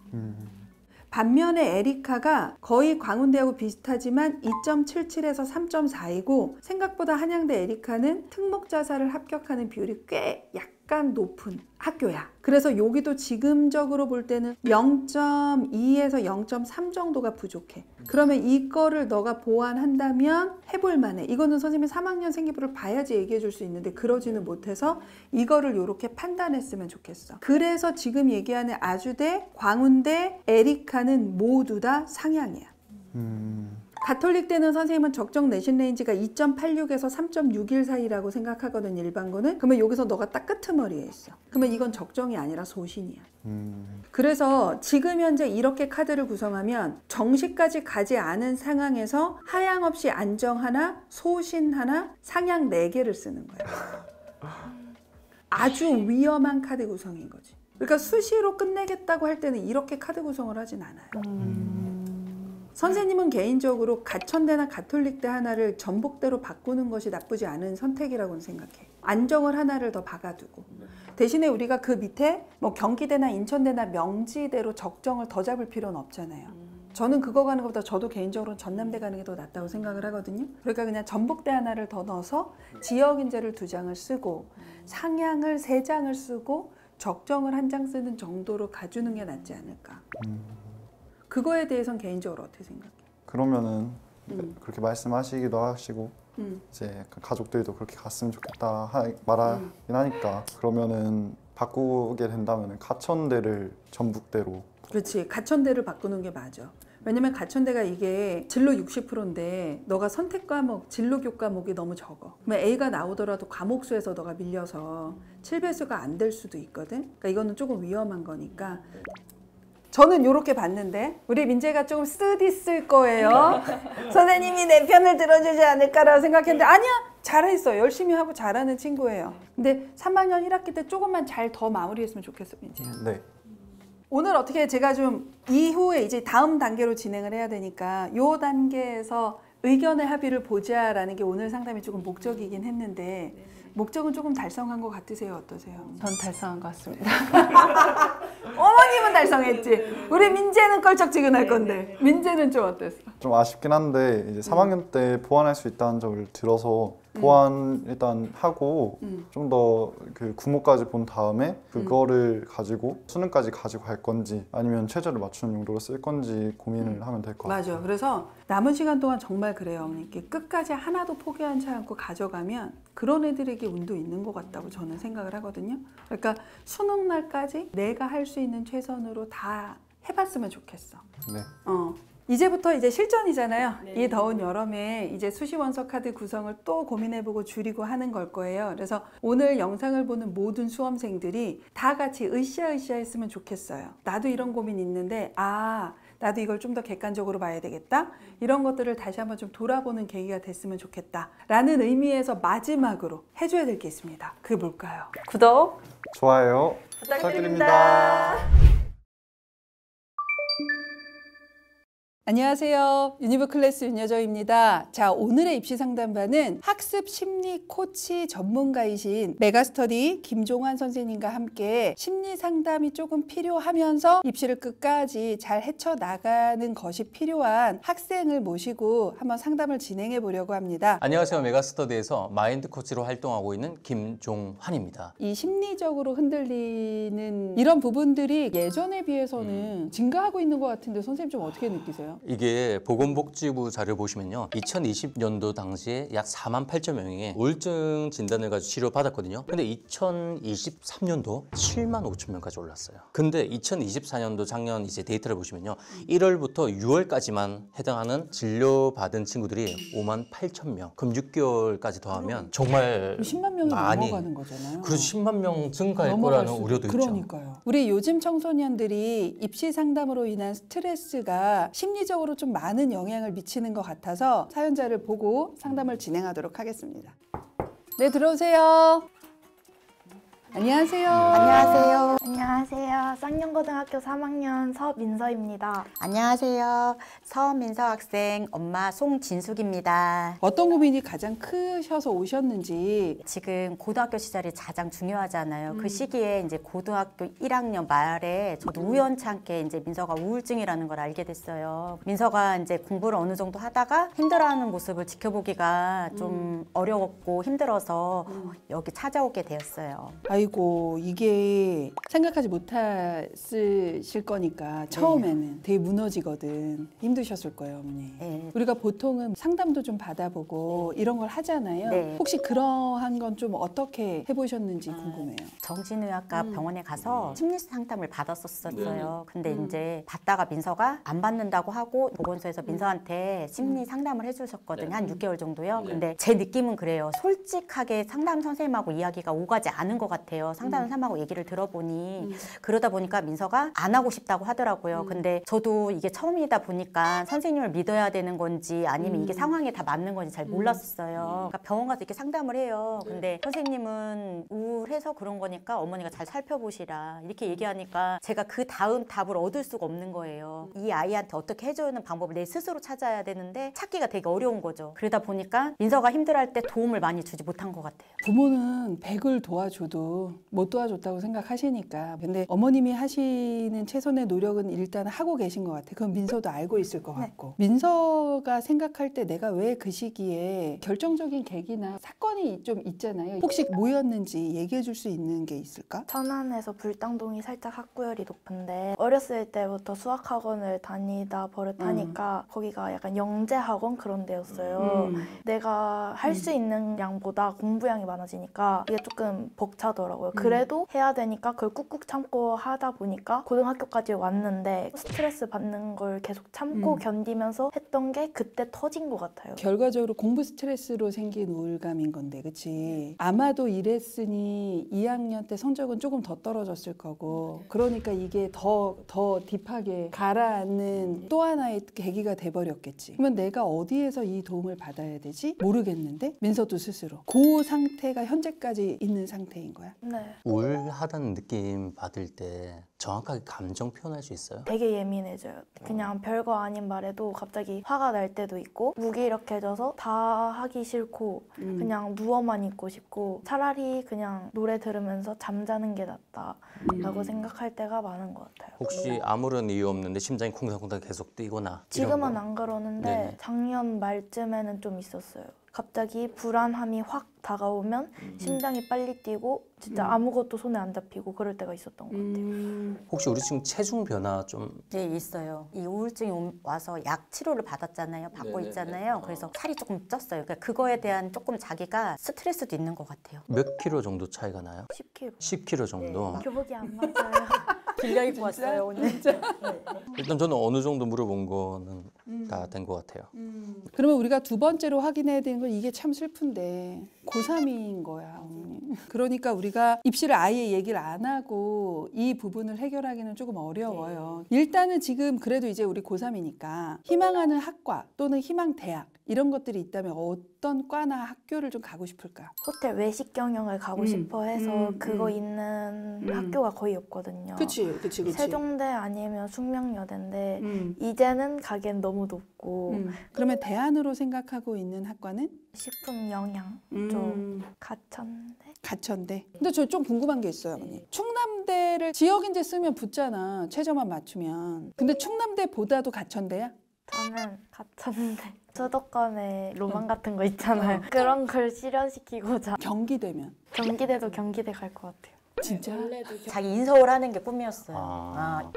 반면에 에리카가 거의 광운대하고 비슷하지만 2.77에서 3.4이고 생각보다 한양대 에리카는 특목자사를 합격하는 비율이 꽤 약간 높은 학교야. 그래서 여기도 지금적으로 볼 때는 0.2에서 0.3 정도가 부족해. 그러면 이거를 너가 보완한다면 해볼 만해. 이거는 선생님이 3학년 생기부를 봐야지 얘기해 줄 수 있는데 그러지는 못해서 이거를 이렇게 판단했으면 좋겠어. 그래서 지금 얘기하는 아주대, 광운대, 에리카는 모두 다 상향이야. 가톨릭대는 선생님은 적정 내신 레인지가 2.86에서 3.61 사이라고 생각하거든, 일반고는. 그러면 여기서 너가 딱 끄트머리에 있어. 그러면 이건 적정이 아니라 소신이야. 그래서 지금 현재 이렇게 카드를 구성하면 정시까지 가지 않은 상황에서 하향 없이 안정 하나, 소신 하나, 상향 4개를 쓰는 거야. 아주 위험한 카드 구성인 거지. 그러니까 수시로 끝내겠다고 할 때는 이렇게 카드 구성을 하진 않아요. 선생님은 개인적으로 가천대나 가톨릭대 하나를 전북대로 바꾸는 것이 나쁘지 않은 선택이라고는 생각해. 안정을 하나를 더 박아두고 대신에 우리가 그 밑에 뭐 경기대나 인천대나 명지대로 적정을 더 잡을 필요는 없잖아요. 저는 그거 가는 것보다 저도 개인적으로 전남대 가는 게 더 낫다고 생각을 하거든요. 그러니까 그냥 전북대 하나를 더 넣어서 지역인재를 2장을 쓰고 상향을 3장을 쓰고 적정을 1장 쓰는 정도로 가주는 게 낫지 않을까. 그거에 대해서는 개인적으로 어떻게 생각해? 그러면은 그렇게 말씀하시기도 하시고 이제 약간 가족들도 그렇게 갔으면 좋겠다 말하긴 하니까 그러면은 바꾸게 된다면은 가천대를 전북대로. 그렇지. 가천대를 바꾸는 게 맞아. 왜냐면 가천대가 이게 진로 60%인데 너가 선택 과목, 진로 교과 과목이 너무 적어. 그러면 A가 나오더라도 과목 수에서 너가 밀려서 7배수가 안 될 수도 있거든. 그러니까 이거는 조금 위험한 거니까. 저는 이렇게 봤는데 우리 민재가 조금 쓰디쓸 거예요. 선생님이 내 편을 들어주지 않을까라고 생각했는데 아니야. 잘했어. 열심히 하고 잘하는 친구예요. 근데 3학년 1학기 때 조금만 잘 더 마무리했으면 좋겠어, 민재야. 네. 오늘 어떻게 제가 좀 이후에 이제 다음 단계로 진행을 해야 되니까 이 단계에서 의견의 합의를 보자라는 게 오늘 상담이 조금 목적이긴 했는데 목적은 조금 달성한 것 같으세요? 어떠세요? 전 달성한 것 같습니다. 어머님은 달성했지. 우리 민재는 껄쩍지근할 건데 민재는 좀 어땠어? 좀 아쉽긴 한데 이제 3학년 때 보완할 수 있다는 점을 들어서 보완 일단 하고 좀 더 그 구모까지 본 다음에 그거를 가지고 수능까지 가지고 갈 건지 아니면 최저를 맞추는 용도로 쓸 건지 고민을 하면 될 것 같아요. 맞아. 그래서 남은 시간 동안 정말 그래요, 어머니께 끝까지 하나도 포기하지 않고 가져가면 그런 애들에게 운도 있는 것 같다고 저는 생각을 하거든요. 그러니까 수능 날까지 내가 할 수 있는 최선으로 다 해봤으면 좋겠어. 네. 이제부터 이제 실전이잖아요. 이 더운 여름에 이제 수시 원서 카드 구성을 또 고민해보고 줄이고 하는 걸 거예요. 그래서 오늘 영상을 보는 모든 수험생들이 다 같이 으쌰으쌰 했으면 좋겠어요. 나도 이런 고민 있는데 나도 이걸 좀 더 객관적으로 봐야 되겠다. 이런 것들을 다시 한번 좀 돌아보는 계기가 됐으면 좋겠다. 라는 의미에서 마지막으로 해줘야 될 게 있습니다. 그게 뭘까요? 구독, 좋아요 부탁드립니다. 안녕하세요. 유니브 클래스 윤여정입니다. 자, 오늘의 입시 상담반은 학습 심리 코치 전문가이신 메가스터디 김종환 선생님과 함께 심리 상담이 조금 필요하면서 입시를 끝까지 잘 헤쳐나가는 것이 필요한 학생을 모시고 한번 상담을 진행해 보려고 합니다. 안녕하세요. 메가스터디에서 마인드 코치로 활동하고 있는 김종환입니다. 이 심리적으로 흔들리는 이런 부분들이 예전에 비해서는 증가하고 있는 것 같은데 선생님 좀 어떻게 느끼세요? 이게 보건복지부 자료 보시면요. 2020년도 당시에 약 4만 8천 명이 우울증 진단을 가지고 치료받았거든요. 근데 2023년도 7만 5천 명까지 올랐어요. 근데 2024년도 작년 이제 데이터를 보시면요. 1월부터 6월까지만 해당하는 진료받은 친구들이 5만 8천 명. 그럼 6개월까지 더하면 정말 10만 명이 많이 넘어가는 거잖아요. 그래서 10만 명 증가할 거라는 우려도 있죠. 그러니까요. 우리 요즘 청소년들이 입시 상담으로 인한 스트레스가 심리적으로 좀 많은 영향을 미치는 것 같아서 사연자를 보고 상담을 진행하도록 하겠습니다. 네, 들어오세요. 안녕하세요. 안녕하세요. 안녕하세요. 쌍년고등학교 3학년 서민서입니다. 안녕하세요. 서민서 학생 엄마 송진숙입니다. 어떤 고민이 가장 크셔서 오셨는지. 지금 고등학교 시절이 가장 중요하잖아요. 그 시기에 이제 고등학교 1학년 말에 저도 우연찮게 이제 민서가 우울증이라는 걸 알게 됐어요. 민서가 이제 공부를 어느 정도 하다가 힘들어하는 모습을 지켜보기가 좀 어려웠고 힘들어서 여기 찾아오게 되었어요. 아이고, 이게 생각하지 못했을 거니까 처음에는 되게 무너지거든. 힘드셨을 거예요, 어머니. 네. 우리가 보통은 상담도 좀 받아보고 이런 걸 하잖아요. 네. 혹시 그러한 건 좀 어떻게 해보셨는지 궁금해요. 정신의학과 병원에 가서 심리 상담을 받았었어요. 근데 이제 받다가 민서가 안 받는다고 하고 보건소에서 민서한테 심리 상담을 해주셨거든요. 한 6개월 정도요. 근데 제 느낌은 그래요. 솔직하게 상담 선생님하고 이야기가 오가지 않은 것 같아요. 같아요. 상담 사람하고 얘기를 들어보니 그러다 보니까 민서가 안 하고 싶다고 하더라고요. 근데 저도 이게 처음이다 보니까 선생님을 믿어야 되는 건지 아니면 이게 상황에 다 맞는 건지 잘 몰랐었어요. 그러니까 병원 가서 이렇게 상담을 해요. 근데 선생님은 우울해서 그런 거니까 어머니가 잘 살펴보시라 이렇게 얘기하니까 제가 그 다음 답을 얻을 수가 없는 거예요. 이 아이한테 어떻게 해주는 방법을 내 스스로 찾아야 되는데 찾기가 되게 어려운 거죠. 그러다 보니까 민서가 힘들어할 때 도움을 많이 주지 못한 것 같아요. 부모는 100을 도와줘도 못 도와줬다고 생각하시니까. 근데 어머님이 하시는 최선의 노력은 일단 하고 계신 것 같아요. 그건 민서도 알고 있을 것 같고. 민서가 생각할 때 내가 왜 그 시기에 결정적인 계기나 사건이 좀 있잖아요. 혹시 뭐였는지 얘기해 줄 수 있는 게 있을까? 천안에서 불당동이 살짝 학구열이 높은데 어렸을 때부터 수학학원을 다니다 버릇하니까 거기가 약간 영재학원 그런 데였어요. 내가 할 수 있는 양보다 공부량이 많아지니까 이게 조금 벅차더라고요. 그래도 해야 되니까 그걸 꾹꾹 참고 하다 보니까 고등학교까지 왔는데 스트레스 받는 걸 계속 참고 견디면서 했던 게 그때 터진 것 같아요. 결과적으로 공부 스트레스로 생긴 우울감인 건데, 그치? 아마도 이랬으니 2학년 때 성적은 조금 더 떨어졌을 거고, 그러니까 이게 더 딥하게 가라앉는 또 하나의 계기가 돼버렸겠지. 그러면 내가 어디에서 이 도움을 받아야 되지? 모르겠는데? 민서도 스스로. 그 상태가 현재까지 있는 상태인 거야? 네. 우울하다는 느낌 받을 때 정확하게 감정 표현할 수 있어요? 되게 예민해져요. 그냥 별거 아닌 말에도 갑자기 화가 날 때도 있고 무기력해져서 다 하기 싫고 그냥 누워만 있고 싶고 차라리 그냥 노래 들으면서 잠자는 게 낫다라고 생각할 때가 많은 것 같아요. 혹시 아무런 이유 없는데 심장이 쿵당쿵당 계속 뛰거나 지금은 안 그러는데 네네. 작년 말쯤에는 좀 있었어요. 갑자기 불안함이 확 다가오면 심장이 빨리 뛰고 진짜 아무것도 손에 안 잡히고 그럴 때가 있었던 것 같아요. 혹시 우리 지금 체중 변화 좀 네, 있어요. 이 우울증이 와서 약 치료를 받았잖아요. 받고 네네네. 있잖아요. 그래서 살이 조금 쪘어요. 그러니까 그거에 대한 조금 자기가 스트레스도 있는 것 같아요. 몇 킬로 정도 차이가 나요? 10kg. 10킬로 정도. 교복이 안 맞아요. 빌려 입고 왔어요, 오늘. 일단 저는 어느 정도 물어본 거는 다 된 것 같아요. 그러면 우리가 두 번째로 확인해야 되는 건 이게 참 슬픈데 고3인 거야, 어머니. 그러니까 우리가 입시를 아예 얘기를 안 하고 이 부분을 해결하기는 조금 어려워요. 일단은 지금 그래도 이제 우리 고3이니까 희망하는 학과 또는 희망 대학 이런 것들이 있다면 어떤 과나 학교를 좀 가고 싶을까? 호텔 외식 경영을 가고 싶어 해서 그거 있는 학교가 거의 없거든요. 그치. 세종대 아니면 숙명여대인데 이제는 가기엔 너무 높고 그러면 대안으로 생각하고 있는 학과는? 식품 영양 쪽 가천대? 가천대. 근데 저 좀 궁금한 게 있어요, 어머니. 충남대를 지역인재 쓰면 붙잖아, 최저만 맞추면. 근데 충남대보다도 가천대야? 저는 가천대. 수도권에 로망 같은 거 있잖아요. 그런 걸 실현시키고자. 경기대면? 경기대도 경기대 갈 것 같아요. 진짜? 자기 인서울 하는 게 꿈이었어요.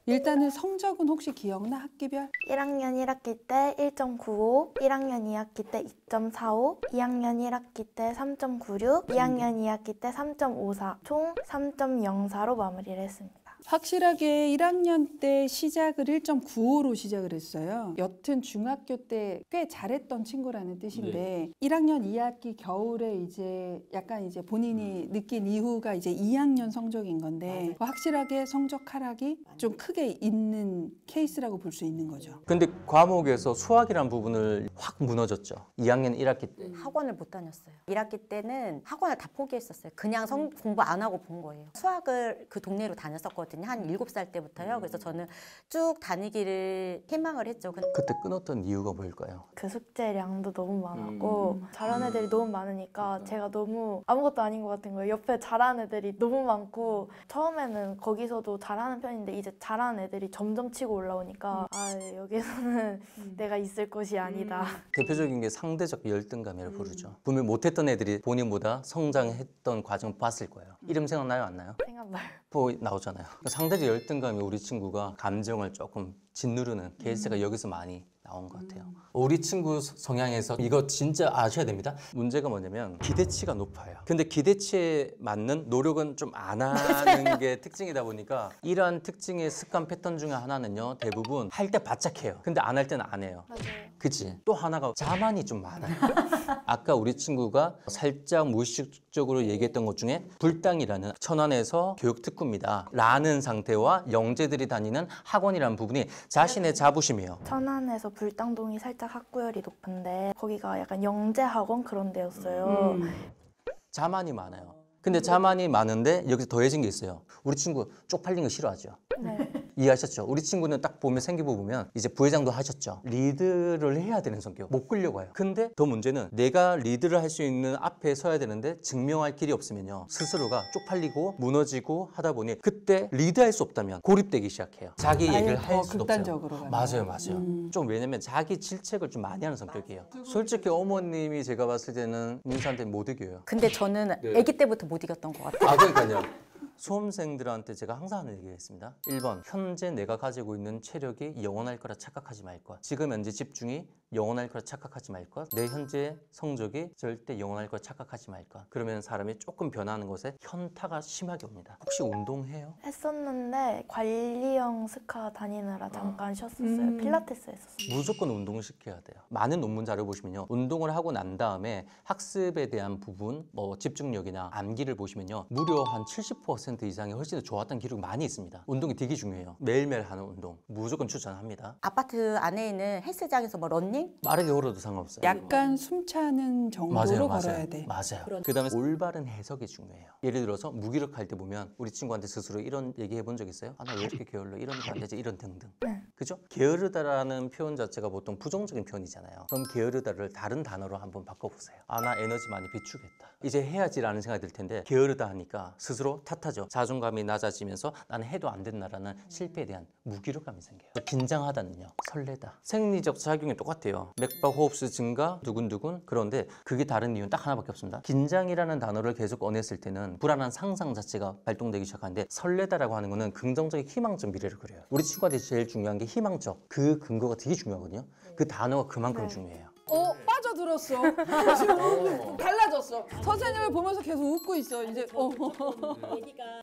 일단은 성적은 혹시 기억나? 학기별? 1학년 1학기 때 1.95, 1학년 2학기 때 2.45, 2학년 1학기 때 3.96, 2학년 2학기 때 3.54, 총 3.04로 마무리를 했습니다. 확실하게 1학년 때 시작을 1.95로 시작을 했어요. 여튼 중학교 때 꽤 잘했던 친구라는 뜻인데 1학년 2학기 겨울에 이제 약간 이제 본인이 느낀 이후가 이제 2학년 성적인 건데 확실하게 성적 하락이 좀 크게 있는 케이스라고 볼 수 있는 거죠. 근데 과목에서 수학이란 부분을 확 무너졌죠. 2학년 1학기 때. 학원을 못 다녔어요. 1학기 때는 학원을 다 포기했었어요. 그냥 공부 안 하고 본 거예요. 수학을 그 동네로 다녔었거든요. 한 7살 때부터요. 그래서 저는 쭉 다니기를 희망을 했죠. 그때 끊었던 이유가 뭘까요? 그 숙제량도 너무 많았고 잘하는 애들이 너무 많으니까 제가 너무 아무것도 아닌 것 같은 거예요. 옆에 잘하는 애들이 너무 많고 처음에는 거기서도 잘하는 편인데 이제 잘하는 애들이 점점 치고 올라오니까 여기서는 내가 있을 곳이 아니다. 대표적인 게 상대적 열등감이라고 부르죠. 분명 못했던 애들이 본인보다 성장했던 과정을 봤을 거예요. 이름 생각나요? 안 나요? 생각나요. 나오잖아요. 상대적 열등감이 우리 친구가 감정을 조금 짓누르는 케이스가 여기서 많이 나온 것 같아요. 우리 친구 성향에서 이거 진짜 아셔야 됩니다. 문제가 뭐냐면 기대치가 높아요. 근데 기대치에 맞는 노력은 좀 안 하는 게 특징이다 보니까 이러한 특징의 습관 패턴 중에 하나는요. 대부분 할 때 바짝 해요. 근데 안 할 때는 안 해요. 맞아요. 그치? 또 하나가 자만이 좀 많아요. 아까 우리 친구가 살짝 무의식적으로 얘기했던 것 중에 불당이라는 천안에서 교육특구입니다 라는 상태와 영재들이 다니는 학원이라는 부분이 자신의 자부심이에요. 천안에서 불당동이 살짝 학구열이 높은데 거기가 약간 영재 학원 그런 데였어요. 자만이 많아요. 근데 자만이 많은데 여기서 더해진 게 있어요. 우리 친구 쪽팔린 거 싫어하죠. 네. 이해하셨죠? 우리 친구는 딱 보면 생기부 보면 이제 부회장도 하셨죠. 리드를 해야 되는 성격. 못 끌려가요. 근데 더 문제는 내가 리드를 할 수 있는 앞에 서야 되는데 증명할 길이 없으면요. 스스로가 쪽팔리고 무너지고 하다 보니 그때 리드할 수 없다면 고립되기 시작해요. 자기 얘기를 할 수도 극단적으로 없어요. 가는 맞아요. 좀 왜냐면 자기 질책을 좀 많이 하는 성격이에요. 솔직히 어머님이 제가 봤을 때는 민서한테 못 이겨요. 근데 저는 아기 때부터 못 이겼던 것 같아요. 아, 그러니까요. 수험생들한테 제가 항상 하는 얘기가 있습니다. 1번, 현재 내가 가지고 있는 체력이 영원할 거라 착각하지 말 것. 지금 현재 집중이 영원할 거라 착각하지 말 것. 내 현재 성적이 절대 영원할 거라 착각하지 말 것. 그러면 사람이 조금 변하는 것에 현타가 심하게 옵니다. 혹시 운동해요? 했었는데 관리형 스카 다니느라 잠깐 쉬었었어요. 필라테스 했었어요. 무조건 운동을 시켜야 돼요. 많은 논문 자료 보시면요. 운동을 하고 난 다음에 학습에 대한 부분, 뭐 집중력이나 암기를 보시면요. 무려 한 70% 이상이 훨씬 더 좋았던 기록이 많이 있습니다. 운동이 되게 중요해요. 매일매일 하는 운동 무조건 추천합니다. 아파트 안에 있는 헬스장에서 뭐 런닝? 빠르게 걸어도 상관없어요. 약간 숨차는 정도로 걸어야 돼. 맞아요. 그다음에 올바른 해석이 중요해요. 예를 들어서 무기력할 때 보면 우리 친구한테 스스로 이런 얘기 해본 적 있어요? 아, 나 왜 이렇게 게을러? 이러니까 안 되지. 이런 등등. 그죠? 게으르다라는 표현 자체가 보통 부정적인 표현이잖아요. 그럼 게으르다를 다른 단어로 한번 바꿔보세요. 아, 나 에너지 많이 비추겠다. 이제 해야지라는 생각이 들 텐데 게으르다 하니까 스스로 탓하죠. 자존감이 낮아지면서 나는 해도 안 된다라는 실패에 대한 무기력감이 생겨요. 긴장하다는요. 설레다. 생리적 작용이 똑같아요. 맥박 호흡수 증가, 두근두근. 그런데 그게 다른 이유는 딱 하나밖에 없습니다. 긴장이라는 단어를 계속 꺼냈을 때는 불안한 상상 자체가 발동되기 시작하는데 설레다라고 하는 거는 긍정적인 희망적 미래를 그려요. 우리 친구한테 제일 중요한 게 희망적. 그 근거가 되게 중요하거든요. 그 단어가 그만큼 중요해요. 빠져들었어. 지금 달라졌어. 선생님을 보면서 계속 웃고 있어. 이제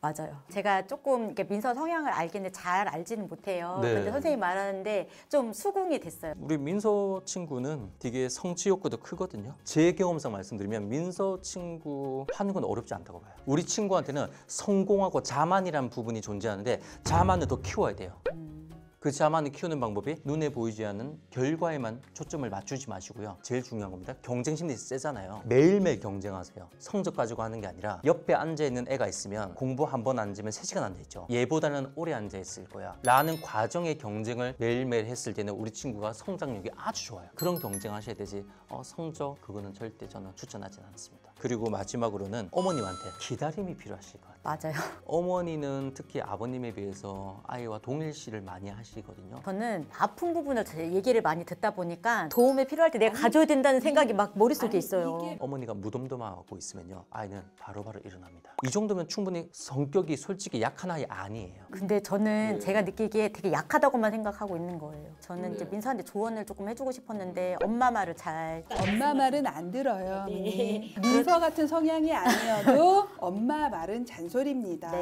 맞아요. 제가 조금 이렇게 민서 성향을 알겠는데 잘 알지는 못해요. 네. 근데 선생님 말하는데 좀 수긍이 됐어요. 우리 민서 친구는 되게 성취 욕구도 크거든요. 제 경험상 말씀드리면 민서 친구 하는 건 어렵지 않다고 봐요. 우리 친구한테는 성공하고 자만이라는 부분이 존재하는데 자만을 더 키워야 돼요. 그 자만을 키우는 방법이 눈에 보이지 않는 결과에만 초점을 맞추지 마시고요. 제일 중요한 겁니다. 경쟁심이 세잖아요. 매일매일 경쟁하세요. 성적 가지고 하는 게 아니라 옆에 앉아있는 애가 있으면 공부 한 번 앉으면 3시간 앉아있죠. 얘보다는 오래 앉아있을 거야 라는 과정의 경쟁을 매일매일 했을 때는 우리 친구가 성장력이 아주 좋아요. 그런 경쟁하셔야 되지 성적 그거는 절대 저는 추천하지는 않습니다. 그리고 마지막으로는 어머님한테 기다림이 필요하실 것 같아요. 맞아요. 어머니는 특히 아버님에 비해서 아이와 동일시를 많이 하시거든요. 저는 아픈 부분을 얘기를 많이 듣다 보니까 도움이 필요할 때 내가 가져야 된다는 생각이 막 머릿속에 있어요. 어머니가 무덤덤하고 있으면요. 아이는 바로바로 일어납니다. 이 정도면 충분히 성격이 솔직히 약한 아이 아니에요. 근데 저는 제가 느끼기에 되게 약하다고만 생각하고 있는 거예요. 저는 이제 민서한테 조언을 조금 해주고 싶었는데 엄마 말을 잘 엄마 말은 안 들어요. 민서 같은 성향이 아니어도 엄마 말은 잔소리입니다.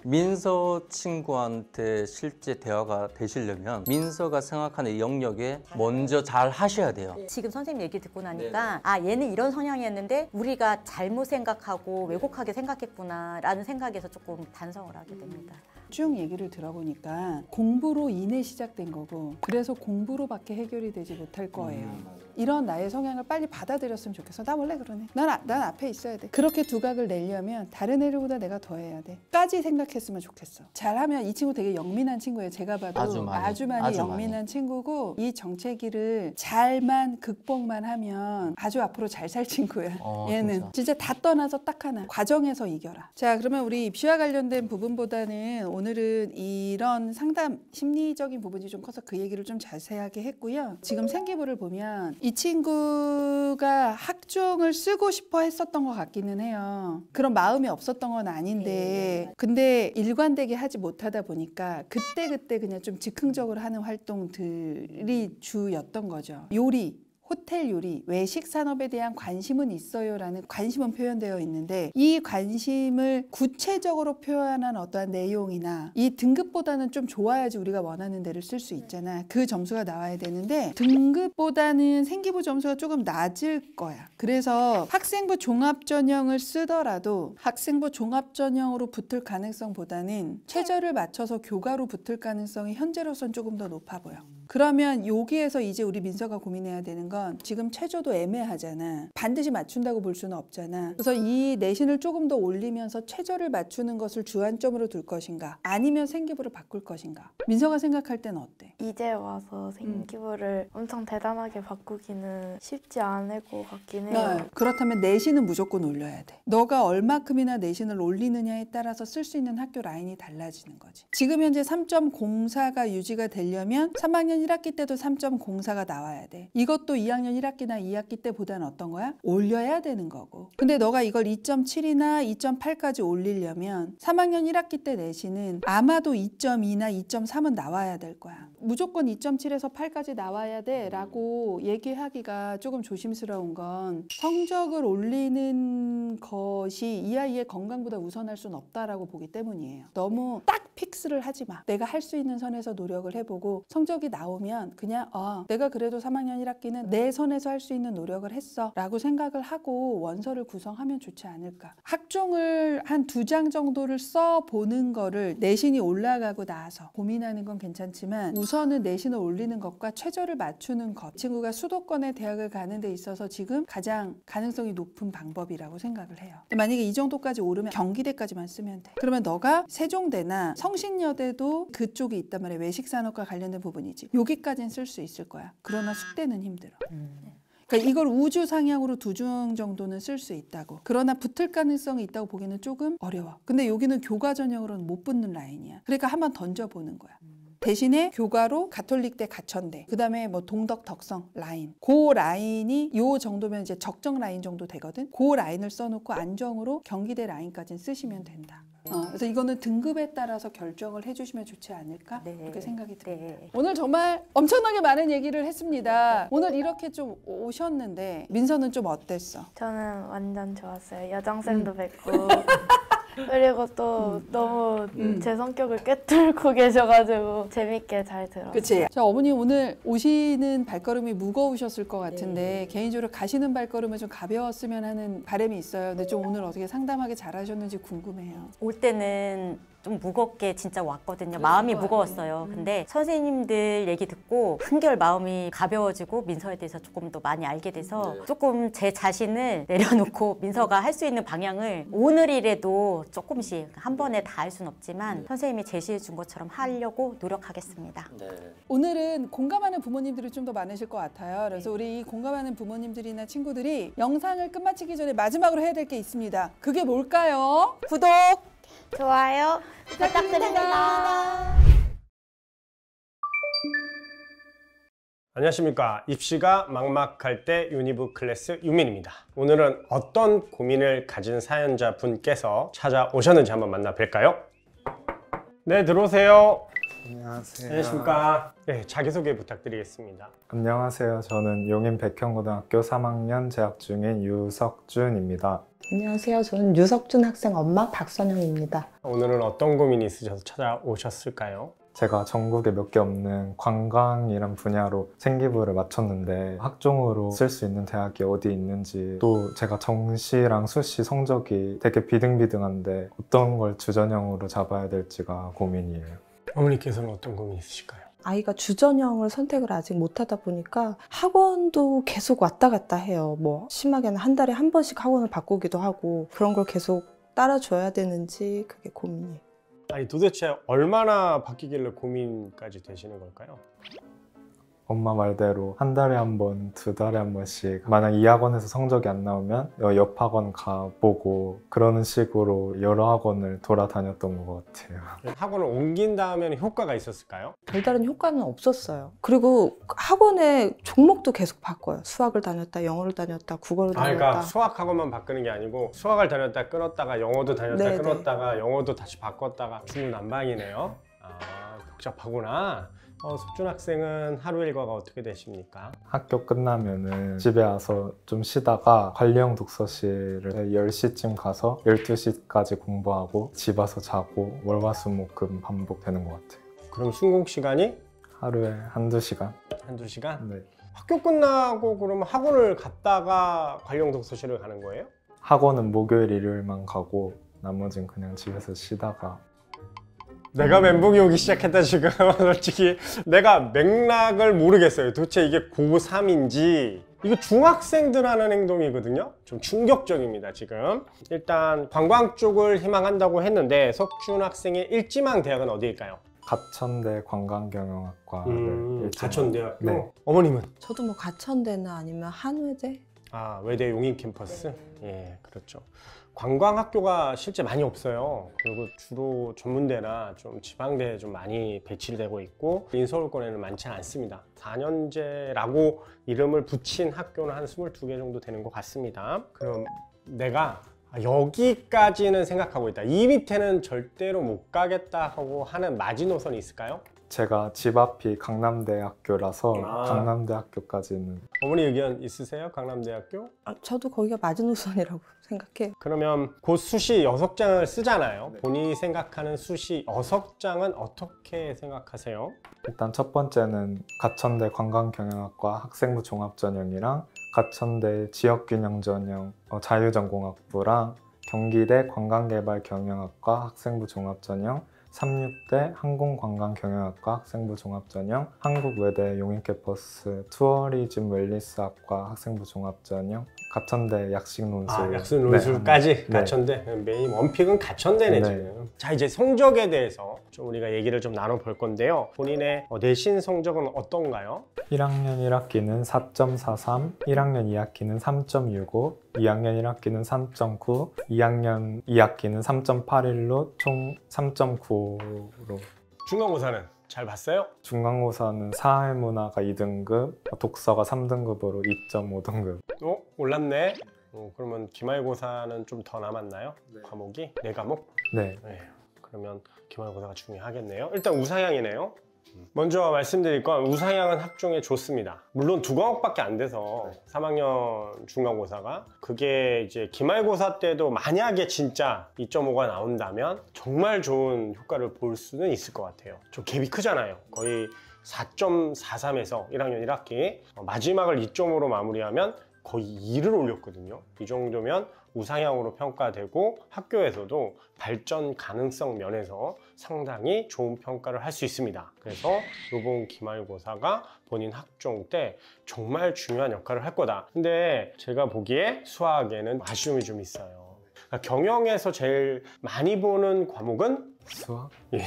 민서 친구한테 실제 대화가 되시려면 민서가 생각하는 영역에 먼저 잘 하셔야 돼요. 지금 선생님 얘기 듣고 나니까 아 얘는 이런 성향이었는데 우리가 잘못 생각하고 왜곡하게 생각했구나 라는 생각에서 조금 반성을 하게 됩니다. 쭉 얘기를 들어보니까 공부로 인해 시작된 거고 그래서 공부로밖에 해결이 되지 못할 거예요. 이런 나의 성향을 빨리 받아들였으면 좋겠어. 나 원래 그러네. 난 앞에 있어야 돼. 그렇게 두각을 내려면 다른 애들보다 내가 더 해야 돼. 까지 생각했으면 좋겠어. 잘하면 이 친구 되게 영민한 친구예요. 제가 봐도 아주 많이 영민한 친구고 이 정체기를 잘만 극복만 하면 아주 앞으로 잘 살 친구야. 얘는 진짜 다 떠나서 딱 하나. 과정에서 이겨라. 자, 그러면 우리 입시와 관련된 부분보다는 오늘은 이런 상담 심리적인 부분이 좀 커서 그 얘기를 좀 자세하게 했고요. 지금 생기부를 보면 이 친구가 학종을 쓰고 싶어 했었던 것 같기는 해요. 그런 마음이 없었던 건 아닌데 근데 일관되게 하지 못하다 보니까 그때그때 그냥 좀 즉흥적으로 하는 활동들이 주였던 거죠. 요리, 호텔 요리, 외식 산업에 대한 관심은 있어요라는 관심은 표현되어 있는데 이 관심을 구체적으로 표현한 어떠한 내용이나 이 등급보다는 좀 좋아야지 우리가 원하는 데를 쓸 수 있잖아. 그 점수가 나와야 되는데 등급보다는 생기부 점수가 조금 낮을 거야. 그래서 학생부 종합전형을 쓰더라도 학생부 종합전형으로 붙을 가능성보다는 최저를 맞춰서 교과로 붙을 가능성이 현재로선 조금 더 높아 보여. 그러면 여기에서 이제 우리 민서가 고민해야 되는 건 지금 최저도 애매하잖아. 반드시 맞춘다고 볼 수는 없잖아. 그래서 이 내신을 조금 더 올리면서 최저를 맞추는 것을 주안점으로 둘 것인가 아니면 생기부를 바꿀 것인가. 민서가 생각할 때는 어때? 이제 와서 생기부를 엄청 대단하게 바꾸기는 쉽지 않을 것 같긴 해요. 네. 그렇다면 내신은 무조건 올려야 돼. 너가 얼마큼이나 내신을 올리느냐에 따라서 쓸 수 있는 학교 라인이 달라지는 거지. 지금 현재 3.04가 유지가 되려면 3학년 1학기 때도 3.04가 나와야 돼. 이것도 2학년 1학기나 2학기 때보다는 어떤 거야? 올려야 되는 거고. 근데 너가 이걸 2.7이나 2.8까지 올리려면 3학년 1학기 때 내신은 아마도 2.2나 2.3은 나와야 될 거야. 무조건 2.7에서 8까지 나와야 돼 라고 얘기하기가 조금 조심스러운 건 성적을 올리는 것이 이 아이의 건강보다 우선할 수는 없다라고 보기 때문이에요. 너무 딱 픽스를 하지 마. 내가 할 수 있는 선에서 노력을 해보고 성적이 나오면 그냥 내가 그래도 3학년 1학기는 내 선에서 할 수 있는 노력을 했어 라고 생각을 하고 원서를 구성하면 좋지 않을까. 학종을 한 2장 정도를 써보는 거를 내신이 올라가고 나서 고민하는 건 괜찮지만 우선은 내신을 올리는 것과 최저를 맞추는 것. 친구가 수도권의 대학을 가는 데 있어서 지금 가장 가능성이 높은 방법이라고 생각을 해요. 만약에 이 정도까지 오르면 경기대까지만 쓰면 돼. 그러면 너가 세종대나 성신여대도 그쪽이 있단 말이야. 외식산업과 관련된 부분이지. 여기까지는 쓸 수 있을 거야. 그러나 숙대는 힘들어. 그러니까 이걸 우주 상향으로 2중 정도는 쓸 수 있다고. 그러나 붙을 가능성이 있다고 보기는 조금 어려워. 근데 여기는 교과 전형으로는 못 붙는 라인이야. 그러니까 한번 던져보는 거야. 대신에 교과로 가톨릭대 가천대, 그 다음에 뭐 동덕 덕성 라인, 그 라인이 요 정도면 이제 적정 라인 정도 되거든. 그 라인을 써놓고 안정으로 경기대 라인까지는 쓰시면 된다. 그래서 이거는 등급에 따라서 결정을 해주시면 좋지 않을까 그렇게 생각이 듭니다. 오늘 정말 엄청나게 많은 얘기를 했습니다. 오늘 이렇게 좀 오셨는데 민서는 좀 어땠어? 저는 완전 좋았어요. 여장쌤도 뵙고 그리고 또 너무 제 성격을 꿰뚫고 계셔가지고 재밌게 잘 들었어요. 그치? 자, 어머님 오늘 오시는 발걸음이 무거우셨을 것 같은데 개인적으로 가시는 발걸음은 좀 가벼웠으면 하는 바람이 있어요. 근데 좀 오늘 어떻게 상담하게 잘하셨는지 궁금해요. 올 때는 좀 무겁게 진짜 왔거든요. 마음이 무거웠어요. 근데 선생님들 얘기 듣고 한결 마음이 가벼워지고 민서에 대해서 조금 더 많이 알게 돼서 조금 제 자신을 내려놓고 민서가 할 수 있는 방향을 오늘이라도 조금씩 한 번에 다 할 수는 없지만 선생님이 제시해 준 것처럼 하려고 노력하겠습니다. 오늘은 공감하는 부모님들이 좀 더 많으실 것 같아요. 그래서 우리 이 공감하는 부모님들이나 친구들이 영상을 끝마치기 전에 마지막으로 해야 될 게 있습니다. 그게 뭘까요? 구독! 좋아요 부탁드립니다. 안녕하십니까. 입시가 막막할 때 유니브 클래스 유민입니다. 오늘은 어떤 고민을 가진 사연자 분께서 찾아오셨는지 한번 만나뵐까요? 네, 들어오세요. 안녕하세요. 안녕하십니까. 네, 자기소개 부탁드리겠습니다. 안녕하세요. 저는 용인 백현고등학교 3학년 재학 중인 유석준입니다. 안녕하세요. 저는 유석준 학생 엄마 박선영입니다. 오늘은 어떤 고민이 있으셔서 찾아오셨을까요? 제가 전국에 몇 개 없는 관광이란 분야로 생기부를 마쳤는데 학종으로 쓸 수 있는 대학이 어디 있는지, 또 제가 정시랑 수시 성적이 되게 비등비등한데 어떤 걸 주전형으로 잡아야 될지가 고민이에요. 어머니께서는 어떤 고민이 있으실까요? 아이가 주전형을 선택을 아직 못하다 보니까 학원도 계속 왔다 갔다 해요. 뭐 심하게는 한 달에 한 번씩 학원을 바꾸기도 하고 그런 걸 계속 따라줘야 되는지 그게 고민이에요. 아니 도대체 얼마나 바뀌길래 고민까지 되시는 걸까요? 엄마 말대로 한 달에 한 번, 두 달에 한 번씩 만약 이 학원에서 성적이 안 나오면 옆 학원 가보고 그러는 식으로 여러 학원을 돌아다녔던 것 같아요. 학원을 옮긴 다음에는 효과가 있었을까요? 별다른 효과는 없었어요. 그리고 학원의 종목도 계속 바꿔요. 수학을 다녔다, 영어를 다녔다, 국어를 다녔다. 그러니까 수학 학원만 바꾸는 게 아니고 수학을 다녔다 끊었다가 영어도 다녔다 네네. 끊었다가 영어도 다시 바꿨다가 중구난방이네요. 복잡하구나. 석준 학생은 하루 일과가 어떻게 되십니까? 학교 끝나면은 집에 와서 좀 쉬다가 관리형 독서실을 10시쯤 가서 12시까지 공부하고 집 와서 자고 월화수목금 반복되는 것 같아요. 그럼 순공 시간이? 하루에 한두 시간. 한두 시간? 네. 학교 끝나고 그러면 학원을 갔다가 관리형 독서실을 가는 거예요? 학원은 목요일, 일요일만 가고 나머지는 그냥 집에서 쉬다가. 내가 멘붕이 오기 시작했다 지금. 솔직히 내가 맥락을 모르겠어요. 도대체 이게 고3인지 이거 중학생들 하는 행동이거든요. 좀 충격적입니다 지금. 일단 관광 쪽을 희망한다고 했는데 석준 학생의 일지망 대학은 어디일까요? 가천대 관광경영학과를 가천대학교? 네. 어머님은? 저도 뭐 가천대나 아니면 한의대? 아, 외대 용인 캠퍼스? 예, 그렇죠. 관광학교가 실제 많이 없어요. 그리고 주로 전문대나 좀 지방대에 좀 많이 배치되고 있고 인서울권에는 많지 않습니다. 4년제라고 이름을 붙인 학교는 한 22개 정도 되는 것 같습니다. 그럼 내가 여기까지는 생각하고 있다. 이 밑에는 절대로 못 가겠다 하고 하는 마지노선이 있을까요? 제가 집 앞이 강남대학교라서 강남대학교까지는. 어머니 의견 있으세요? 강남대학교? 저도 거기가 마지노선이라고 생각해요. 그러면 곧 수시 6장을 쓰잖아요. 본인이 생각하는 수시 6장은 어떻게 생각하세요? 일단 첫 번째는 가천대 관광경영학과 학생부 종합전형이랑 가천대 지역균형전형 자유전공학부랑 경기대 관광개발경영학과 학생부 종합전형, 36대 항공관광경영학과 학생부 종합전형, 한국외대 용인캠퍼스 투어리즘 웰니스학과 학생부 종합전형, 가천대 약식논술. 약식논술까지 네. 가천대. 메인 원픽은 가천대네 네. 지금. 자, 이제 성적에 대해서 좀 우리가 얘기를 좀 나눠볼 건데요. 본인의 내신 성적은 어떤가요? 1학년 1학기는 4.43, 1학년 2학기는 3.65, 2학년 1학기는 3.9, 2학년 2학기는 3.81로 총 3.9로. 중간고사는 잘 봤어요? 중간고사는 사회문화가 2등급, 독서가 3등급으로 2.5등급. 올랐네. 그러면 기말고사는 좀 더 남았나요? 과목이? 4과목? 네. 그러면 기말고사가 중요하겠네요. 일단 우상향이네요. 먼저 말씀드릴 건 우상향은 학종에 좋습니다. 물론 2과목밖에 안 돼서 3학년 중간고사가 그게 이제 기말고사 때도 만약에 진짜 2.5가 나온다면 정말 좋은 효과를 볼 수는 있을 것 같아요. 좀 갭이 크잖아요. 거의 4.43에서 1학년 1학기 마지막을 2.5로 마무리하면 거의 2를 올렸거든요. 이 정도면 우상향으로 평가되고 학교에서도 발전 가능성 면에서 상당히 좋은 평가를 할 수 있습니다. 그래서 이번 기말고사가 본인 학종 때 정말 중요한 역할을 할 거다. 근데 제가 보기에 수학에는 아쉬움이 좀 있어요. 그러니까 경영에서 제일 많이 보는 과목은 수학? 예.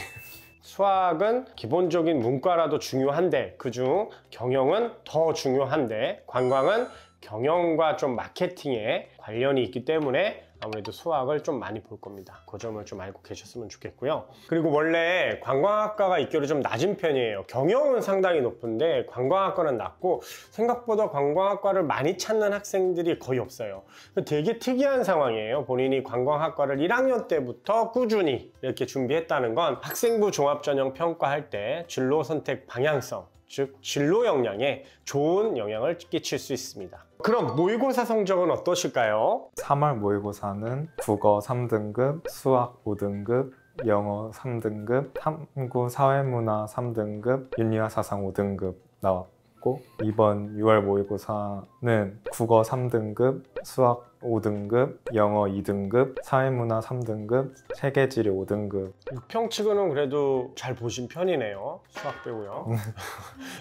수학은 기본적인 문과라도 중요한데 그중 경영은 더 중요한데 관광은 경영과 좀 마케팅에 관련이 있기 때문에 아무래도 수학을 좀 많이 볼 겁니다. 그 점을 좀 알고 계셨으면 좋겠고요. 그리고 원래 관광학과가 입결이 좀 낮은 편이에요. 경영은 상당히 높은데 관광학과는 낮고 생각보다 관광학과를 많이 찾는 학생들이 거의 없어요. 되게 특이한 상황이에요. 본인이 관광학과를 1학년 때부터 꾸준히 이렇게 준비했다는 건 학생부 종합전형 평가할 때 진로 선택 방향성, 즉 진로 역량에 좋은 영향을 끼칠 수 있습니다. 그럼 모의고사 성적은 어떠실까요? 3월 모의고사는 국어 3등급, 수학 5등급, 영어 3등급, 탐구 사회문화 3등급, 윤리와 사상 5등급 나왔고 이번 6월 모의고사는 국어 3등급, 수학 5등급, 영어 2등급, 사회문화 3등급, 세계지리 5등급. 6평 치고는 그래도 잘 보신 편이네요. 수학 빼고요.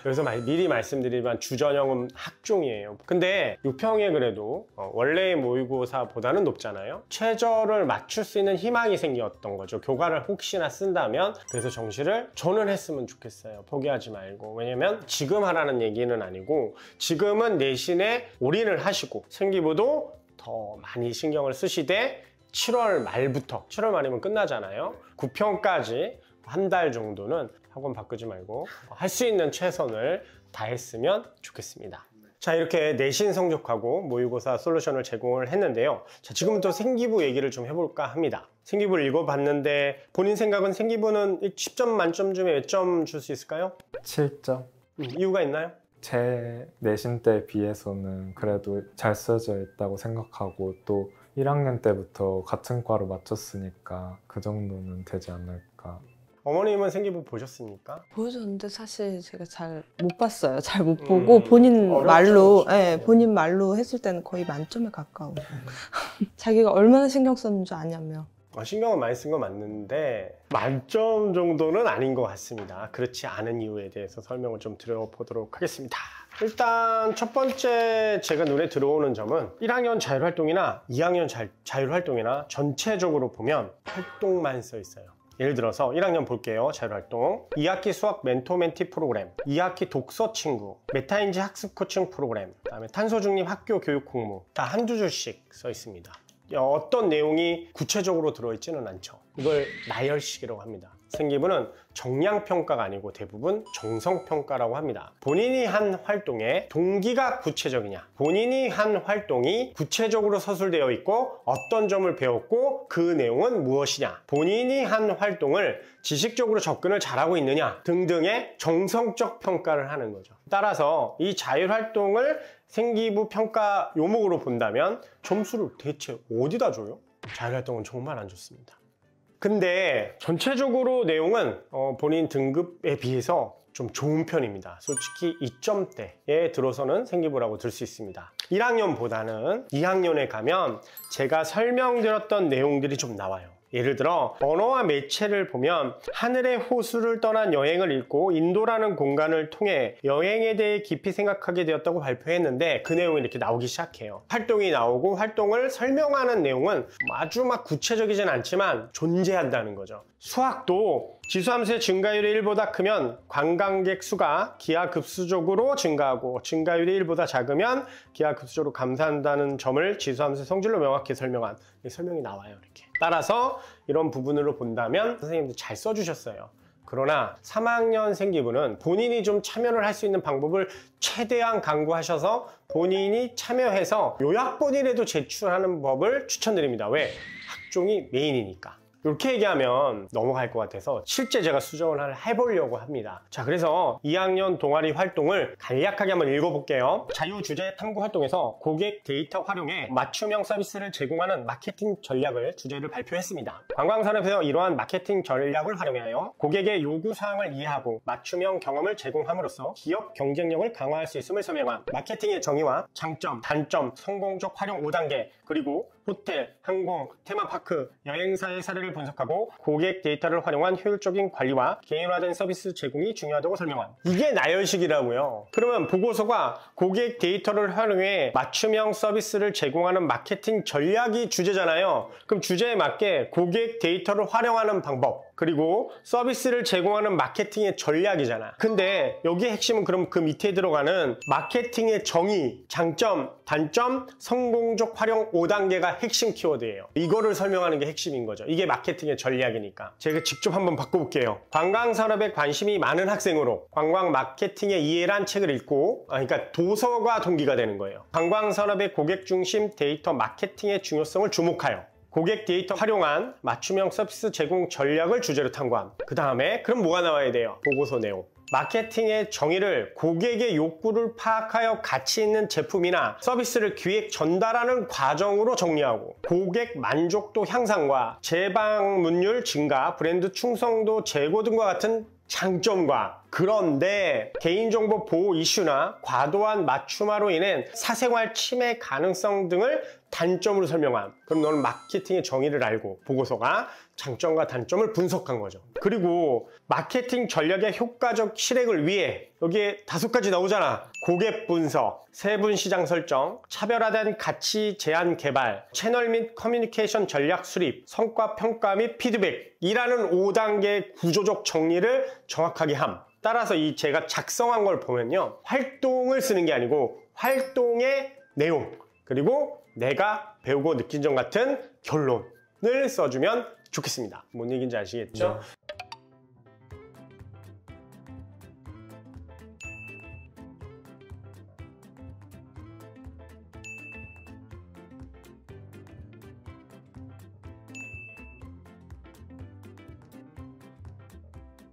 그래서 미리 말씀드리지만 주전형은 학종이에요. 근데 6평에 그래도 원래의 모의고사보다는 높잖아요. 최저를 맞출 수 있는 희망이 생겼던 거죠. 교과를 혹시나 쓴다면. 그래서 정시를 저는 했으면 좋겠어요. 포기하지 말고. 왜냐면 지금 하라는 얘기는 아니고 지금은 내신에 올인을 하시고 생기부도 더 많이 신경을 쓰시되 7월 말부터 7월 말이면 끝나잖아요. 9평까지 한 달 정도는 학원 바꾸지 말고 할 수 있는 최선을 다했으면 좋겠습니다. 자, 이렇게 내신 성적하고 모의고사 솔루션을 제공을 했는데요. 자, 지금부터 생기부 얘기를 좀 해볼까 합니다. 생기부를 읽어봤는데 본인 생각은 생기부는 10점 만점 중에 몇 점 줄 수 있을까요? 7점. 이유가 있나요? 제 내신 때 비해서는 그래도 잘 써져 있다고 생각하고 또 1학년 때부터 같은 과로 맞췄으니까 그 정도는 되지 않을까. 어머님은 생기부 보셨습니까? 보여줬는데 사실 제가 잘 못 봤어요. 잘 못 보고 본인 말로, 네, 본인 말로 했을 때는 거의 만점에 가까워. 자기가 얼마나 신경 썼는지 아냐며. 신경은 많이 쓴 건 맞는데 만점 정도는 아닌 것 같습니다. 그렇지 않은 이유에 대해서 설명을 좀 드려보도록 하겠습니다. 일단 첫 번째 제가 눈에 들어오는 점은 1학년 자율활동이나 2학년 자율활동이나 전체적으로 보면 활동만 써 있어요. 예를 들어서 1학년 볼게요. 자율활동 2학기 수학 멘토 멘티 프로그램, 2학기 독서 친구, 메타인지 학습 코칭 프로그램, 그다음에 탄소 중립 학교 교육 공모 다 한두 줄씩 써 있습니다. 어떤 내용이 구체적으로 들어있지는 않죠. 이걸 나열식이라고 합니다. 생기부는 정량평가가 아니고 대부분 정성평가라고 합니다. 본인이 한 활동의 동기가 구체적이냐, 본인이 한 활동이 구체적으로 서술되어 있고 어떤 점을 배웠고 그 내용은 무엇이냐, 본인이 한 활동을 지식적으로 접근을 잘하고 있느냐 등등의 정성적 평가를 하는 거죠. 따라서 이 자율활동을 생기부 평가 요목으로 본다면 점수를 대체 어디다 줘요? 자율활동은 정말 안 좋습니다. 근데 전체적으로 내용은 본인 등급에 비해서 좀 좋은 편입니다. 솔직히 2점대에 들어서는 생기부라고 들 수 있습니다. 1학년보다는 2학년에 가면 제가 설명드렸던 내용들이 좀 나와요. 예를 들어 언어와 매체를 보면 하늘의 호수를 떠난 여행을 읽고 인도라는 공간을 통해 여행에 대해 깊이 생각하게 되었다고 발표했는데 그 내용이 이렇게 나오기 시작해요. 활동이 나오고 활동을 설명하는 내용은 아주 막 구체적이진 않지만 존재한다는 거죠. 수학도 지수함수의 증가율이 1보다 크면 관광객 수가 기하급수적으로 증가하고 증가율이 1보다 작으면 기하급수적으로 감소한다는 점을 지수함수의 성질로 명확히 설명한 설명이 나와요. 이렇게. 따라서 이런 부분으로 본다면 선생님들 잘 써주셨어요. 그러나 3학년 생기부는 본인이 좀 참여를 할 수 있는 방법을 최대한 강구하셔서 본인이 참여해서 요약본이라도 제출하는 법을 추천드립니다. 왜? 학종이 메인이니까. 이렇게 얘기하면 넘어갈 것 같아서 실제 제가 수정을 해보려고 합니다. 자, 그래서 2학년 동아리 활동을 간략하게 한번 읽어볼게요. 자유주제 탐구 활동에서 고객 데이터 활용해 맞춤형 서비스를 제공하는 마케팅 전략을 주제를 발표했습니다. 관광산업에서 이러한 마케팅 전략을 활용하여 고객의 요구사항을 이해하고 맞춤형 경험을 제공함으로써 기업 경쟁력을 강화할 수 있음을 설명한 마케팅의 정의와 장점, 단점, 성공적 활용 5단계, 그리고 호텔, 항공, 테마파크, 여행사의 사례를 분석하고 고객 데이터를 활용한 효율적인 관리와 개인화된 서비스 제공이 중요하다고 설명한, 이게 나열식이라고요. 그러면 보고서가 고객 데이터를 활용해 맞춤형 서비스를 제공하는 마케팅 전략이 주제잖아요. 그럼 주제에 맞게 고객 데이터를 활용하는 방법, 그리고 서비스를 제공하는 마케팅의 전략이잖아. 근데 여기의 핵심은 그럼 그 밑에 들어가는 마케팅의 정의, 장점, 단점, 성공적 활용 5단계가 핵심 키워드예요. 이거를 설명하는 게 핵심인 거죠. 이게 마케팅의 전략이니까. 제가 직접 한번 바꿔볼게요. 관광산업에 관심이 많은 학생으로 관광 마케팅의 이해란 책을 읽고, 그러니까 도서가 동기가 되는 거예요. 관광산업의 고객 중심 데이터 마케팅의 중요성을 주목하여 고객 데이터 활용한 맞춤형 서비스 제공 전략을 주제로 탐구함. 그 다음에 그럼 뭐가 나와야 돼요? 보고서 내용. 마케팅의 정의를 고객의 욕구를 파악하여 가치 있는 제품이나 서비스를 기획 전달하는 과정으로 정리하고 고객 만족도 향상과 재방문율 증가, 브랜드 충성도 제고 등과 같은 장점과, 그런데 개인정보 보호 이슈나 과도한 맞춤화로 인한 사생활 침해 가능성 등을 단점으로 설명함. 그럼 너는 마케팅의 정의를 알고 보고서가 장점과 단점을 분석한 거죠. 그리고 마케팅 전략의 효과적 실행을 위해 여기에 5가지 나오잖아. 고객 분석, 세분 시장 설정, 차별화된 가치 제안 개발, 채널 및 커뮤니케이션 전략 수립, 성과 평가 및 피드백이라는 5단계 구조적 정리를 정확하게 함. 따라서 이 제가 작성한 걸 보면요. 활동을 쓰는 게 아니고 활동의 내용, 그리고 내가 배우고 느낀 점 같은 결론을 써주면 좋겠습니다. 뭔 얘기인지 아시겠죠?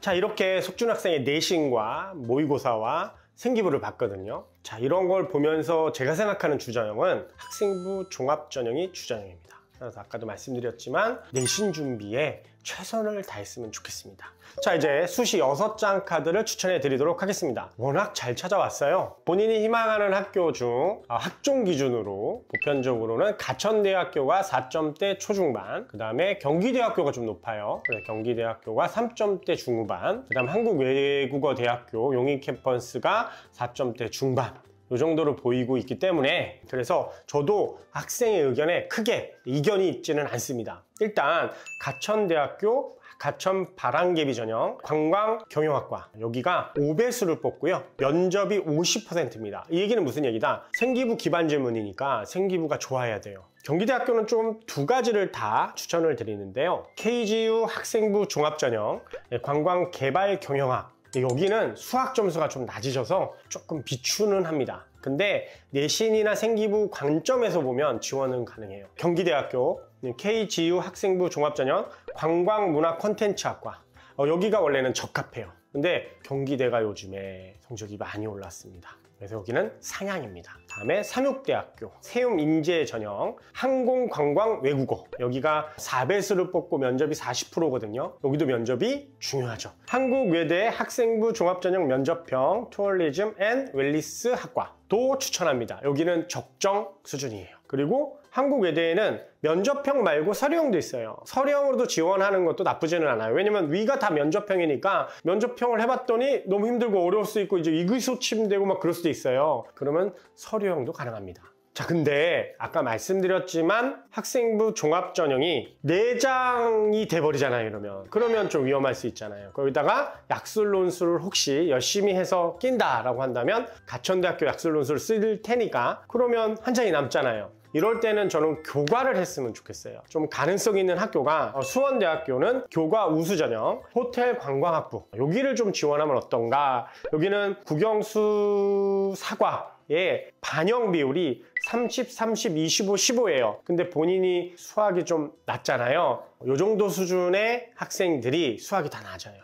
자, 이렇게 속준 학생의 내신과 모의고사와 생기부를 봤거든요. 자, 이런 걸 보면서 제가 생각하는 주전형은 학생부 종합전형이 주전형입니다. 그래서 아까도 말씀드렸지만 내신 준비에 최선을 다했으면 좋겠습니다. 자, 이제 수시 6장 카드를 추천해 드리도록 하겠습니다. 워낙 잘 찾아왔어요. 본인이 희망하는 학교 중 학종 기준으로 보편적으로는 가천대학교가 4점대 초중반, 그 다음에 경기대학교가 좀 높아요. 경기대학교가 3점대 중후반, 그 다음 한국외국어대학교 용인 캠퍼스가 4점대 중반, 이 정도로 보이고 있기 때문에 그래서 저도 학생의 의견에 크게 이견이 있지는 않습니다. 일단 가천대학교 가천 바람개비 전형 관광경영학과 여기가 5배수를 뽑고요. 면접이 50%입니다. 이 얘기는 무슨 얘기다? 생기부 기반 질문이니까 생기부가 좋아야 돼요. 경기대학교는 좀 2가지를 다 추천을 드리는데요. KGU 학생부 종합전형 관광개발경영학, 여기는 수학 점수가 좀 낮으셔서 조금 비추는 합니다. 근데 내신이나 생기부 관점에서 보면 지원은 가능해요. 경기대학교 KGU 학생부 종합전형 관광문화 콘텐츠학과 여기가 원래는 적합해요. 근데 경기대가 요즘에 성적이 많이 올랐습니다. 그래서 여기는 상향입니다. 다음에 삼육대학교 세움인재 전형 항공관광외국어, 여기가 4배수를 뽑고 면접이 40%거든요. 여기도 면접이 중요하죠. 한국외대 학생부 종합전형 면접형 투어리즘 앤 웰리스 학과도 추천합니다. 여기는 적정 수준이에요. 그리고 한국외대에는 면접형 말고 서류형도 있어요. 서류형으로도 지원하는 것도 나쁘지는 않아요. 왜냐면 위가 다 면접형이니까 면접형을 해봤더니 너무 힘들고 어려울 수 있고 이제 의기소침되고 막 그럴 수도 있어요. 그러면 서류형도 가능합니다. 자, 근데 아까 말씀드렸지만 학생부 종합전형이 4장이 돼버리잖아요. 그러면 좀 위험할 수 있잖아요. 거기다가 약술논술을 혹시 열심히 해서 낀다라고 한다면 가천대학교 약술논술을 쓸 테니까 그러면 한 장이 남잖아요. 이럴 때는 저는 교과를 했으면 좋겠어요. 좀 가능성 있는 학교가 수원대학교는 교과 우수전형 호텔관광학부, 여기를 좀 지원하면 어떤가. 여기는 국영수 사과의 반영 비율이 30, 30, 25, 15예요. 근데 본인이 수학이 좀 낮잖아요. 이 정도 수준의 학생들이 수학이 다 낮아요.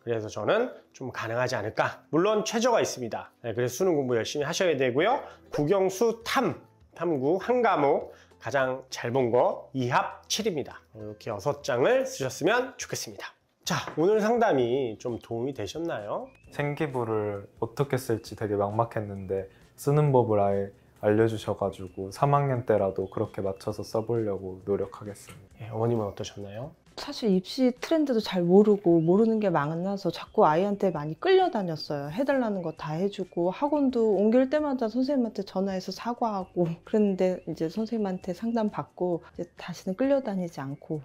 그래서 저는 좀 가능하지 않을까. 물론 최저가 있습니다. 그래서 수능 공부 열심히 하셔야 되고요. 국영수 탐구 한 과목 가장 잘 본 거 2합 7입니다. 이렇게 6장을 쓰셨으면 좋겠습니다. 자, 오늘 상담이 좀 도움이 되셨나요? 생기부를 어떻게 쓸지 되게 막막했는데 쓰는 법을 아예 알려주셔가지고 3학년 때라도 그렇게 맞춰서 써보려고 노력하겠습니다. 어머님은 어떠셨나요? 사실 입시 트렌드도 잘 모르는 게 많아서 자꾸 아이한테 많이 끌려다녔어요. 해달라는 거 다 해주고 학원도 옮길 때마다 선생님한테 전화해서 사과하고 그랬는데 이제 선생님한테 상담받고 이제 다시는 끌려다니지 않고.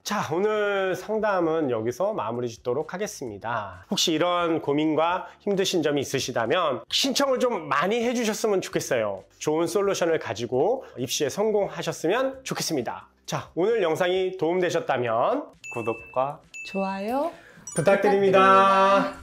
자, 오늘 상담은 여기서 마무리 짓도록 하겠습니다. 혹시 이런 고민과 힘드신 점이 있으시다면 신청을 좀 많이 해주셨으면 좋겠어요. 좋은 솔루션을 가지고 입시에 성공하셨으면 좋겠습니다. 자, 오늘 영상이 도움되셨다면 구독과 좋아요 부탁드립니다.